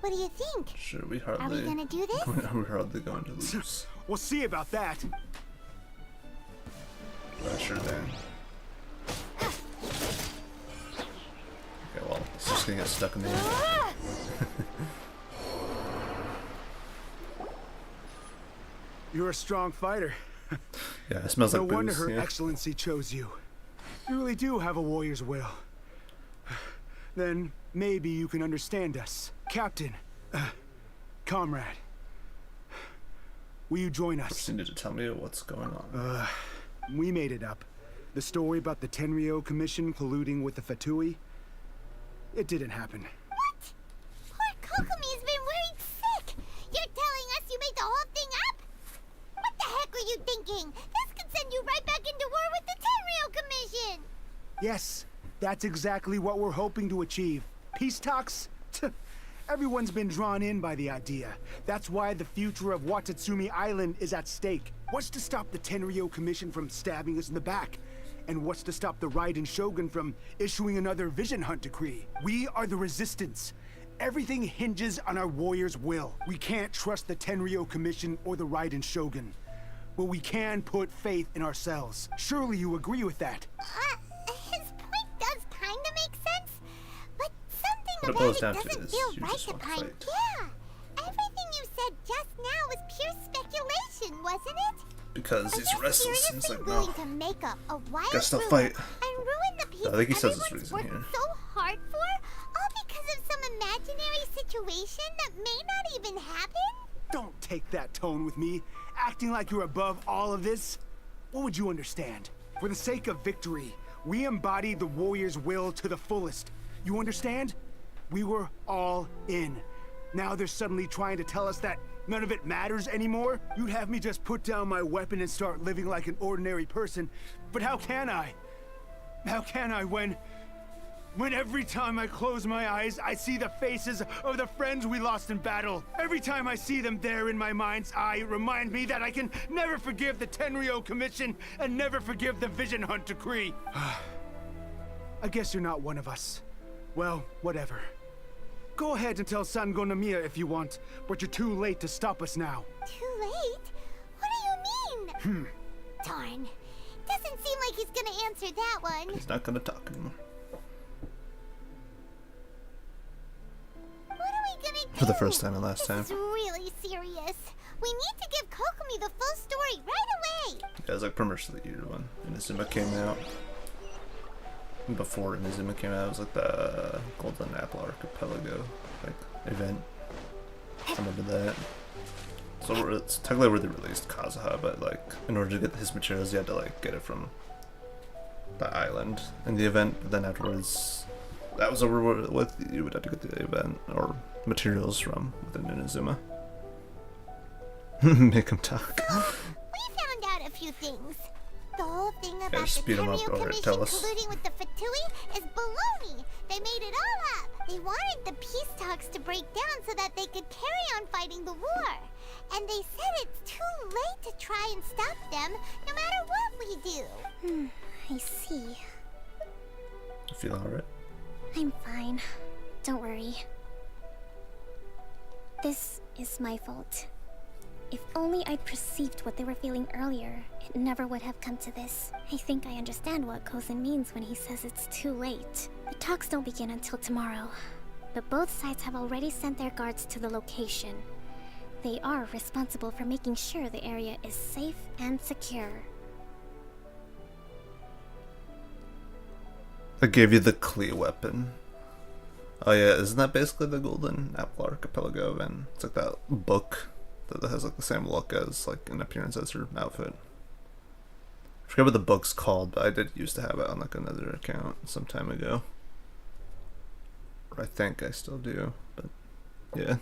[SPEAKER 4] What do you think?
[SPEAKER 1] Sure, we hardly.
[SPEAKER 4] Are we gonna do this?
[SPEAKER 1] We're hardly going to lose.
[SPEAKER 2] We'll see about that.
[SPEAKER 1] Sure thing. Okay, well, it's just gonna get stuck in the air.
[SPEAKER 2] You're a strong fighter.
[SPEAKER 1] Yeah, it smells
[SPEAKER 2] no
[SPEAKER 1] like
[SPEAKER 2] wonder
[SPEAKER 1] booze.
[SPEAKER 2] Her
[SPEAKER 1] Yeah.
[SPEAKER 2] Excellency chose you. You really do have a warrior's will. Then maybe you can understand us. Captain, comrade, will you join us?
[SPEAKER 1] You need to tell me what's going on.
[SPEAKER 2] We made it up. The story about the Tenryo Commission colluding with the Fatui, it didn't happen.
[SPEAKER 4] What? Poor Kokomi's been worried sick. You're telling us you made the whole thing up? What the heck were you thinking? This could send you right back into war with the Tenryo Commission.
[SPEAKER 2] Yes, that's exactly what we're hoping to achieve. Peace talks? Everyone's been drawn in by the idea. That's why the future of Watatsumi Island is at stake. What's to stop the Tenryo Commission from stabbing us in the back? And what's to stop the Raiden Shogun from issuing another Vision Hunt decree? We are the Resistance. Everything hinges on our warrior's will. We can't trust the Tenryo Commission or the Raiden Shogun. But we can put faith in ourselves. Surely you agree with that?
[SPEAKER 4] His point does kinda make sense, but something
[SPEAKER 1] What it
[SPEAKER 4] about
[SPEAKER 1] boils
[SPEAKER 4] it
[SPEAKER 1] down to
[SPEAKER 4] doesn't
[SPEAKER 1] is
[SPEAKER 4] feel
[SPEAKER 1] you
[SPEAKER 4] right
[SPEAKER 1] just
[SPEAKER 4] to
[SPEAKER 1] want to
[SPEAKER 4] Pine.
[SPEAKER 1] fight.
[SPEAKER 4] Yeah, everything you said just now was pure speculation, wasn't it?
[SPEAKER 1] Because he's restless and he's
[SPEAKER 4] Seriously
[SPEAKER 1] like,
[SPEAKER 4] willing
[SPEAKER 1] no.
[SPEAKER 4] to make up a wild
[SPEAKER 1] Gotta still
[SPEAKER 4] rumor
[SPEAKER 1] fight.
[SPEAKER 4] and ruin the peace
[SPEAKER 1] I think he says his
[SPEAKER 4] everyone's
[SPEAKER 1] reason
[SPEAKER 4] worked
[SPEAKER 1] here.
[SPEAKER 4] so hard for, all because of some imaginary situation that may not even happen?
[SPEAKER 2] Don't take that tone with me, acting like you're above all of this. What would you understand? For the sake of victory, we embodied the warrior's will to the fullest. You understand? We were all in. Now they're suddenly trying to tell us that none of it matters anymore? You'd have me just put down my weapon and start living like an ordinary person. But how can I? How can I when every time I close my eyes, I see the faces of the friends we lost in battle? Every time I see them there in my mind's eye, it reminds me that I can never forgive the Tenryo Commission and never forgive the Vision Hunt decree. I guess you're not one of us. Well, whatever. Go ahead and tell Sango Nomiya if you want, but you're too late to stop us now.
[SPEAKER 4] Too late? What do you mean? Darn. Doesn't seem like he's gonna answer that one.
[SPEAKER 1] He's not gonna talk anymore.
[SPEAKER 4] What are we gonna do?
[SPEAKER 1] For the first time and last time.
[SPEAKER 4] This is really serious. We need to give Kokomi the full story right away.
[SPEAKER 1] Yeah, it was like pretty much the year when Inazuma came out. Before Inazuma came out, it was like the Golden Apple Archipelago like event. I remember that. So it's technically where they released Kazuha, but like in order to get his materials, you had to like get it from the island in the event. But then afterwards, that was over with. You would have to get the event or materials from within Inazuma. Make him talk.
[SPEAKER 4] We found out a few things. The whole thing about the
[SPEAKER 1] speed 'em up,
[SPEAKER 4] Tenryo
[SPEAKER 1] alright,
[SPEAKER 4] Commission
[SPEAKER 1] tell us.
[SPEAKER 4] colluding with the Fatui is baloney. They made it all up. They wanted the peace talks to break down so that they could carry on fighting the war. And they said it's too late to try and stop them, no matter what we do.
[SPEAKER 16] I see.
[SPEAKER 1] You feel alright?
[SPEAKER 16] I'm fine. Don't worry. This is my fault. If only I'd perceived what they were feeling earlier, it never would have come to this. I think I understand what Kozen means when he says it's too late. The talks don't begin until tomorrow, but both sides have already sent their guards to the location. They are responsible for making sure the area is safe and secure.
[SPEAKER 1] I gave you the Klee weapon. Oh yeah, isn't that basically the Golden Apple Archipelago event? It's like that book that has like the same look as, like, in appearance as her outfit. forget what the book's called, but I did used to have it on like another account some time ago. Or I think I still do, but yeah.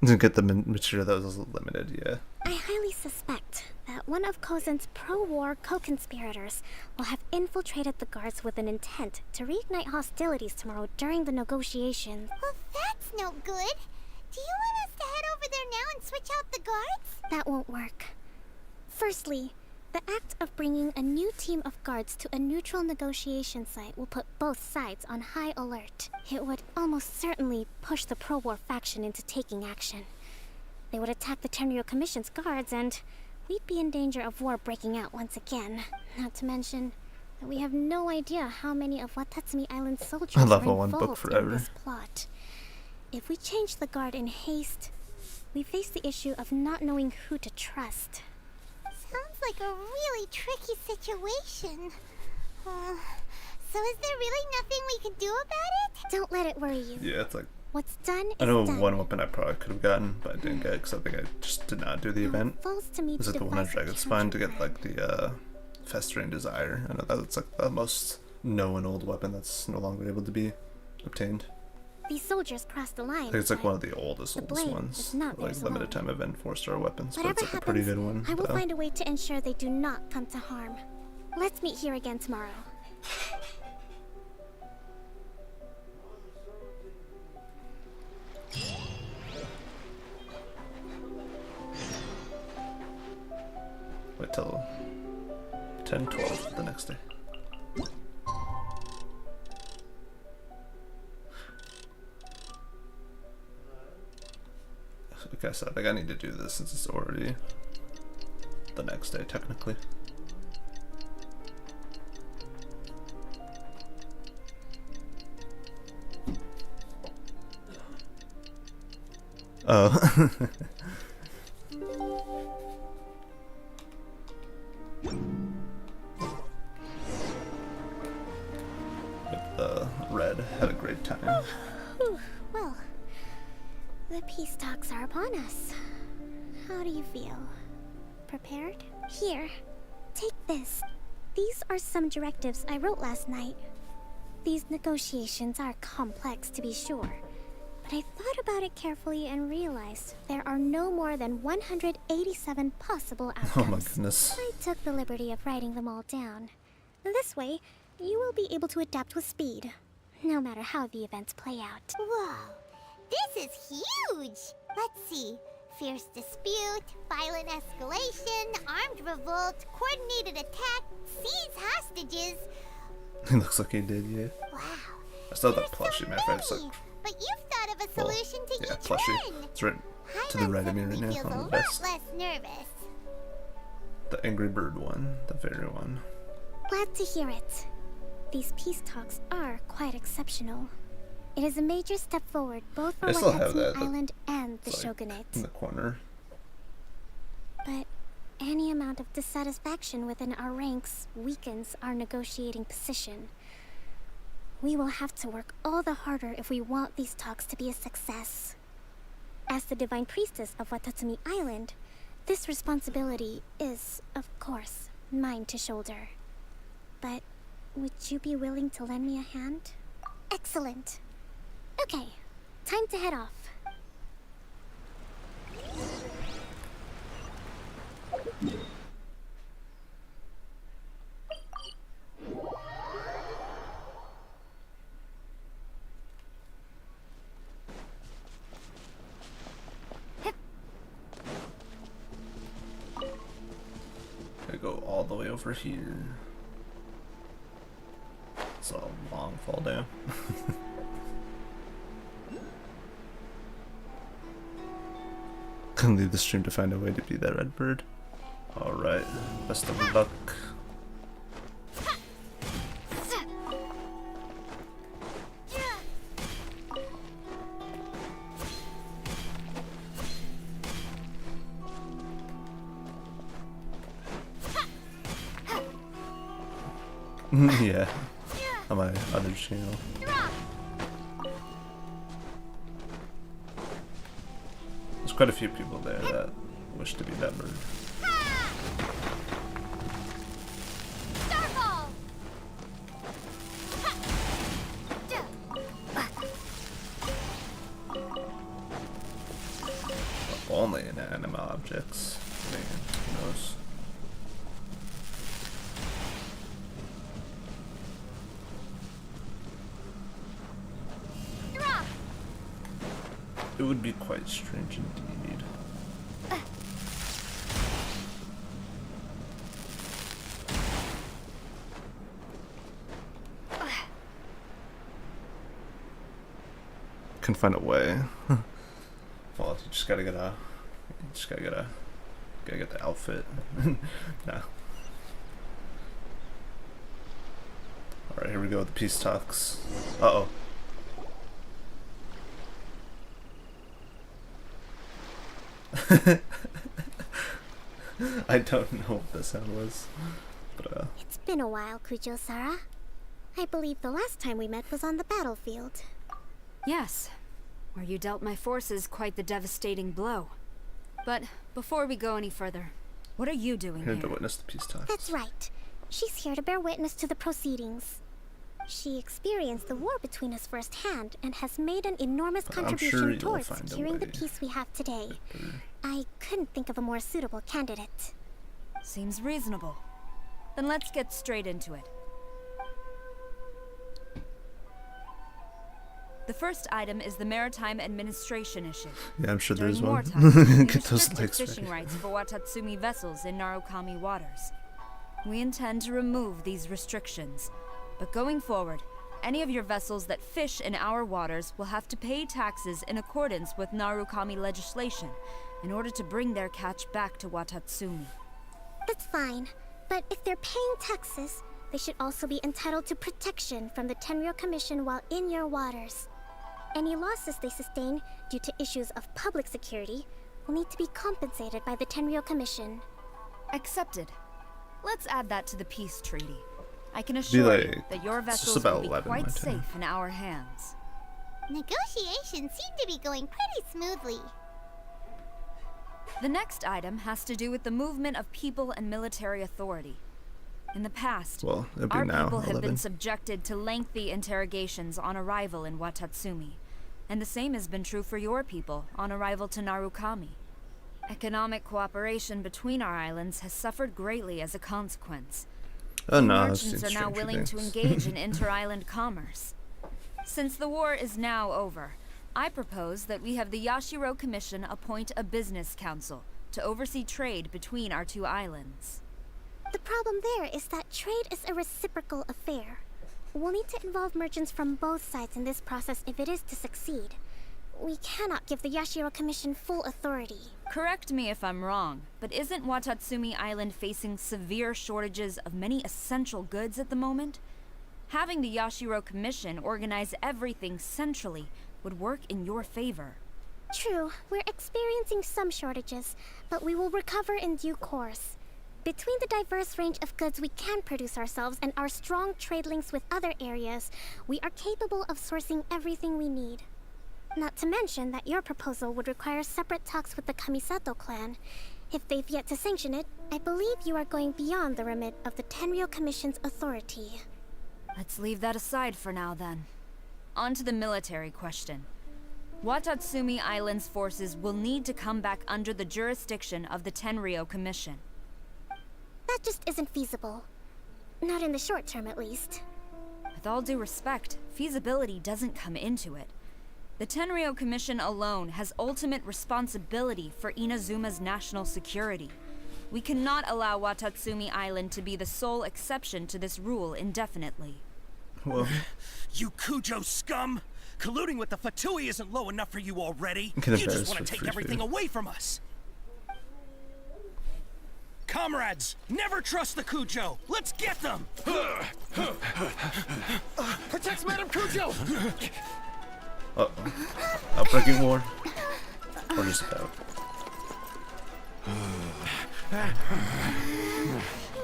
[SPEAKER 1] Didn't get the material that was limited, yeah.
[SPEAKER 16] I highly suspect that one of Cozen's pro-war co-conspirators will have infiltrated the guards with an intent to reignite hostilities tomorrow during the negotiations.
[SPEAKER 4] Well, that's no good. Do you want us to head over there now and switch out the guards?
[SPEAKER 16] That won't work. Firstly, the act of bringing a new team of guards to a neutral negotiation site will put both sides on high alert. It would almost certainly push the pro-war faction into taking action. They would attack the Tenryo Commission's guards, and we'd be in danger of war breaking out once again. Not to mention that we have no idea how many of Watatsumi Island's soldiers
[SPEAKER 1] I
[SPEAKER 16] are
[SPEAKER 1] love one book
[SPEAKER 16] involved
[SPEAKER 1] forever.
[SPEAKER 16] in this plot. If we change the guard in haste, we face the issue of not knowing who to trust.
[SPEAKER 4] Sounds like a really tricky situation. So is there really nothing we can do about it?
[SPEAKER 16] Don't let it worry you.
[SPEAKER 1] Yeah, it's like
[SPEAKER 16] What's done
[SPEAKER 1] I
[SPEAKER 16] is
[SPEAKER 1] know
[SPEAKER 16] done.
[SPEAKER 1] one weapon I probably could have gotten, but I didn't get because I think I just did not do the event.
[SPEAKER 16] Falls to me
[SPEAKER 1] Was
[SPEAKER 16] to
[SPEAKER 1] it the one on
[SPEAKER 16] devise a
[SPEAKER 1] Dragon's Spine to get like the Festering Desire? I know that's like the most known old weapon that's no longer able to be obtained.
[SPEAKER 16] These soldiers crossed the line.
[SPEAKER 1] I think it's like
[SPEAKER 16] but
[SPEAKER 1] one of the oldest
[SPEAKER 16] blame
[SPEAKER 1] ones.
[SPEAKER 16] is not
[SPEAKER 1] Like
[SPEAKER 16] theirs
[SPEAKER 1] limited
[SPEAKER 16] alone.
[SPEAKER 1] time event 4-star weapons, but
[SPEAKER 16] Whatever
[SPEAKER 1] it's like a pretty
[SPEAKER 16] happens,
[SPEAKER 1] good one.
[SPEAKER 16] I will
[SPEAKER 1] though.
[SPEAKER 16] find a way to ensure they do not come to harm. Let's meet here again tomorrow.
[SPEAKER 1] Wait till 10-12 the next day. Like I said, like I need to do this since it's already the next day technically. Oh. With the red, had a great time.
[SPEAKER 16] Whew, well, the peace talks are upon us. How do you feel? Prepared? Here, take this. These are some directives I wrote last night. These negotiations are complex, to be sure, but I thought about it carefully and realized there are no more than 187 possible outcomes.
[SPEAKER 1] Oh my goodness.
[SPEAKER 16] I took the liberty of writing them all down. This way, you will be able to adapt with speed, no matter how the events play out.
[SPEAKER 4] Whoa, this is huge! Let's see. Fierce dispute, violent escalation, armed revolt, coordinated attack, seize hostages.
[SPEAKER 1] It looks like he did, yeah.
[SPEAKER 4] Wow.
[SPEAKER 1] I still have that plushie, man. It's like,
[SPEAKER 4] But you've thought of a solution to
[SPEAKER 1] yeah,
[SPEAKER 4] each
[SPEAKER 1] plushie.
[SPEAKER 4] one.
[SPEAKER 1] It's right to the right of me right now.
[SPEAKER 4] Feels a
[SPEAKER 1] On the
[SPEAKER 4] lot
[SPEAKER 1] best.
[SPEAKER 4] less nervous.
[SPEAKER 1] The Angry Bird one, the fairy one.
[SPEAKER 16] Glad to hear it. These peace talks are quite exceptional. It is a major step forward both for
[SPEAKER 1] I still have
[SPEAKER 16] Watatsumi
[SPEAKER 1] that, but
[SPEAKER 16] Island and the
[SPEAKER 1] it's like
[SPEAKER 16] Shogunate.
[SPEAKER 1] in the corner.
[SPEAKER 16] But any amount of dissatisfaction within our ranks weakens our negotiating position. We will have to work all the harder if we want these talks to be a success. As the Divine Priestess of Watatsumi Island, this responsibility is, of course, mine to shoulder. But would you be willing to lend me a hand? Excellent. Okay, time to head off.
[SPEAKER 1] I go all the way over here. It's a long fall down. Can leave the stream to find a way to be that red bird. Alright, best of luck. Yeah, on my other channel. It's quite a few people there that wish to be that bird.
[SPEAKER 4] Starfall!
[SPEAKER 1] Only inanimate objects. I mean, who knows? It would be quite strange indeed. Can find a way. Well, you just gotta get a. You just gotta get the outfit. Nah. All right, here we go with the peace talks. Uh-oh. I don't know what the sound was, but
[SPEAKER 16] It's been a while, Kujo-Sara. I believe the last time we met was on the battlefield.
[SPEAKER 7] Yes, where you dealt my forces quite the devastating blow. But before we go any further, what are you doing
[SPEAKER 1] here
[SPEAKER 7] here?
[SPEAKER 1] to witness the peace talks.
[SPEAKER 16] That's right. She's here to bear witness to the proceedings. She experienced the war between us firsthand and has made an enormous contribution towards securing the peace we have today. I couldn't think of a more suitable candidate.
[SPEAKER 7] Seems reasonable. Then let's get straight into it. The first item is the Maritime Administration issue.
[SPEAKER 1] Yeah, I'm sure there's
[SPEAKER 7] During
[SPEAKER 1] one.
[SPEAKER 7] wartime, we
[SPEAKER 1] Get those
[SPEAKER 7] restricted
[SPEAKER 1] legs
[SPEAKER 7] fishing
[SPEAKER 1] ready.
[SPEAKER 7] rights for Watatsumi vessels in Narukami waters. We intend to remove these restrictions, but going forward, any of your vessels that fish in our waters will have to pay taxes in accordance with Narukami legislation in order to bring their catch back to Watatsumi.
[SPEAKER 16] That's fine, but if they're paying taxes, they should also be entitled to protection from the Tenryou Commission while in your waters. Any losses they sustain due to issues of public security will need to be compensated by the Tenryou Commission.
[SPEAKER 7] Accepted. Let's add that to the peace treaty. I can assure you that your vessels will be quite safe in our hands.
[SPEAKER 4] Negotiations seem to be going pretty smoothly.
[SPEAKER 7] The next item has to do with the movement of people and military authority. In the past,
[SPEAKER 1] Well, it'd be
[SPEAKER 7] our
[SPEAKER 1] now,
[SPEAKER 7] people have
[SPEAKER 1] 11.
[SPEAKER 7] been subjected to lengthy interrogations on arrival in Watatsumi, and the same has been true for your people on arrival to Narukami. Economic cooperation between our islands has suffered greatly as a consequence.
[SPEAKER 1] Oh no, I've
[SPEAKER 7] Merchants
[SPEAKER 1] seen
[SPEAKER 7] are now
[SPEAKER 1] stranger
[SPEAKER 7] willing to
[SPEAKER 1] things.
[SPEAKER 7] engage in inter-island commerce. Since the war is now over, I propose that we have the Yashiro Commission appoint a business council to oversee trade between our two islands.
[SPEAKER 16] The problem there is that trade is a reciprocal affair. We'll need to involve merchants from both sides in this process if it is to succeed. We cannot give the Yashiro Commission full authority.
[SPEAKER 7] Correct me if I'm wrong, but isn't Watatsumi Island facing severe shortages of many essential goods at the moment? Having the Yashiro Commission organize everything centrally would work in your favor.
[SPEAKER 16] True, we're experiencing some shortages, but we will recover in due course. Between the diverse range of goods we can produce ourselves and our strong trade links with other areas, we are capable of sourcing everything we need. Not to mention that your proposal would require separate talks with the Kamisato clan. If they've yet to sanction it, I believe you are going beyond the remit of the Tenryou Commission's authority.
[SPEAKER 7] Let's leave that aside for now then. On to the military question. Watatsumi Island's forces will need to come back under the jurisdiction of the Tenryou Commission.
[SPEAKER 16] That just isn't feasible. Not in the short term, at least.
[SPEAKER 7] With all due respect, feasibility doesn't come into it. The Tenryou Commission alone has ultimate responsibility for Inazuma's national security. We cannot allow Watatsumi Island to be the sole exception to this rule indefinitely.
[SPEAKER 1] Well,
[SPEAKER 3] You Kujo scum! Colluding with the Fatui isn't low enough for you already.
[SPEAKER 1] Can
[SPEAKER 3] You just
[SPEAKER 1] embarrass
[SPEAKER 3] want
[SPEAKER 1] for
[SPEAKER 3] to take
[SPEAKER 1] free
[SPEAKER 3] everything
[SPEAKER 1] food.
[SPEAKER 3] away from us. Comrades, never trust the Kujo. Let's get them.
[SPEAKER 13] Protect Madame Kujo!
[SPEAKER 1] uh-oh. Outbreaking war? Or just about?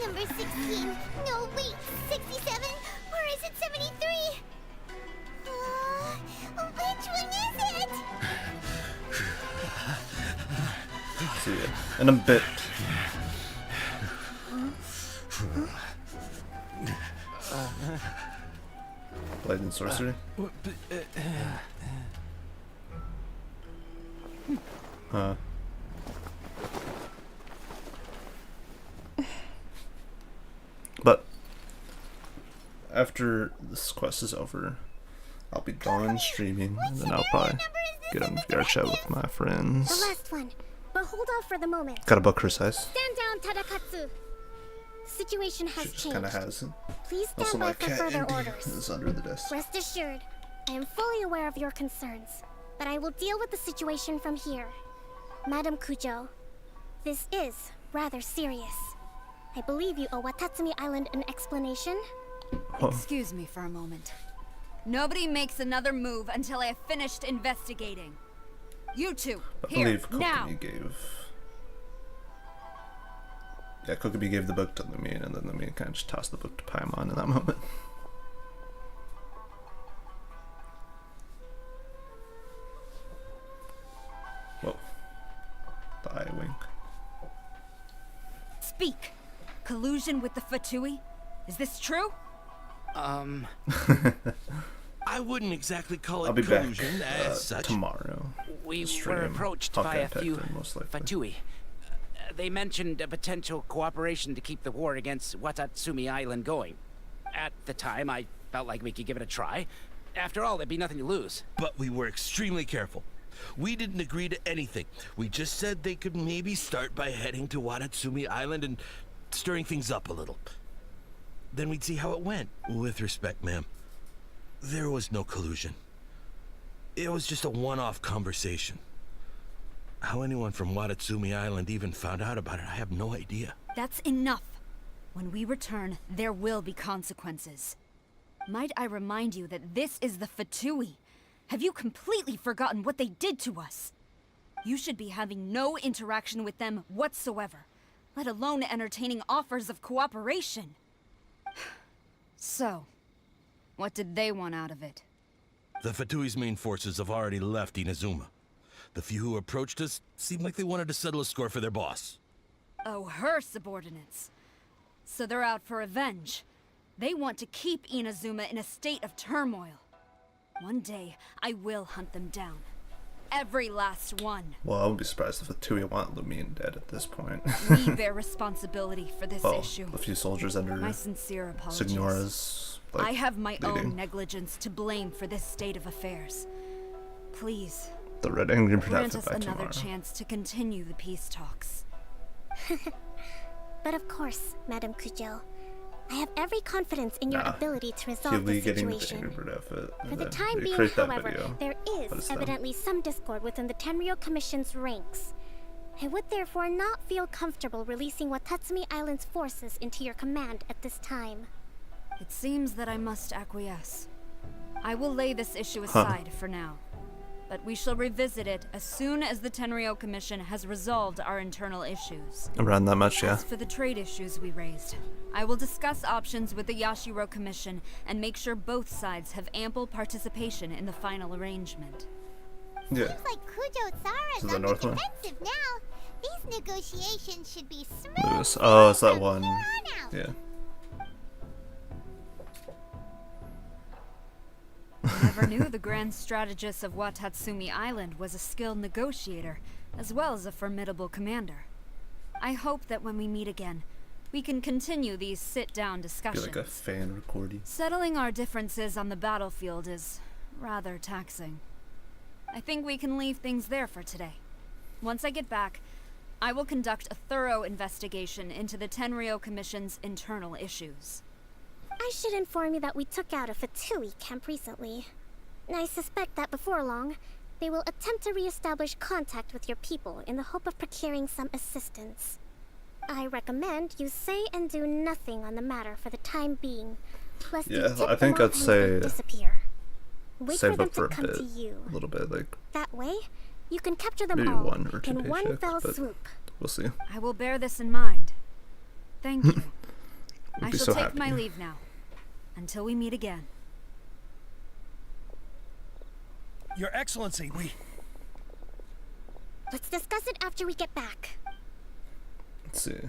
[SPEAKER 4] Number 16. No, wait. 67? Or is it 73? Which one is it?
[SPEAKER 1] in a bit. Blade and sorcery. But after this quest is over, I'll be done streaming, and then I'll probably get on VR chat with my
[SPEAKER 16] The
[SPEAKER 1] friends.
[SPEAKER 16] last one. But hold off for the moment.
[SPEAKER 1] Got a book her size.
[SPEAKER 16] Stand down, Tadakatsu. Situation has
[SPEAKER 1] She just kind of
[SPEAKER 16] changed.
[SPEAKER 1] has it.
[SPEAKER 16] Please stand
[SPEAKER 1] Also,
[SPEAKER 16] by
[SPEAKER 1] my
[SPEAKER 16] for
[SPEAKER 1] cat
[SPEAKER 16] further
[SPEAKER 1] Indy
[SPEAKER 16] orders.
[SPEAKER 1] is under the desk.
[SPEAKER 16] Rest assured, I am fully aware of your concerns, but I will deal with the situation from here. Madam Kujo, this is rather serious. I believe you owe Watatsumi Island an explanation.
[SPEAKER 7] Excuse me for a moment. Nobody makes another move until I have finished investigating. You two,
[SPEAKER 1] I
[SPEAKER 7] here,
[SPEAKER 1] believe
[SPEAKER 7] now.
[SPEAKER 1] Kokomi gave. Yeah, Kokomi gave the book to Lumine, and then Lumine kind of just tossed the book to Paimon in that moment. Whoa. The eye wink.
[SPEAKER 7] Speak. Collusion with the Fatui? Is this true?
[SPEAKER 17] I wouldn't exactly call it
[SPEAKER 1] I'll be back
[SPEAKER 17] collusion as such.
[SPEAKER 1] tomorrow.
[SPEAKER 8] We
[SPEAKER 1] Stream
[SPEAKER 8] were approached
[SPEAKER 1] Hawkeye
[SPEAKER 8] by a
[SPEAKER 1] Pector,
[SPEAKER 8] few
[SPEAKER 1] most likely.
[SPEAKER 8] Fatui. They mentioned a potential cooperation to keep the war against Watatsumi Island going. At the time, I felt like we could give it a try. After all, there'd be nothing to lose.
[SPEAKER 17] But we were extremely careful. We didn't agree to anything. We just said they could maybe start by heading to Watatsumi Island and stirring things up a little. Then we'd see how it went. With respect, ma'am, there was no collusion. It was just a one-off conversation. How anyone from Watatsumi Island even found out about it, I have no idea.
[SPEAKER 7] That's enough. When we return, there will be consequences. Might I remind you that this is the Fatui? Have you completely forgotten what they did to us? You should be having no interaction with them whatsoever, let alone entertaining offers of cooperation. So, what did they want out of it?
[SPEAKER 17] The Fatui's main forces have already left Inazuma. The few who approached us seemed like they wanted to settle a score for their boss.
[SPEAKER 7] Oh, her subordinates. So they're out for revenge. They want to keep Inazuma in a state of turmoil. One day, I will hunt them down. Every last one.
[SPEAKER 1] Well, I wouldn't be surprised if the Tui want Lumine dead at this point.
[SPEAKER 7] We bear responsibility for this issue.
[SPEAKER 1] A few soldiers under
[SPEAKER 7] My sincere apologies.
[SPEAKER 1] Signora's, like,
[SPEAKER 7] I have my
[SPEAKER 1] leading.
[SPEAKER 7] own negligence to blame for this state of affairs. Please,
[SPEAKER 1] The Red Angry
[SPEAKER 7] grant
[SPEAKER 1] Protected
[SPEAKER 7] us
[SPEAKER 1] by
[SPEAKER 7] another
[SPEAKER 1] tomorrow.
[SPEAKER 7] chance to continue the peace talks.
[SPEAKER 16] But of course, Madam Kujo, I have every confidence in your
[SPEAKER 1] Nah.
[SPEAKER 16] ability to
[SPEAKER 1] He'll
[SPEAKER 16] resolve
[SPEAKER 1] be
[SPEAKER 16] the
[SPEAKER 1] getting the
[SPEAKER 16] situation.
[SPEAKER 1] Angry Bird outfit.
[SPEAKER 16] For
[SPEAKER 1] and
[SPEAKER 16] the
[SPEAKER 1] then
[SPEAKER 16] time being,
[SPEAKER 1] recreate that
[SPEAKER 16] however,
[SPEAKER 1] video.
[SPEAKER 16] there
[SPEAKER 1] But
[SPEAKER 16] is
[SPEAKER 1] it's done.
[SPEAKER 16] evidently some discord within the Tenryou Commission's ranks. I would therefore not feel comfortable releasing Watatsumi Island's forces into your command at this time.
[SPEAKER 7] It seems that I must acquiesce. I will lay this issue aside for now. But we shall revisit it as soon as the Tenryou Commission has resolved our internal issues.
[SPEAKER 1] Around that much, yeah.
[SPEAKER 7] As for the trade issues we raised, I will discuss options with the Yashiro Commission and make sure both sides have ample participation in the final arrangement.
[SPEAKER 1] Yeah.
[SPEAKER 4] Seems like Kujo-Sara's
[SPEAKER 1] To the
[SPEAKER 4] on the
[SPEAKER 1] north one?
[SPEAKER 4] defensive now. These negotiations should be smooth.
[SPEAKER 1] Lewis. Oh, it's that one. Yeah.
[SPEAKER 7] I never knew the grand strategist of Watatsumi Island was a skilled negotiator, as well as a formidable commander. I hope that when we meet again, we can continue these sit-down
[SPEAKER 1] Be
[SPEAKER 7] discussions.
[SPEAKER 1] like a fan recording.
[SPEAKER 7] Settling our differences on the battlefield is rather taxing. I think we can leave things there for today. Once I get back, I will conduct a thorough investigation into the Tenryou Commission's internal issues.
[SPEAKER 16] I should inform you that we took out a Fatui camp recently. I suspect that before long, they will attempt to re-establish contact with your people in the hope of procuring some assistance. I recommend you say and do nothing on the matter for the time being, lest you
[SPEAKER 1] Yeah,
[SPEAKER 16] tip
[SPEAKER 1] I think
[SPEAKER 16] them
[SPEAKER 1] I'd
[SPEAKER 16] off and they
[SPEAKER 1] say
[SPEAKER 16] disappear. Wait
[SPEAKER 1] save
[SPEAKER 16] for them
[SPEAKER 1] up for
[SPEAKER 16] to
[SPEAKER 1] a
[SPEAKER 16] come
[SPEAKER 1] bit,
[SPEAKER 16] to you.
[SPEAKER 1] a little bit, like
[SPEAKER 16] That way, you can capture them
[SPEAKER 1] maybe
[SPEAKER 16] all
[SPEAKER 1] 1 or 2
[SPEAKER 16] in
[SPEAKER 1] day
[SPEAKER 16] one
[SPEAKER 1] shift,
[SPEAKER 16] fell
[SPEAKER 1] but
[SPEAKER 16] swoop.
[SPEAKER 1] we'll see.
[SPEAKER 7] I will bear this in mind. Thank you. I
[SPEAKER 1] be
[SPEAKER 7] shall
[SPEAKER 1] so
[SPEAKER 7] take
[SPEAKER 1] happy.
[SPEAKER 7] my leave now. Until we meet again.
[SPEAKER 3] Your Excellency, we...
[SPEAKER 16] Let's discuss it after we get back.
[SPEAKER 1] Let's see.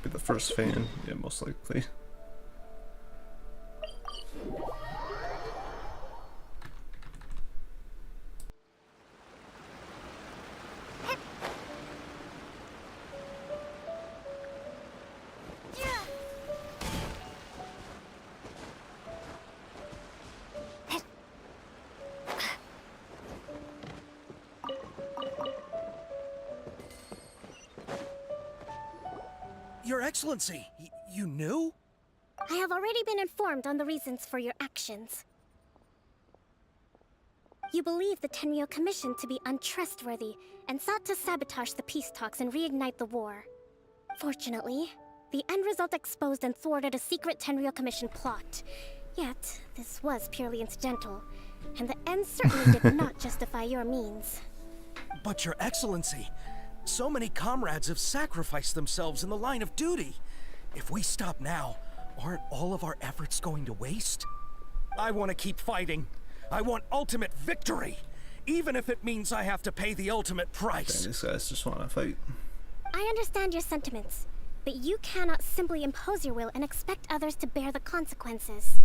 [SPEAKER 1] Be the first fan, yeah, most likely.
[SPEAKER 5] Your Excellency, you knew?
[SPEAKER 16] I have already been informed on the reasons for your actions. You believe the Tenryou Commission to be untrustworthy and sought to sabotage the peace talks and reignite the war. Fortunately, the end result exposed and thwarted a secret Tenryou Commission plot. Yet, this was purely incidental, and the end certainly did not justify your means.
[SPEAKER 5] But Your Excellency, so many comrades have sacrificed themselves in the line of duty. If we stop now, aren't all of our efforts going to waste? I want to keep fighting. I want ultimate victory, even if it means I have to pay the ultimate price.
[SPEAKER 1] Dang, these guys just want to fight.
[SPEAKER 16] I understand your sentiments, but you cannot simply impose your will and expect others to bear the consequences.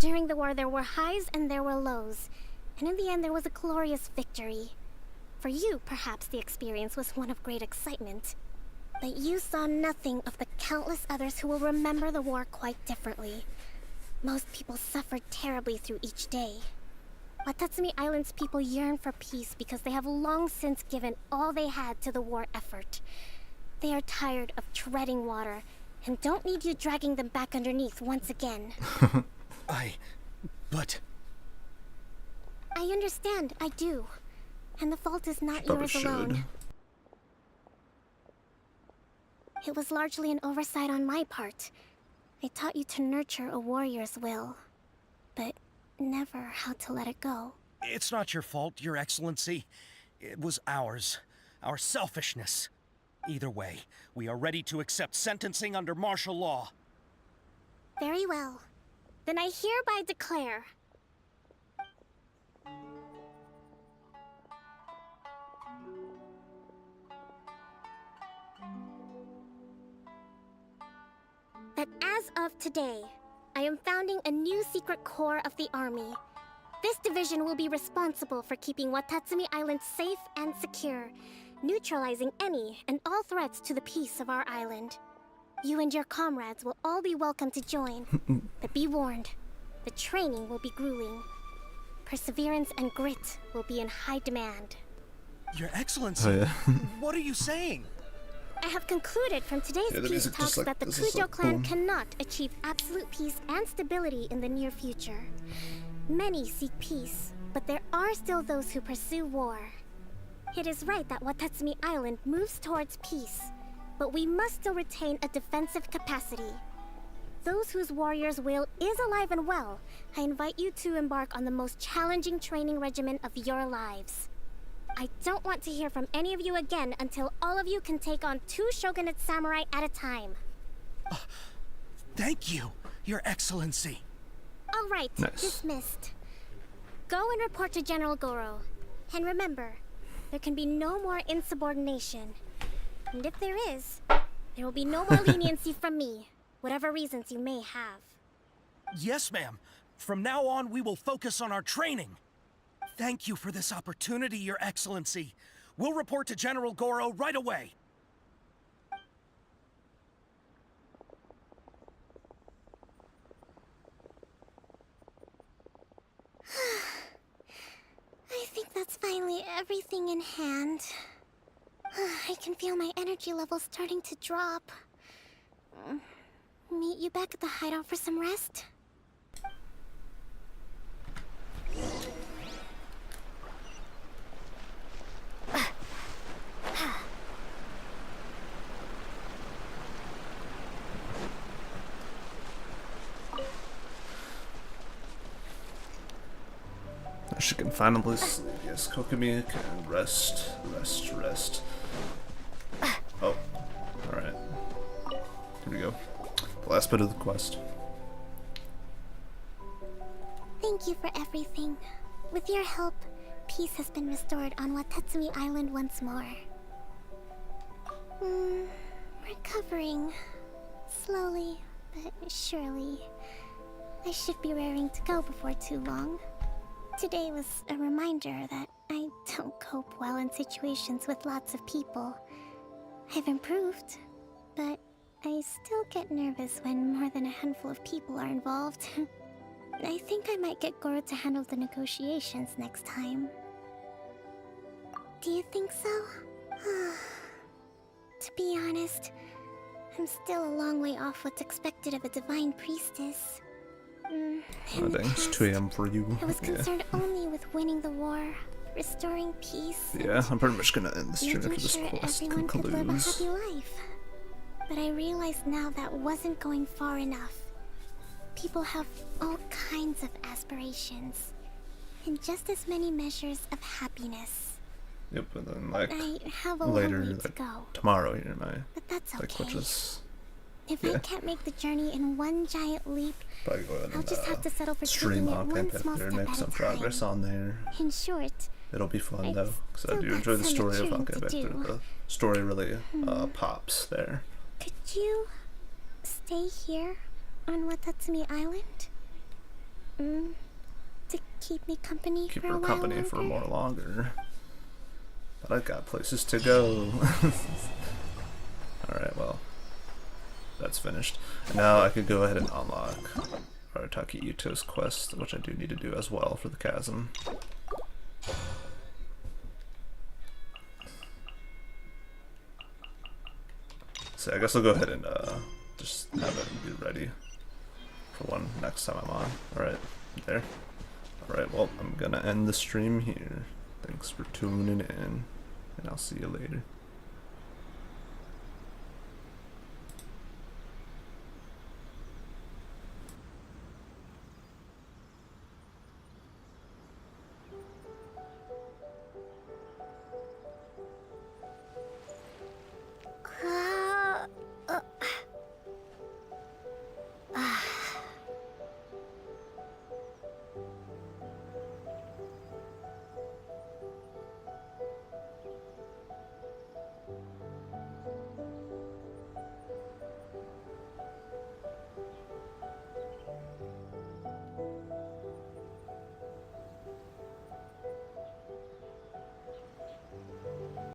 [SPEAKER 16] During the war, there were highs and there were lows, and in the end, there was a glorious victory. For you, perhaps the experience was one of great excitement. But you saw nothing of the countless others who will remember the war quite differently. Most people suffered terribly through each day. Watatsumi Island's people yearn for peace because they have long since given all they had to the war effort. They are tired of treading water and don't need you dragging them back underneath once again.
[SPEAKER 5] But...
[SPEAKER 16] I understand, I do. And the fault is not
[SPEAKER 1] Probably
[SPEAKER 16] yours
[SPEAKER 1] should.
[SPEAKER 16] alone. It was largely an oversight on my part. I taught you to nurture a warrior's will, but never how to let it go.
[SPEAKER 5] It's not your fault, Your Excellency. It was ours. Our selfishness. Either way, we are ready to accept sentencing under martial law.
[SPEAKER 16] Very well. Then I hereby declare... that as of today, I am founding a new secret corps of the army. This division will be responsible for keeping Watatsumi Island safe and secure, neutralizing any and all threats to the peace of our island. You and your comrades will all be welcome to join, but be warned, the training will be grueling. Perseverance and grit will be in high demand.
[SPEAKER 5] Your Excellency,
[SPEAKER 1] Oh, yeah.
[SPEAKER 5] what are you saying?
[SPEAKER 16] I have concluded from today's
[SPEAKER 1] Yeah, the
[SPEAKER 16] peace
[SPEAKER 1] music
[SPEAKER 16] talks
[SPEAKER 1] just like-
[SPEAKER 16] that the
[SPEAKER 1] this is
[SPEAKER 16] Kujo
[SPEAKER 1] like
[SPEAKER 16] clan
[SPEAKER 1] boom.
[SPEAKER 16] cannot achieve absolute peace and stability in the near future. Many seek peace, but there are still those who pursue war. It is right that Watatsumi Island moves towards peace, but we must still retain a defensive capacity. Those whose warrior's will is alive and well, I invite you to embark on the most challenging training regimen of your lives. I don't want to hear from any of you again until all of you can take on 2 shogunate samurai at a time.
[SPEAKER 5] Thank you, Your Excellency.
[SPEAKER 16] All right,
[SPEAKER 1] Nice.
[SPEAKER 16] dismissed. Go and report to General Goro. And remember, there can be no more insubordination. And if there is, there will be no more leniency from me, whatever reasons you may have.
[SPEAKER 5] Yes, ma'am. From now on, we will focus on our training. Thank you for this opportunity, Your Excellency. We'll report to General Goro right away.
[SPEAKER 16] I think that's finally everything in hand. I can feel my energy levels starting to drop. Meet you back at the hideout for some rest?
[SPEAKER 1] She can finally sleep. Yes, Kokomi can rest. Oh, alright. Here we go. The last bit of the quest.
[SPEAKER 16] Thank you for everything. With your help, peace has been restored on Watatsumi Island once more. Recovering. Slowly, but surely. I should be raring to go before too long. Today was a reminder that I don't cope well in situations with lots of people. I've improved, but I still get nervous when more than a handful of people are involved. I think I might get Goro to handle the negotiations next time. Do you think so? To be honest, I'm still a long way off what's expected of a divine priestess.
[SPEAKER 1] I think it's 2 AM for you.
[SPEAKER 16] I was concerned only with winning the war, restoring peace.
[SPEAKER 1] Yeah, I'm pretty much gonna end the stream after
[SPEAKER 16] Making
[SPEAKER 1] this
[SPEAKER 16] sure
[SPEAKER 1] quest
[SPEAKER 16] everyone could live a
[SPEAKER 1] concludes.
[SPEAKER 16] happy life. But I realized now that wasn't going far enough. People have all kinds of aspirations, and just as many measures of happiness.
[SPEAKER 1] Yep, and then like
[SPEAKER 16] I have a
[SPEAKER 1] later,
[SPEAKER 16] long way to
[SPEAKER 1] like
[SPEAKER 16] go.
[SPEAKER 1] tomorrow here, my
[SPEAKER 16] But that's
[SPEAKER 1] like
[SPEAKER 16] okay.
[SPEAKER 1] which is
[SPEAKER 16] If
[SPEAKER 1] yeah.
[SPEAKER 16] I can't make the journey in one giant leap,
[SPEAKER 1] Probably go ahead
[SPEAKER 16] I'll
[SPEAKER 1] and
[SPEAKER 16] just have to settle for
[SPEAKER 1] stream
[SPEAKER 16] taking it
[SPEAKER 1] on
[SPEAKER 16] one
[SPEAKER 1] campaign
[SPEAKER 16] small
[SPEAKER 1] there,
[SPEAKER 16] step
[SPEAKER 1] make
[SPEAKER 16] at
[SPEAKER 1] some
[SPEAKER 16] a
[SPEAKER 1] progress
[SPEAKER 16] time.
[SPEAKER 1] on there.
[SPEAKER 16] In short,
[SPEAKER 1] It'll be fun though, because I
[SPEAKER 16] still
[SPEAKER 1] do
[SPEAKER 16] got
[SPEAKER 1] enjoy the
[SPEAKER 16] some
[SPEAKER 1] story of
[SPEAKER 16] maturing
[SPEAKER 1] Honkai
[SPEAKER 16] to
[SPEAKER 1] Vector.
[SPEAKER 16] do.
[SPEAKER 1] The story really pops there.
[SPEAKER 16] could you stay here on Watatsumi Island? To keep me company
[SPEAKER 1] Keep
[SPEAKER 16] for a
[SPEAKER 1] her
[SPEAKER 16] while
[SPEAKER 1] company
[SPEAKER 16] longer?
[SPEAKER 1] for more longer. But I've got places to go. Alright, well, that's finished. And now I could go ahead and unlock Arataki Ito's quest, which I do need to do as well for the Chasm. So I guess I'll go ahead and just have it be ready for one next time I'm on. Alright, there. Alright, well, I'm gonna end the stream here. Thanks for tuning in, and I'll see you later.